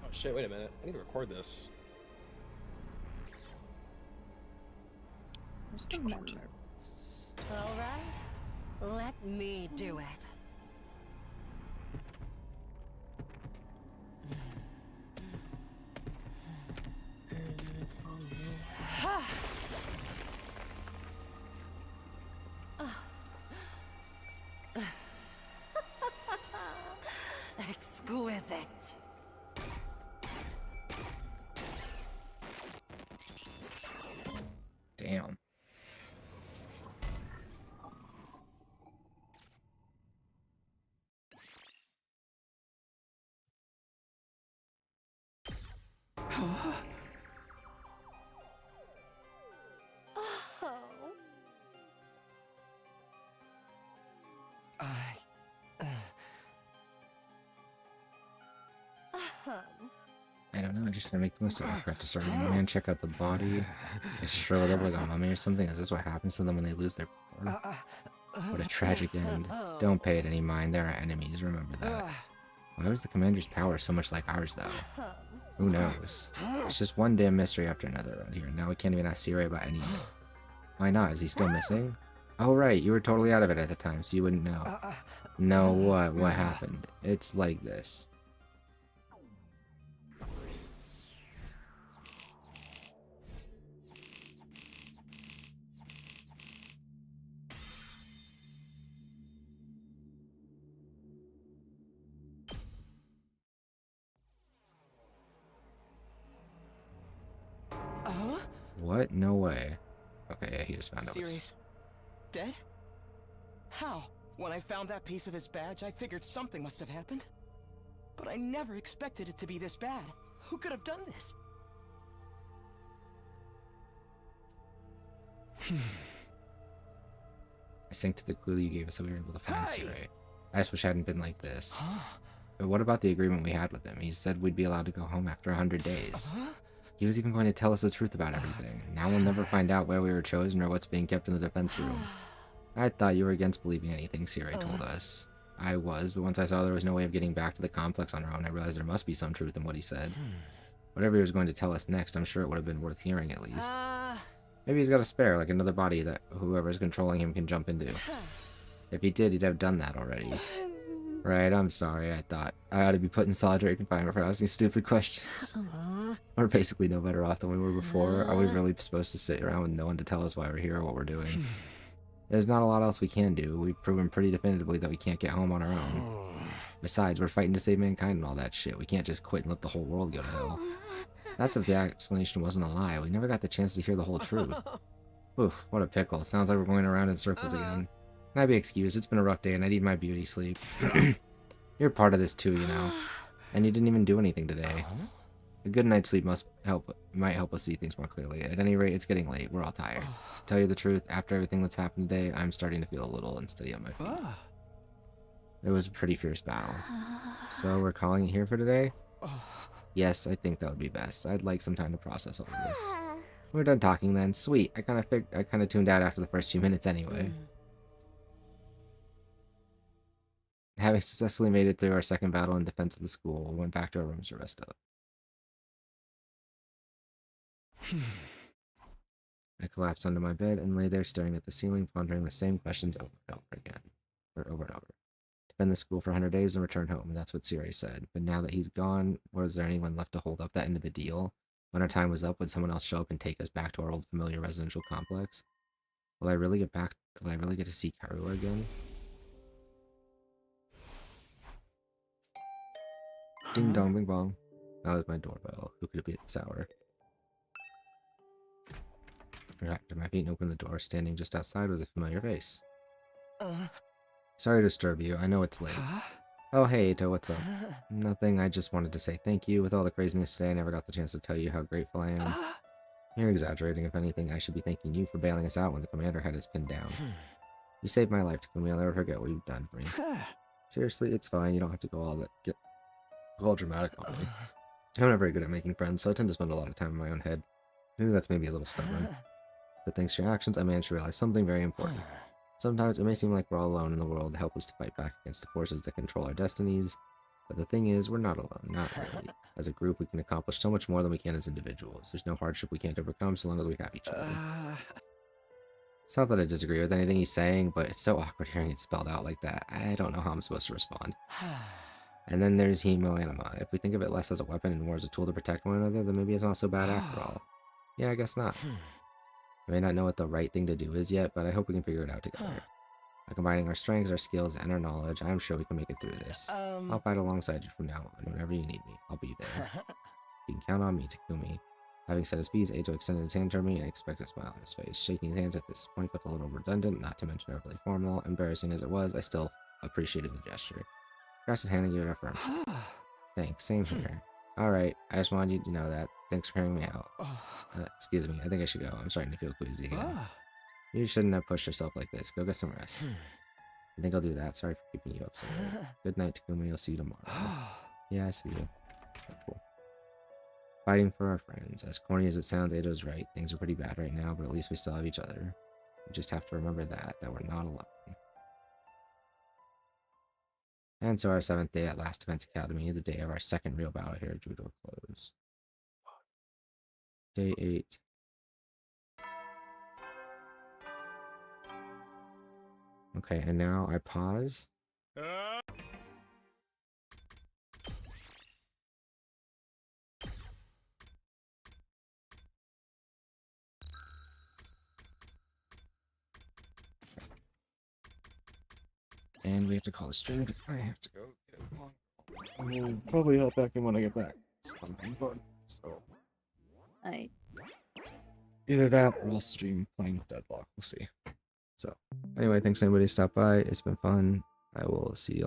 Oh shit, wait a minute. I need to record this. Where's the members? Alright. Let me do it. Exquisite. Damn. I don't know, I just gotta make the most of it. I forgot to start a man, check out the body. They shriveled up like a mummy or something. Is this what happens to them when they lose their power? What a tragic end. Don't pay it any mind. There are enemies, remember that. Why was the commander's power so much like ours, though? Who knows? It's just one damn mystery after another around here. Now we can't even ask Siri about any of it. Why not? Is he still missing? Oh, right. You were totally out of it at the time, so you wouldn't know. No, what? What happened? It's like this. What? No way. Okay, yeah, he just found out. Siri's dead? How? When I found that piece of his badge, I figured something must have happened. But I never expected it to be this bad. Who could have done this? I sank to the clue you gave us that we were able to find Siri. I just wish it hadn't been like this. But what about the agreement we had with him? He said we'd be allowed to go home after 100 days. He was even going to tell us the truth about everything. Now we'll never find out why we were chosen or what's being kept in the defense room. I thought you were against believing anything Siri told us. I was, but once I saw there was no way of getting back to the complex on our own, I realized there must be some truth in what he said. Whatever he was going to tell us next, I'm sure it would have been worth hearing at least. Maybe he's got a spare, like another body that whoever's controlling him can jump into. If he did, he'd have done that already. Right, I'm sorry, I thought I ought to be put in solitary confinement for asking stupid questions. We're basically no better off than we were before. Are we really supposed to sit around with no one to tell us why we're here or what we're doing? There's not a lot else we can do. We've proven pretty definitively that we can't get home on our own. Besides, we're fighting to save mankind and all that shit. We can't just quit and let the whole world go to hell. That's if the explanation wasn't a lie. We never got the chance to hear the whole truth. Oof, what a pickle. Sounds like we're going around in circles again. Can I be excused? It's been a rough day and I need my beauty sleep. You're part of this too, you know. And you didn't even do anything today. A good night's sleep might help us see things more clearly. At any rate, it's getting late. We're all tired. To tell you the truth, after everything that's happened today, I'm starting to feel a little unsteady on my feet. It was a pretty fierce battle. So we're calling it here for today? Yes, I think that would be best. I'd like some time to process all of this. We're done talking then. Sweet. I kind of tuned out after the first few minutes anyway. Having successfully made it through our second battle in defense of the school, we went back to our rooms to rest up. I collapsed onto my bed and lay there staring at the ceiling, pondering the same questions over and over again. Over and over. Defend the school for 100 days and return home, that's what Siri said. But now that he's gone, was there anyone left to hold up that end of the deal? When our time was up, would someone else show up and take us back to our old familiar residential complex? Will I really get to see Karua again? Ding dong, bing bong. That was my doorbell. Who could it be at this hour? I got to my feet and opened the door. Standing just outside was a familiar face. Sorry to disturb you. I know it's late. Oh, hey, Ito, what's up? Nothing. I just wanted to say thank you. With all the craziness today, I never got the chance to tell you how grateful I am. You're exaggerating. If anything, I should be thanking you for bailing us out when the commander had us pinned down. You saved my life, Takumi. I'll never forget what you've done for me. Seriously, it's fine. You don't have to go get all dramatic on me. I'm not very good at making friends, so I tend to spend a lot of time in my own head. Maybe that's maybe a little stubborn. But thanks to your actions, I managed to realize something very important. Sometimes it may seem like we're all alone in the world, helpless to fight back against the forces that control our destinies. But the thing is, we're not alone, not really. As a group, we can accomplish so much more than we can as individuals. There's no hardship we can't overcome so long as we have each other. It's not that I disagree with anything he's saying, but it's so awkward hearing it spelled out like that. I don't know how I'm supposed to respond. And then there's Hemo Anima. If we think of it less as a weapon and more as a tool to protect one another, then maybe it's not so bad after all. Yeah, I guess not. I may not know what the right thing to do is yet, but I hope we can figure it out together. By combining our strengths, our skills, and our knowledge, I'm sure we can make it through this. I'll fight alongside you from now on. Whenever you need me, I'll be there. You can count on me, Takumi. Having said his piece, Eito extended his hand toward me and expected a smile on his face. Shaking his hands at this point felt a little redundant, not to mention overly formal. Embarrassing as it was, I still appreciated the gesture. Grasped his hand and gave it a firm shake. Thanks, same here. Alright, I just wanted you to know that. Thanks for hearing me out. Excuse me, I think I should go. I'm starting to feel queasy again. You shouldn't have pushed yourself like this. Go get some rest. I think I'll do that. Sorry for keeping you up so late. Good night, Takumi. I'll see you tomorrow. Yeah, I see you. Okay, cool. Fighting for our friends. As corny as it sounds, Eido's right. Things are pretty bad right now, but at least we still have each other. We just have to remember that we're not alone. And so our 7th day at Last Defense Academy, the day of our second real battle here, drew to a close. Day 8. Okay, and now I pause. And we have to call a stream because I have to go get along. We'll probably hop back in when I get back. So I either that or I'll stream playing with Deadlock. We'll see. So anyway, thanks anybody who stopped by. It's been fun. I will see y'all.